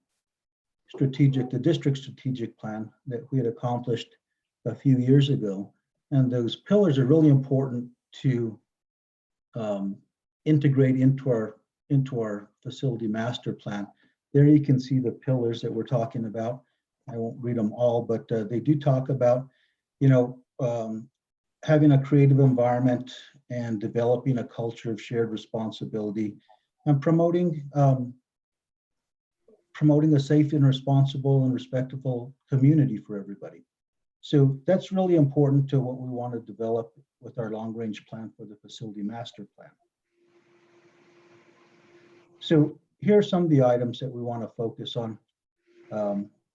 the district strategic plan that we had accomplished a few years ago. And those pillars are really important to integrate into our facility master plan. There you can see the pillars that we're talking about. I won't read them all, but they do talk about, having a creative environment and developing a culture of shared responsibility and promoting a safe and responsible and respectful community for everybody. So that's really important to what we want to develop with our long-range plan for the facility master plan. So here are some of the items that we want to focus on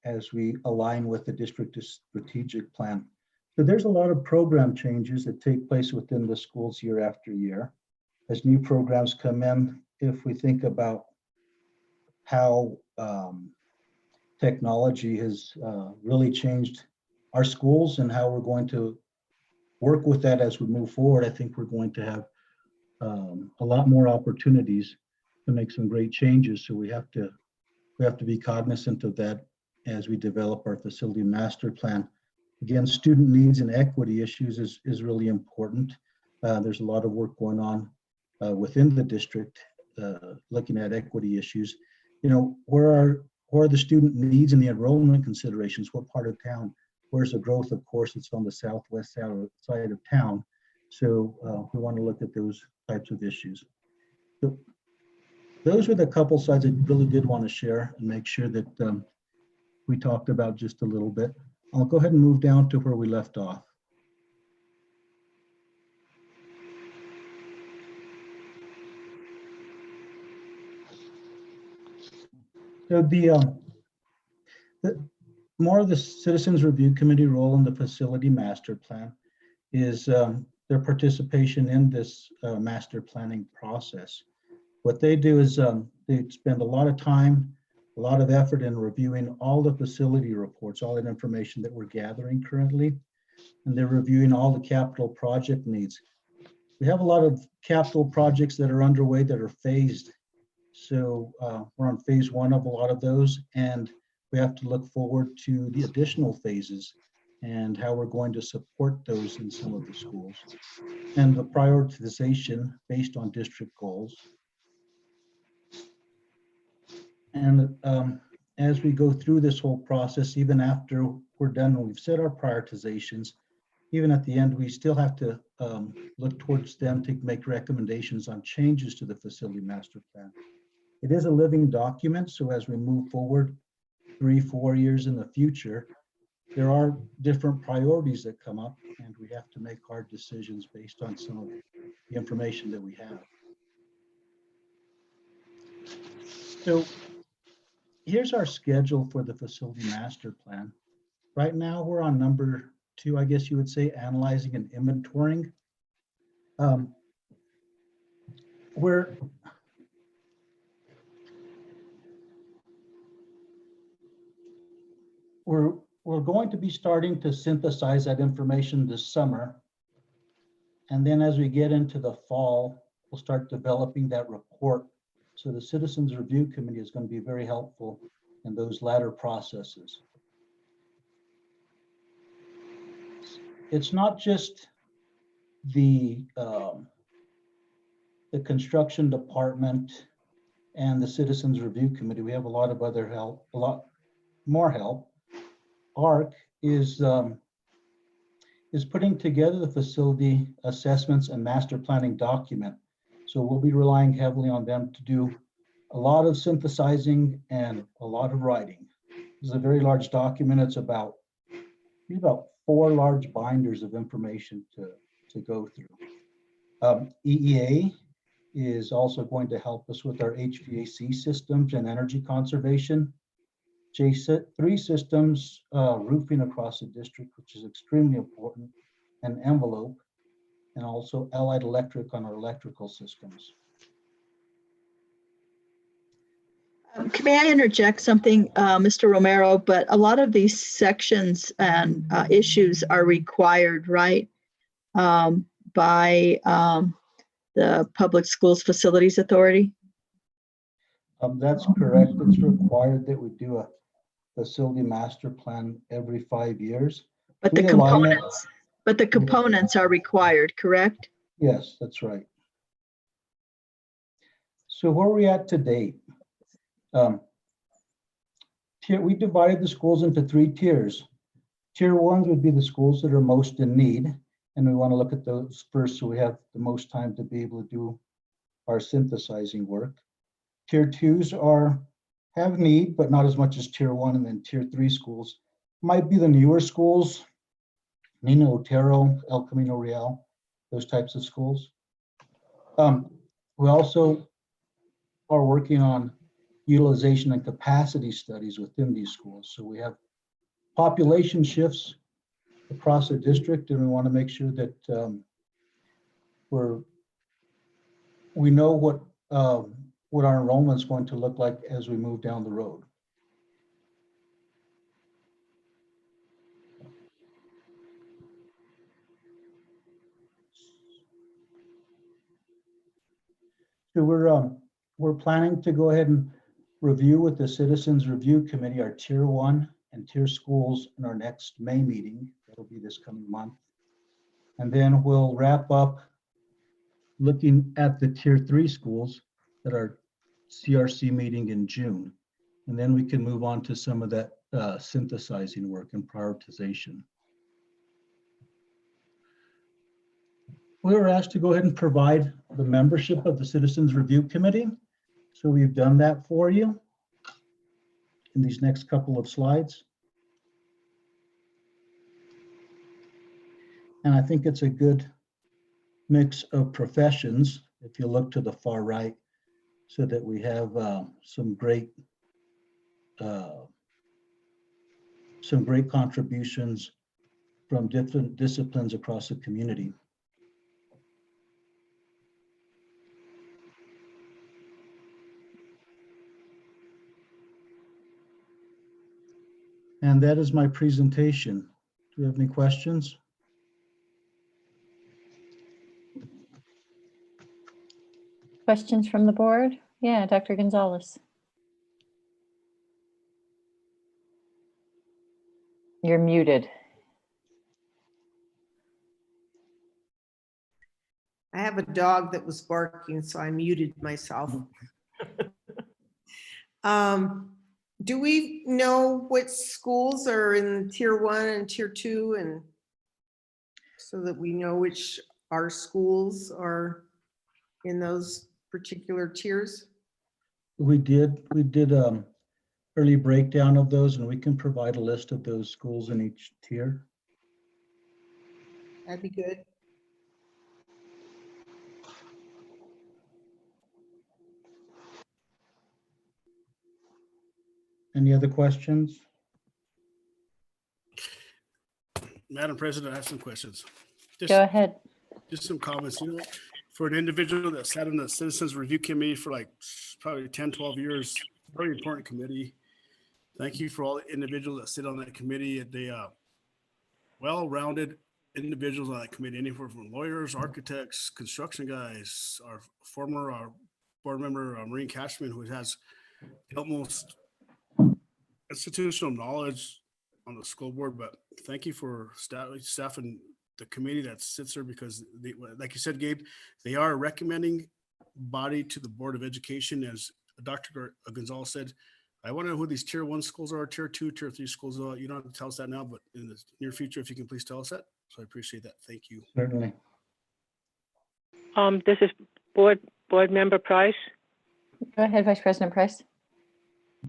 as we align with the district strategic plan. So there's a lot of program changes that take place within the schools year after year. As new programs come in, if we think about how technology has really changed our schools and how we're going to work with that as we move forward, I think we're going to have a lot more opportunities to make some great changes. So we have to be cognizant of that as we develop our facility master plan. Again, student needs and equity issues is really important. There's a lot of work going on within the district looking at equity issues. Where are the student needs and the enrollment considerations? What part of town? Where's the growth? Of course, it's on the southwest side of town. So we want to look at those types of issues. So those are the couple slides I really did want to share and make sure that we talked about just a little bit. I'll go ahead and move down to where we left off. So the more of the Citizens Review Committee role in the facility master plan is their participation in this master planning process. What they do is they spend a lot of time, a lot of effort in reviewing all the facility reports, all that information that we're gathering currently, and they're reviewing all the capital project needs. We have a lot of capital projects that are underway that are phased. So we're on phase 1 of a lot of those, and we have to look forward to the additional phases and how we're going to support those in some of the schools, and the prioritization based on district goals. And as we go through this whole process, even after we're done and we've set our prioritizations, even at the end, we still have to look towards them to make recommendations on changes to the facility master plan. It is a living document, so as we move forward 3-4 years in the future, there are different priorities that come up, and we have to make hard decisions based on some of the information that we have. So here's our schedule for the facility master plan. Right now, we're on number 2, I guess you would say, analyzing and inventorying. We're going to be starting to synthesize that information this summer. And then as we get into the fall, we'll start developing that report. So the Citizens Review Committee is going to be very helpful in those latter processes. It's not just the construction department and the Citizens Review Committee. We have a lot of other help, a lot more help. ARC is putting together the facility assessments and master planning document. So we'll be relying heavily on them to do a lot of synthesizing and a lot of writing. This is a very large document. It's about 4 large binders of information to go through. EEA is also going to help us with our HVAC systems and energy conservation. J3 systems, roofing across the district, which is extremely important, and envelope, and also Allied Electric on our electrical systems. May I interject something, Mr. Romero? But a lot of these sections and issues are required, right, by the Public Schools Facilities Authority? That's correct. It's required that we do facility master plan every 5 years. But We the align it- components are required, correct? Yes, that's right. So where are we at to date? We divided the schools into 3 tiers. Tier 1s would be the schools that are most in need, and we want to look at those first so we have the most time to be able to do our synthesizing work. Tier 2s have need, but not as much as Tier 1, and then Tier 3 schools might be the newer schools, Nino Otero, El Camino Real, those types of schools. We also are working on utilization and capacity studies within these schools. So we have population shifts across the district, and we want to make sure that we know what our enrollment is going to look like as we move down the road. So we're planning to go ahead and review with the Citizens Review Committee our Tier 1 and tier schools in our next May meeting. That'll be this coming month. And then we'll wrap up looking at the Tier 3 schools at our CRC meeting in June. And then we can move on to some of that synthesizing work and prioritization. We were asked to go ahead and provide the membership of the Citizens Review Committee. So we've done that for you in these next couple of slides. And I think it's a good mix of professions, if you look to the far right, so that we have some great contributions from different disciplines across the community. And that is my presentation. Do we have any questions? Questions from the board? Yeah, Dr. Gonzalez. You're muted. I have a dog that was barking, so I muted myself. Do we know which schools are in Tier 1 and Tier 2, and so that we know which our schools are in those particular tiers? We did early breakdown of those, and we can provide a list of those schools in each tier. That'd be good. Any other questions? Madam President, I have some questions. Go ahead. Just some comments. You know, for an individual that sat in the Citizens Review Committee for like probably 10, 12 years, very important committee. Thank you for all the individuals that sit on that committee. They well-rounded individuals on that committee, anywhere from lawyers, architects, construction guys, our former board member, Maureen Cashman, who has almost institutional knowledge on the school board. But thank you for staff and the committee that sits there, because they, like you said, Gabe, they are a recommending body to the Board of Education. As Dr. Gonzalez said, I want to know who these Tier 1 schools are, Tier 2, Tier 3 schools are. You don't have to tell us that now, but in the near future, if you can please tell us that. So I appreciate that. Thank you. Certainly. This is board member Price. Go ahead, Vice President Price.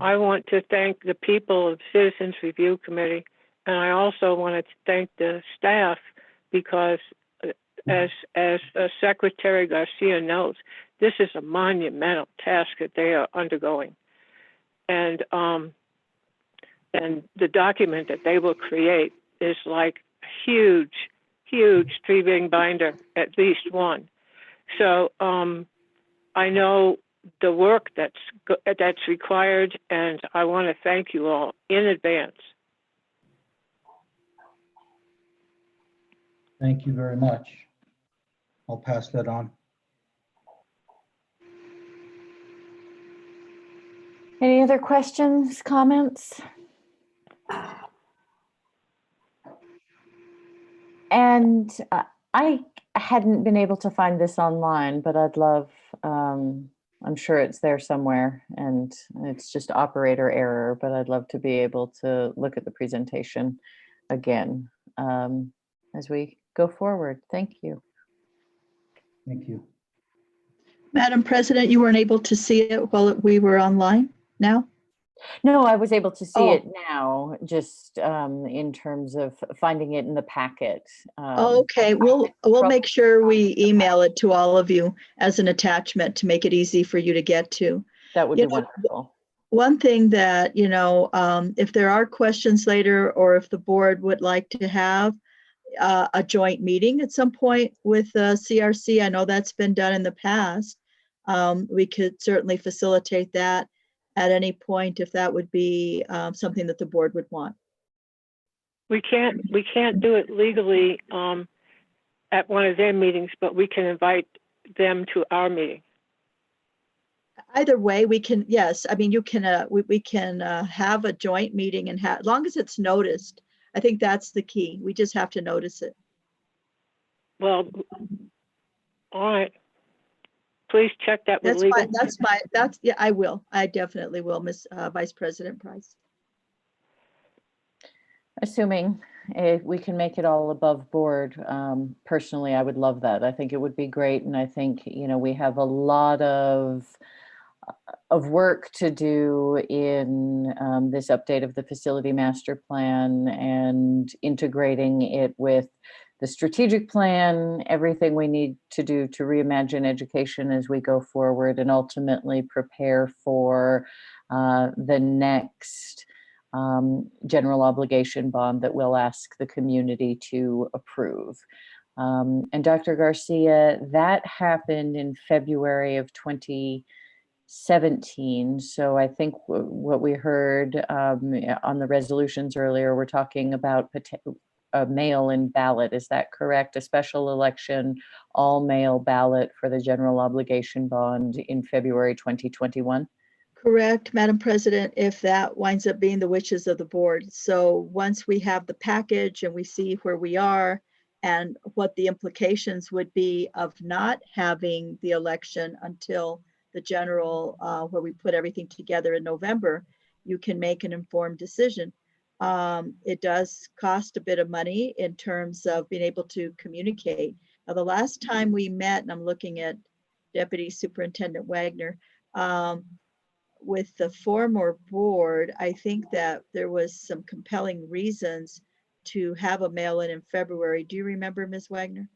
I want to thank the people of Citizens Review Committee, and I also want to thank the staff, because as Secretary Garcia knows, this is a monumental task that they are undergoing. And the document that they will create is like huge 3-ring binder, at least one. So I know the work that's required, and I want to thank you all in advance. Thank you very much. I'll pass that on. Any other questions, comments? And I hadn't been able to find this online, but I'd love, I'm sure it's there somewhere and it's just operator error, but I'd love to be able to look at the presentation again as we go forward. Thank you. Thank you. Madam President, you weren't able to see it while we were online now? No, I was able to see Oh. it now, just in terms of finding it in the packet. Okay, we'll make sure we email it to all of you as an attachment to make it easy for you to get to. That would You be know, wonderful. One thing that, if there are questions later, or if the board would like to have a joint meeting at some point with CRC, I know that's been done in the past. We could certainly facilitate that at any point if that would be something that the board would want. We can't do it legally at one of their meetings, but we can invite them to our meeting. Either way, we can, yes, I mean, you can, we can have a joint meeting and as long as it's noticed. I think that's the key. We just have to notice it. Well, all right. Please check that with That's legal. fine. Yeah, I will. I definitely will, Ms. Vice President Price. Assuming if we can make it all above board, personally, I would love that. I think it would be great. And I think, we have a lot of work to do in this update of the facility master plan and integrating it with the strategic plan, everything we need to do to reimagine education as we go forward and ultimately prepare for the next general obligation bond that we'll ask the community to approve. And Dr. Garcia, that happened in February of 2017. So I think what we heard on the resolutions earlier, we're talking about a mail-in ballot. Is that correct? A special election, all-mail ballot for the general obligation bond in February 2021? Correct, Madam President, if that winds up being the wishes of the board. So once we have the package and we see where we are and what the implications would be of not having the election until the general, where we put everything together in November, you can make an informed decision. It does cost a bit of money in terms of being able to communicate. Now, the last time we met, and I'm looking at Deputy Superintendent Wagner, with the former board, I think that there was some compelling reasons to have a mail-in in February. Do you remember, Ms. Wagner?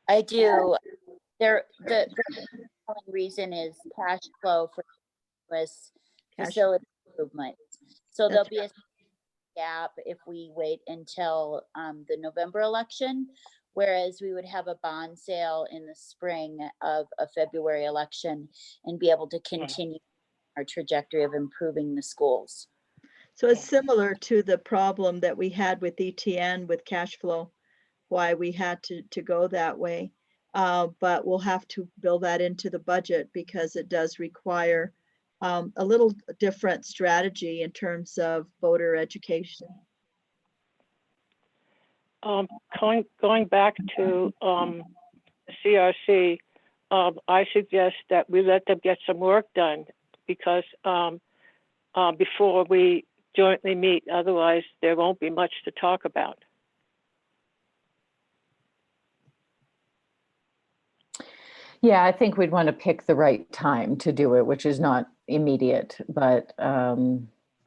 I do. The compelling reason is cash flow for facility improvements. So there'll be a gap if we wait until the November election, whereas we would have a bond sale in the spring of a February election and be able to continue our trajectory of improving the schools. So it's similar to the problem that we had with ETN with cash flow, why we had to go that way. But we'll have to build that into the budget because it does require a little different strategy in terms of voter education. Going back to the CRC, I suggest that we let them get some work done because before we jointly meet, otherwise there won't be much to talk about. Yeah, I think we'd want to pick the right time to do it, which is not immediate, but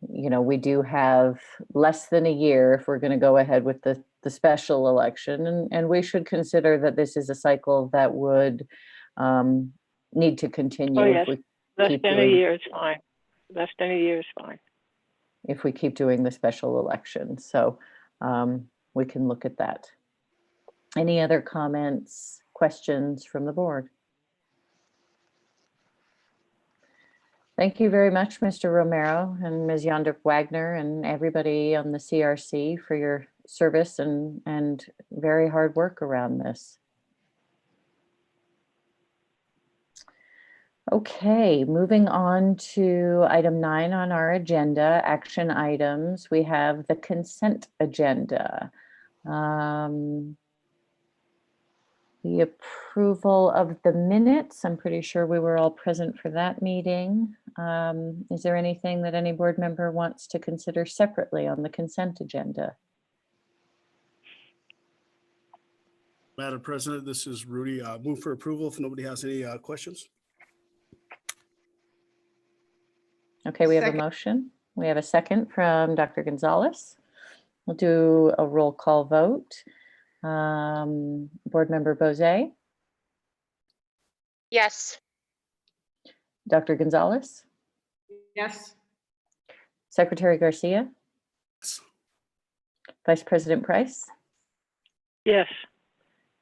we do have less than a year if we're going to go ahead with the special election, and we should consider that this is a cycle that would need to continue. Oh, yes. If we Less keep than a year is fine. Less than a year is fine. If we keep doing the special election. So we can look at that. Any other comments, questions from the board? Thank you very much, Mr. Romero and Ms. Yonder Wagner and everybody on the CRC for your service and very hard work around this. Okay, moving on to item 9 on our agenda, action items. We have the consent agenda. The approval of the minutes. I'm pretty sure we were all present for that meeting. Is there anything that any board member wants to consider separately on the consent agenda? Madam President, this is Rudy. Move for approval if nobody has any questions. Okay, we have a Second. motion. We have a second from Dr. Gonzalez. We'll do a roll call vote. Board Member Bozay, Yes. Dr. Gonzalez, Yes. Secretary Garcia, Yes. Vice President Price, Yes.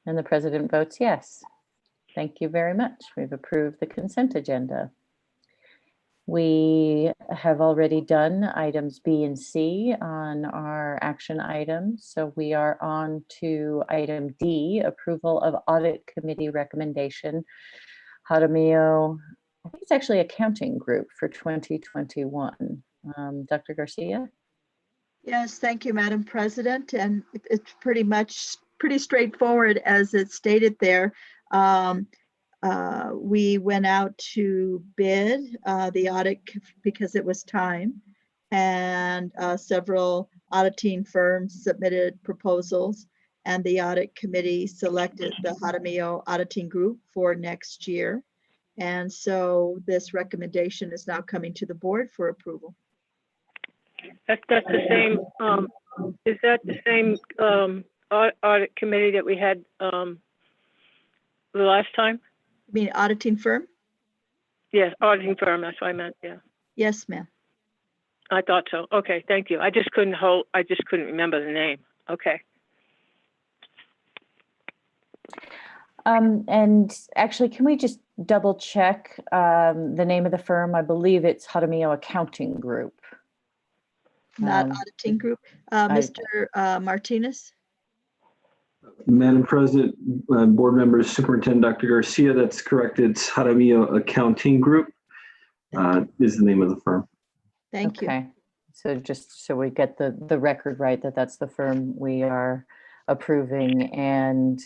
and the president votes yes. Thank you very much. We've approved the consent agenda. We have already done items B and C on our action items. So we are on to item D, approval of audit committee recommendation, Jaramillo, I think it's actually accounting group for 2021. Dr. Garcia? Yes, thank you, Madam President. And it's pretty straightforward as it's stated there. We went out to bid the audit because it was time, and several auditing firms submitted proposals, and the audit committee selected the Jaramillo Auditing Group for next year. And so this recommendation is now coming to the board for approval. That's the same, is that the same audit committee that we had the last time? You mean auditing firm? Yes, auditing firm, that's what I meant, yeah. Yes, ma'am. I thought so. Okay, thank you. I just couldn't remember the name. Okay. And actually, can we just double check the name of the firm? I believe it's Jaramillo Accounting Group. Not auditing group. Mr. Martinez? Madam President, board members, Superintendent Dr. Garcia, that's correct. It's Jaramillo Accounting Group is the name of the firm. Thank you. Okay, so just so we get the record right, that's the firm we are approving. And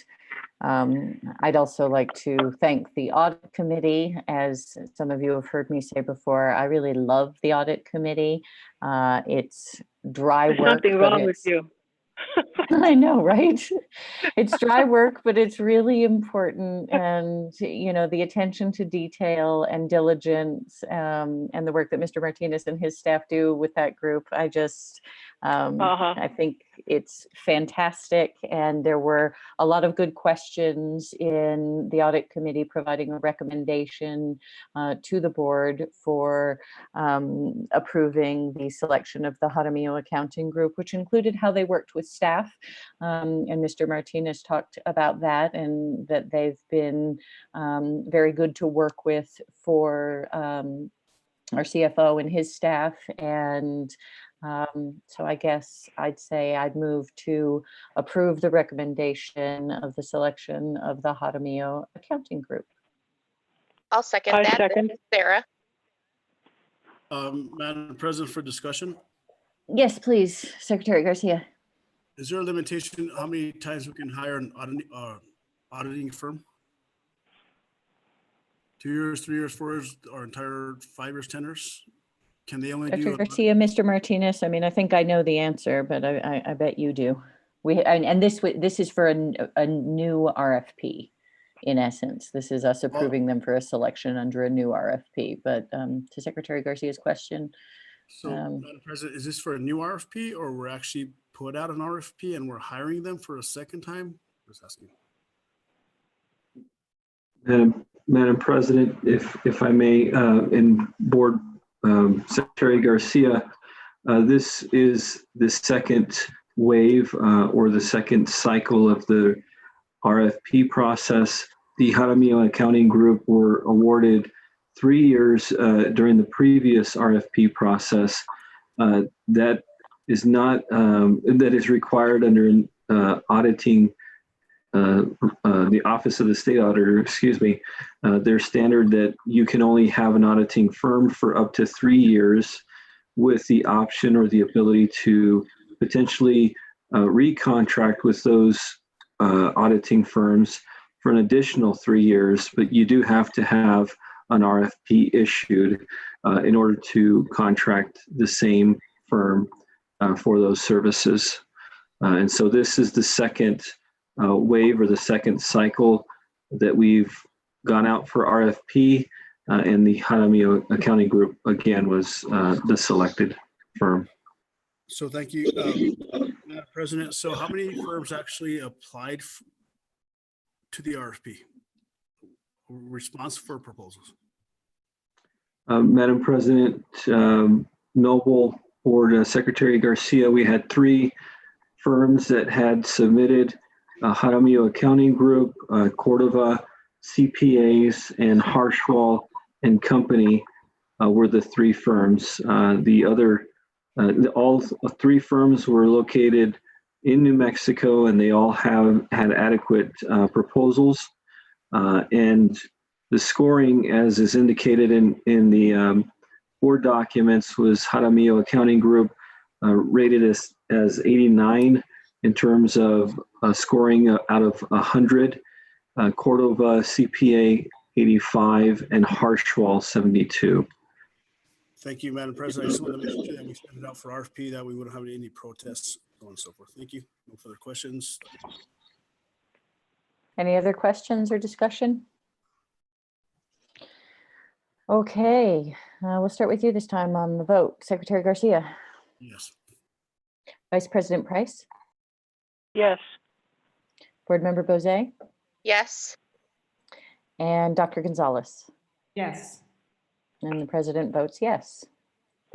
I'd also like to thank the audit committee. As some of you have heard me say before, I really love the audit committee. It's dry work. There's something wrong with you. I know, right? It's dry work, but it's really important. And, you know, the attention to detail and diligence and the work that Mr. Martinez and his staff do with that group, I just, I think it's fantastic. And there were a lot of good questions in the audit committee providing a recommendation to the board for approving the selection of the Jaramillo Accounting Group, which included how they worked with staff. And Mr. Martinez talked about that, and that they've been very good to work with for our CFO and his staff. And so I guess I'd say I'd move to approve the recommendation of the selection of the Jaramillo Accounting Group. I'll second that. Second. This is Sarah. Madam President, for discussion, Yes, please, Secretary Garcia. is there a limitation how many times we can hire an auditing firm? 2 years, 3 years, 4 years, or entire 5 years, 10 years? Can they only Dr. do? Garcia, Mr. Martinez, I mean, I think I know the answer, but I bet you do. And this is for a new RFP, in essence. This is us approving them for a selection under a new RFP. But to Secretary Garcia's question. So, Madam President, is this for a new RFP, or we're actually put out an RFP and we're hiring them for a second time? Just asking. Madam President, if I may, and Board Secretary Garcia, this is the second wave or the second cycle of the RFP process. The Jaramillo Accounting Group were awarded 3 years during the previous RFP process. That is not that is required under an auditing the Office of the State Auditor, excuse me, their standard that you can only have an auditing firm for up to 3 years with the option or the ability to potentially recontract with those auditing firms for an additional 3 years, but you do have to have an RFP issued in order to contract the same firm for those services. And so this is the second wave or the second cycle that we've gone out for RFP, and the Jaramillo Accounting Group again was the selected firm. So thank you, Madam President. So how many firms actually applied to the RFP? Response for proposals? Madam President, Noble Board Secretary Garcia, we had 3 firms that had submitted. Jaramillo Accounting Group, Cordova CPAs, and Harshwall and Company were the 3 firms. The other, all 3 firms were located in New Mexico, and they all had adequate proposals. And the scoring, as is indicated in the board documents, was Jaramillo Accounting Group rated as 89 in terms of scoring out of 100, Cordova CPA 85, and Harshwall 72. Thank you, Madam President. I just want to make sure that we send it out for RFP, that we wouldn't have any protests, so on and so forth. Thank you. No further questions. Any other questions or discussion? Okay, we'll start with you this time on the vote. Secretary Garcia. Yes. Vice President Price. Yes. Board Member Bozay. Yes. And Dr. Gonzalez. Yes. And the president votes yes.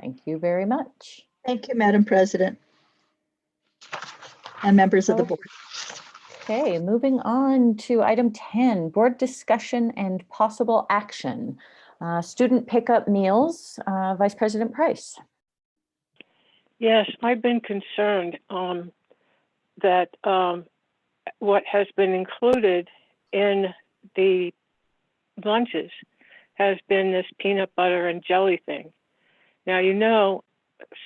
Thank you very much. Thank you, Madam President. And members of the board. Okay, moving on to item 10, board discussion and possible action. Student pickup meals, Vice President Price. Yes, I've been concerned that what has been included in the lunches has been this peanut butter and jelly thing. Now, you know,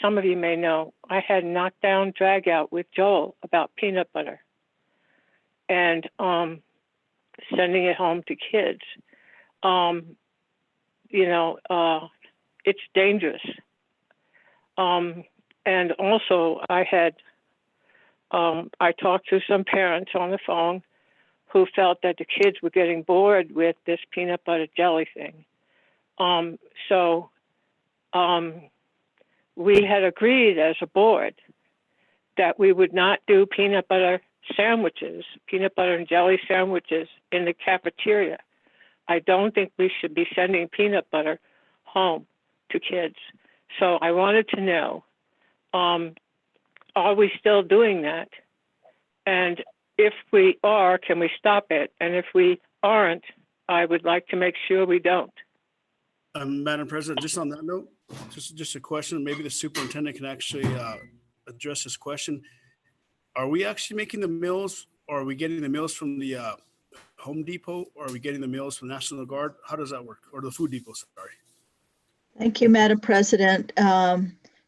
some of you may know, I had knockdown drag out with Joel about peanut butter and sending it home to kids. You know, it's dangerous. And also I talked to some parents on the phone who felt that the kids were getting bored with this peanut butter jelly thing. We had agreed as a board that we would not do peanut butter sandwiches, peanut butter and jelly sandwiches in the cafeteria. I don't think we should be sending peanut butter home to kids. So I wanted to know, are we still doing that? And if we are, can we stop it? And if we aren't, I would like to make sure we don't. Madam President, just on that note, just a question, maybe the superintendent can actually address this question. Are we actually making the meals, or are we getting the meals from the Home Depot, or are we getting the meals from National Guard? How does that work? Or the Food Depot, sorry. Thank you, Madam President,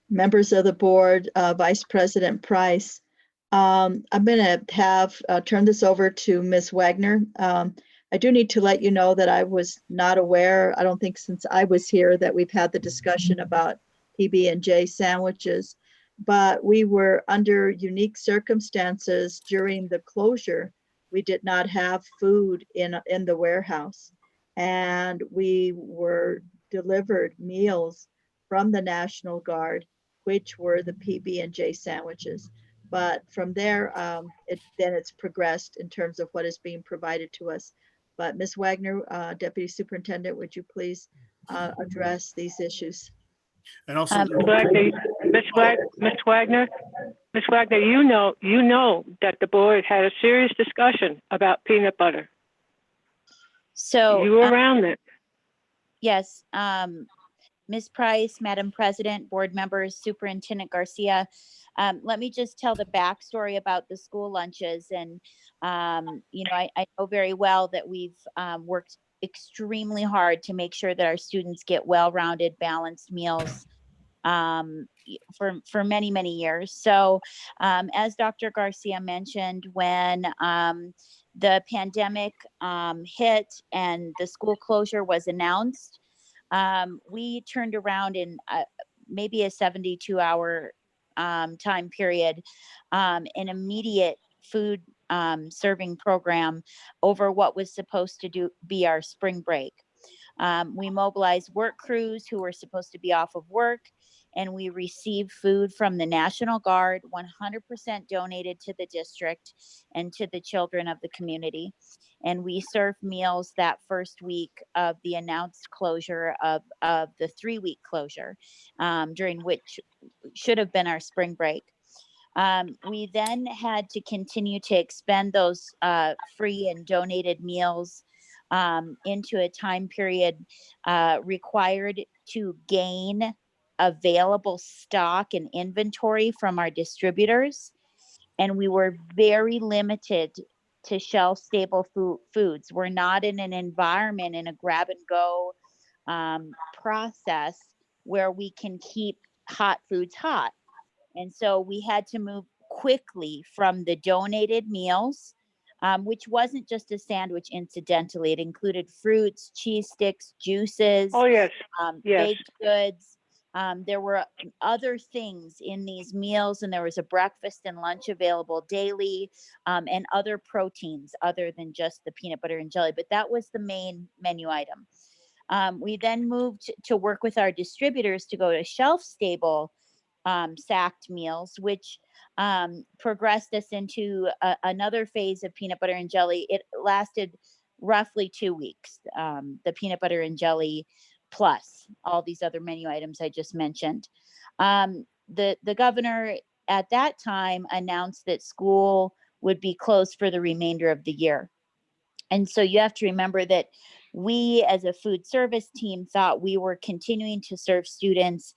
members of the board, Vice President Price. I'm going to have turn this over to Ms. Wagner. I do need to let you know that I was not aware, I don't think since I was here, that we've had the discussion about PB&J sandwiches, but we were under unique circumstances during the closure. We did not have food in the warehouse, and we were delivered meals from the National Guard, which were the PB&J sandwiches. But from there, then it's progressed in terms of what is being provided to us. But Ms. Wagner, Deputy Superintendent, would you please address these issues? And also, Ms. Wagner, you know that the board had a serious discussion about peanut butter. So you were around it. Yes. Ms. Price, Madam President, board members, Superintendent Garcia. Let me just tell the backstory about the school lunches. And, you know, I know very well that we've worked extremely hard to make sure that our students get well-rounded, balanced meals for many, many years. So as Dr. Garcia mentioned, when the pandemic hit and the school closure was announced, we turned around in maybe a 72-hour time period, an immediate food serving program over what was supposed to be our spring break. We mobilized work crews who were supposed to be off of work, and we received food from the National Guard, 100% donated to the district and to the children of the community. And we served meals that first week of the announced closure of the 3-week closure, during which should have been our spring break. We then had to continue to expend those free and donated meals into a time period required to gain available stock and inventory from our distributors. And we were very limited to shelf stable foods. We're not in an environment, in a grab and go process where we can keep hot foods hot. And so we had to move quickly from the donated meals, which wasn't just a sandwich, incidentally. It included fruits, cheese sticks, juices, Oh, yes. Yes. baked goods. There were other things in these meals, and there was a breakfast and lunch available daily, and other proteins other than just the peanut butter and jelly. But that was the main menu item. We then moved to work with our distributors to go to shelf stable sacked meals, which progressed us into another phase of peanut butter and jelly. It lasted roughly 2 weeks, the peanut butter and jelly plus all these other menu items I just mentioned. The governor at that time announced that school would be closed for the remainder of the year. And so you have to remember that we as a food service team thought we were continuing to serve students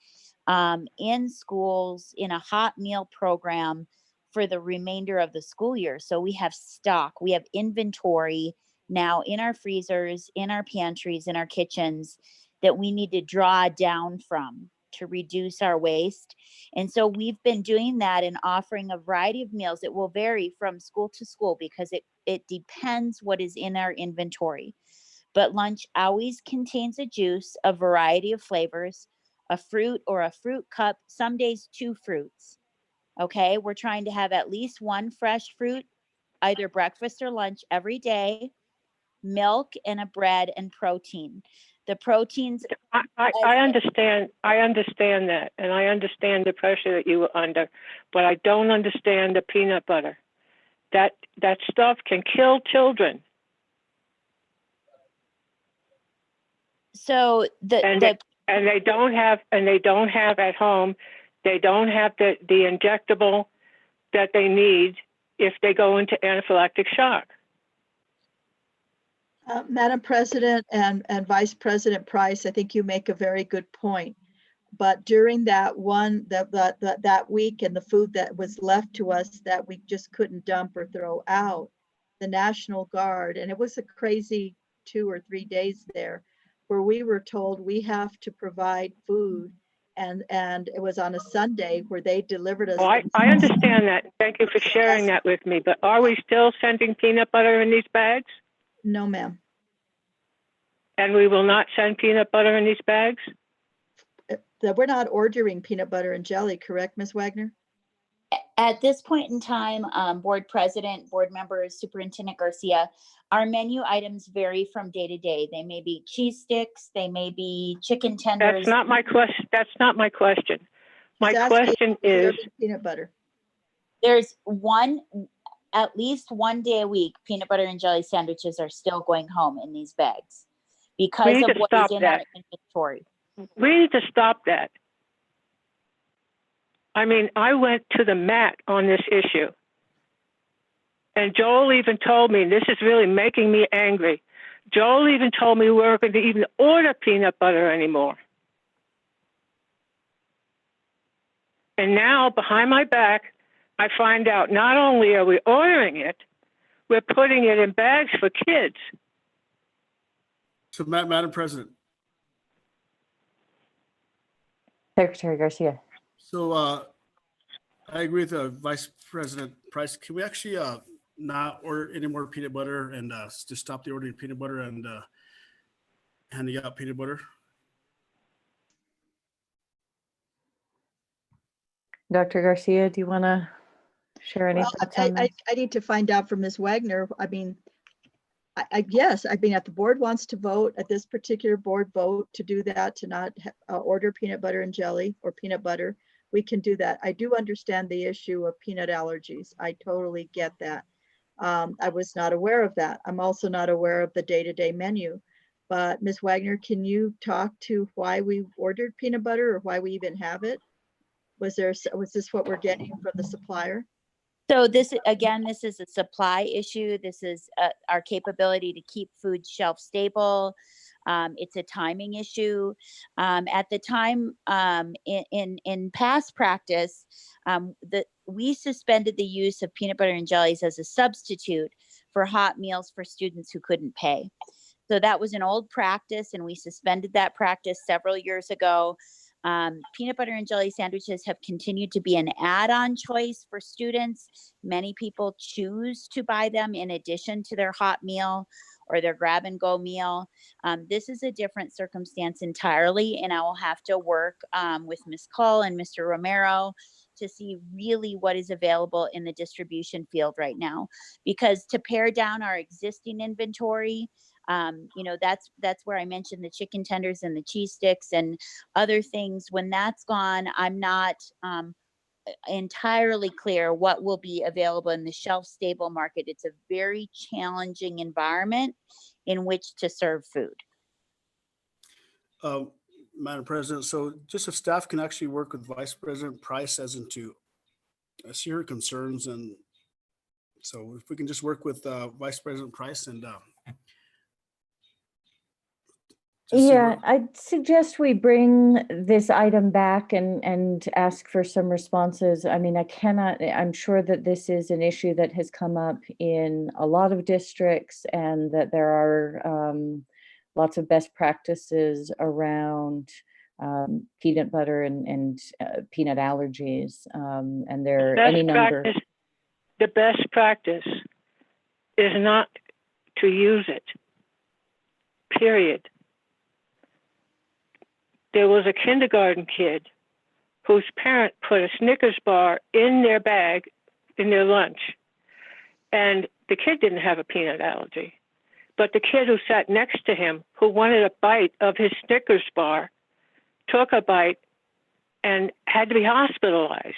in schools in a hot meal program for the remainder of the school year. So we have stock, we have inventory now in our freezers, in our pantries, in our kitchens that we need to draw down from to reduce our waste. And so we've been doing that and offering a variety of meals. It will vary from school to school because it depends what is in our inventory. But lunch always contains a juice, a variety of flavors, a fruit or a fruit cup, some days 2 fruits. Okay, we're trying to have at least 1 fresh fruit, either breakfast or lunch every day, milk and a bread and protein. The proteins. I understand that, and I understand the pressure that you were under, but I don't understand the peanut butter. That stuff can kill children. So they don't have at home, they don't have the injectable that they need if they go into anaphylactic shock. Madam President and Vice President Price, I think you make a very good point. But during that week and the food that was left to us that we just couldn't dump or throw out, the National Guard, and it was a crazy 2 or 3 days there, where we were told we have to provide food, and it was on a Sunday where they delivered us. Oh, I understand that. Thank you for sharing that with me. But are we still sending peanut butter in these bags? No, ma'am. And we will not send peanut butter in these bags? We're not ordering peanut butter and jelly, correct, Ms. Wagner? At this point in time, board president, board members, Superintendent Garcia, our menu items vary from day to day. They may be cheese sticks, they may be chicken tenders. That's not my question. That's not my question. My question is peanut butter. There's at least 1 day a week, peanut butter and jelly sandwiches are still going home in these bags because of what is in our inventory. We need to stop that. I mean, I went to the mat on this issue. And Joel even told me, this is really making me angry. Joel even told me we weren't going to even order peanut butter anymore. And now behind my back, I find out not only are we ordering it, we're putting it in bags for kids. So Madam President, Secretary Garcia. so I agree with Vice President Price. Can we actually not order any more peanut butter and just stop the ordering peanut butter and handing out peanut butter? Dr. Garcia, do you want to share any Well, thoughts on this? I need to find out from Ms. Wagner. I mean, yes, I mean, if the board wants to vote at this particular board vote to do that, to not order peanut butter and jelly or peanut butter, we can do that. I do understand the issue of peanut allergies. I totally get that. I was not aware of that. I'm also not aware of the day-to-day menu. But Ms. Wagner, can you talk to why we ordered peanut butter or why we even have it? Was this what we're getting from the supplier? So this, again, this is a supply issue. This is our capability to keep food shelf stable. It's a timing issue. At the time, in past practice, we suspended the use of peanut butter and jellies as a substitute for hot meals for students who couldn't pay. So that was an old practice, and we suspended that practice several years ago. Peanut butter and jelly sandwiches have continued to be an add-on choice for students. Many people choose to buy them in addition to their hot meal or their grab-and-go meal. This is a different circumstance entirely, and I will have to work with Ms. Cull and Mr. Romero to see really what is available in the distribution field right now. Because to pare down our existing inventory, you know, that's where I mentioned the chicken tenders and the cheese sticks and other things. When that's gone, I'm not entirely clear what will be available in the shelf stable market. It's a very challenging environment in which to serve food. Madam President, so just if staff can actually work with Vice President Price as into see her concerns, and so if we can just work with Vice President Price and Yeah, I'd suggest we bring this item back and ask for some responses. I mean, I'm sure that this is an issue that has come up in a lot of districts and that there are lots of best practices around peanut butter and peanut allergies. And there are any number. The best practice is not to use it, period. There was a kindergarten kid whose parent put a Snickers bar in their bag, in their lunch. And the kid didn't have a peanut allergy. But the kid who sat next to him, who wanted a bite of his Snickers bar, took a bite and had to be hospitalized.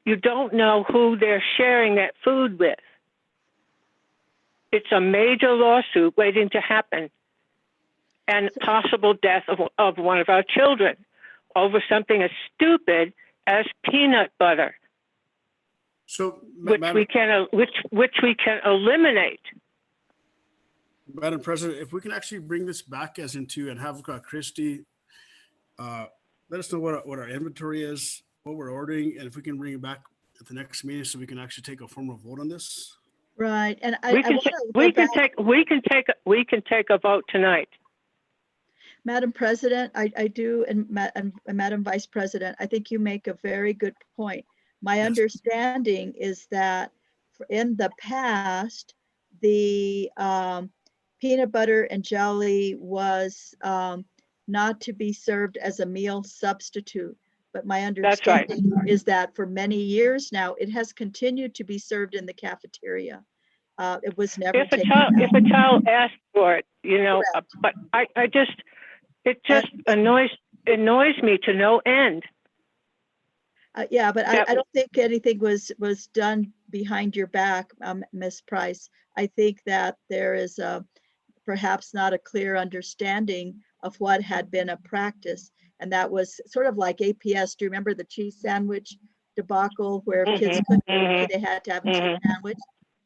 You don't know who they're sharing that food with. It's a major lawsuit waiting to happen, and possible death of one of our children over something as stupid as peanut butter. So, which we can eliminate. Madam President, if we can actually bring this back as into and have Christy let us know what our inventory is, what we're ordering, and if we can bring it back at the next meeting so we can actually take a formal vote on this. Right, and we can take a vote tonight. Madam President, I do, and Madam Vice President, I think you make a very good point. My understanding is that in the past, the peanut butter and jelly was not to be served as a meal substitute. But my understanding is that for many years now, it has continued to be served in the cafeteria. It was never if a child asks for it, you know. But it just annoys me to no end. Yeah, but I don't think anything was done behind your back, Ms. Price. I think that there is perhaps not a clear understanding of what had been a practice. And that was sort of like APS. Do you remember the cheese sandwich debacle where kids couldn't pay, they had to have a cheese sandwich?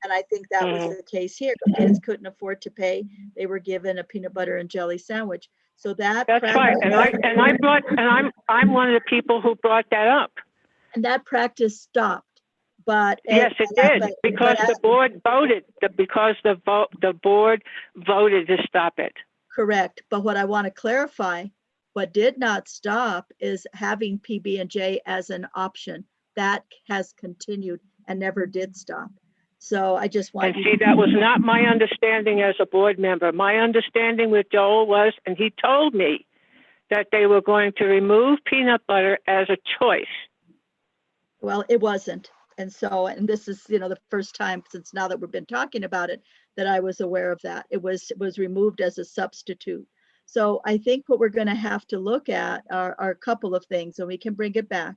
And I think that was the case here. Kids couldn't afford to pay. They were given a peanut butter and jelly sandwich. So that's right. And I'm one of the people who brought that up. And that practice stopped. But Yes, it did, because but the board voted, the board voted to stop it. correct. But what I want to clarify, what did not stop is having PB&J as an option. That has continued and never did stop. So I just want And see, that was not my understanding as a board member. My understanding with Joel was, and he told me, that they were going to remove peanut butter as a choice. Well, it wasn't. And so, and this is, the first time since now that we've been talking about it, that I was aware of that. It was removed as a substitute. So I think what we're going to have to look at are a couple of things, and we can bring it back.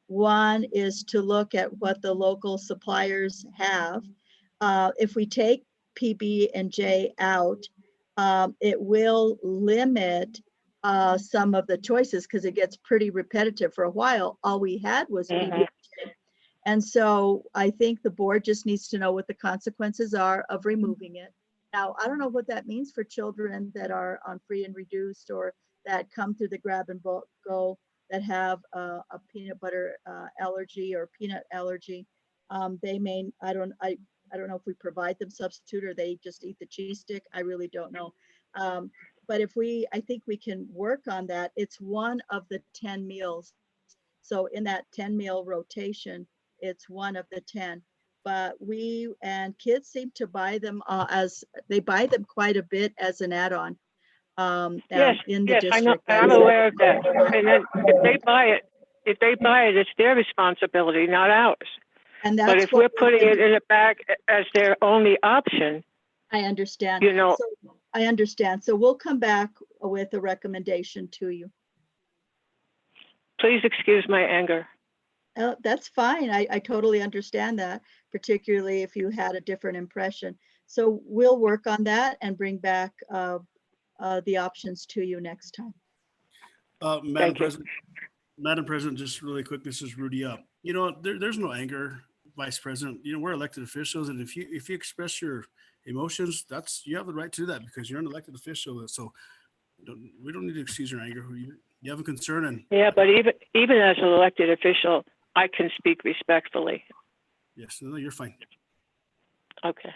One is to look at what the local suppliers have. If we take PB&J out, it will limit some of the choices because it gets pretty repetitive. For a while, all we had was PB&J. And so I think the board just needs to know what the consequences are of removing it. Now, I don't know what that means for children that are on free and reduced or that come through the grab and go that have a peanut butter allergy or peanut allergy. They may, I don't know if we provide them substitute or they just eat the cheese stick. I really don't know. But I think we can work on that. It's one of the 10 meals. So in that 10 meal rotation, it's one of the 10. But kids seem to buy them they buy them quite a bit as an add-on. Yes, in the yes, district. I'm aware of that. And then if they buy it, it's their responsibility, not ours. And but if we're putting it in a bag as their only option, I understand. So I understand. So we'll come back with a recommendation to you. Please excuse my anger. That's fine. I totally understand that, particularly if you had a different impression. So we'll work on that and bring back the options to you next time. Madam President, just really quick, this is Rudy up. There's no anger, Vice President. We're elected officials, and if you express your emotions, you have the right to do that because you're an elected official. So we don't need to excuse your anger. You have a concern, and yeah, but even as an elected official, I can speak respectfully. Yes, no, you're fine. Okay.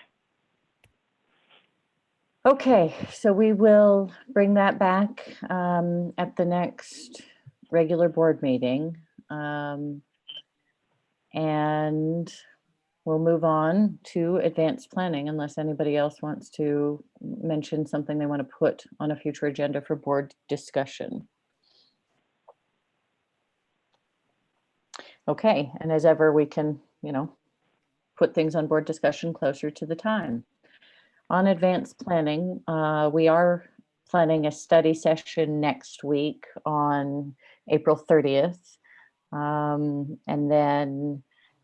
Okay, so we will bring that back at the next regular board meeting. And we'll move on to advanced planning unless anybody else wants to mention something they want to put on a future agenda for board discussion. Okay, and as ever, we can, put things on board discussion closer to the time. On advanced planning, we are planning a study session next week on April 30th. And then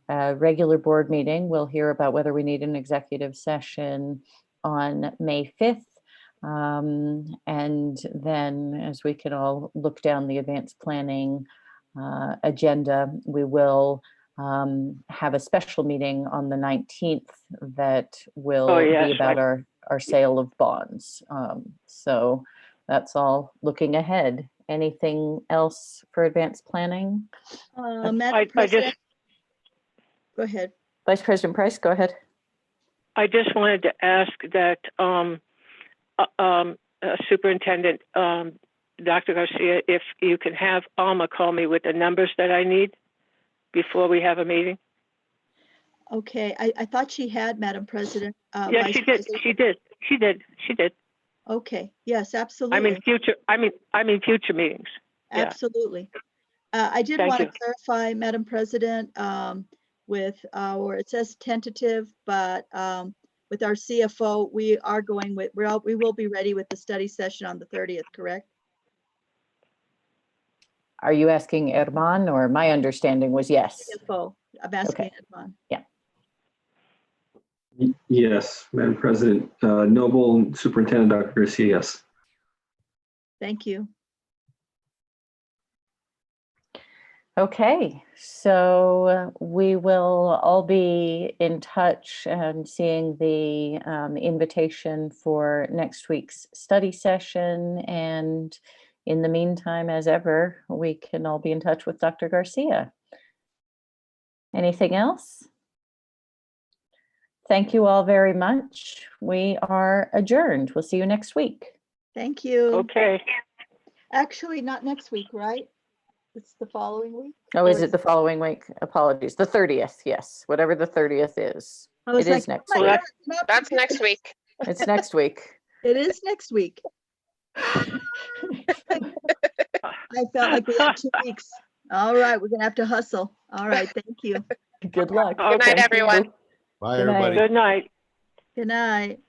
a regular board meeting, we'll hear about whether we need an executive session on May 5th. And then as we can all look down the advanced planning agenda, we will have a special meeting on the 19th that will be about our sale of bonds. So that's all looking ahead. Anything else for advanced planning? Madam President, go ahead. Vice President Price, go ahead. I just wanted to ask that Superintendent Dr. Garcia, if you can have Alma call me with the numbers that I need before we have a meeting. Okay, I thought she had, Madam President. Yes, she did. She did. Okay. Yes, absolutely. I mean future meetings. Absolutely. Yeah. I did want to clarify, Madam President, with it says tentative, but with our CFO, we are going with we will be ready with the study session on the 30th, correct? Are you asking Herman, or my understanding was yes? CFO. I'm asking Herman. Yeah. Yes, Madam President. Noble Superintendent Dr. Garcia, yes. Thank you. Okay, so we will all be in touch and seeing the invitation for next week's study session. And in the meantime, as ever, we can all be in touch with Dr. Garcia. Anything else? Thank you all very much. We are adjourned. We'll see you next week. Thank you. Okay. Actually, not next week, right? It's the following week. Oh, Or is it the following week? Apologies. The 30th, yes, whatever the 30th is. I was It like, is next oh week. my God, it's not That's today. next week. It's next week. It is next week. I felt like we had 2 weeks. All right, we're gonna have to hustle. All right, thank you. Good luck. Good night, Okay. everyone. Bye, Good night. everybody. Good night. Good night.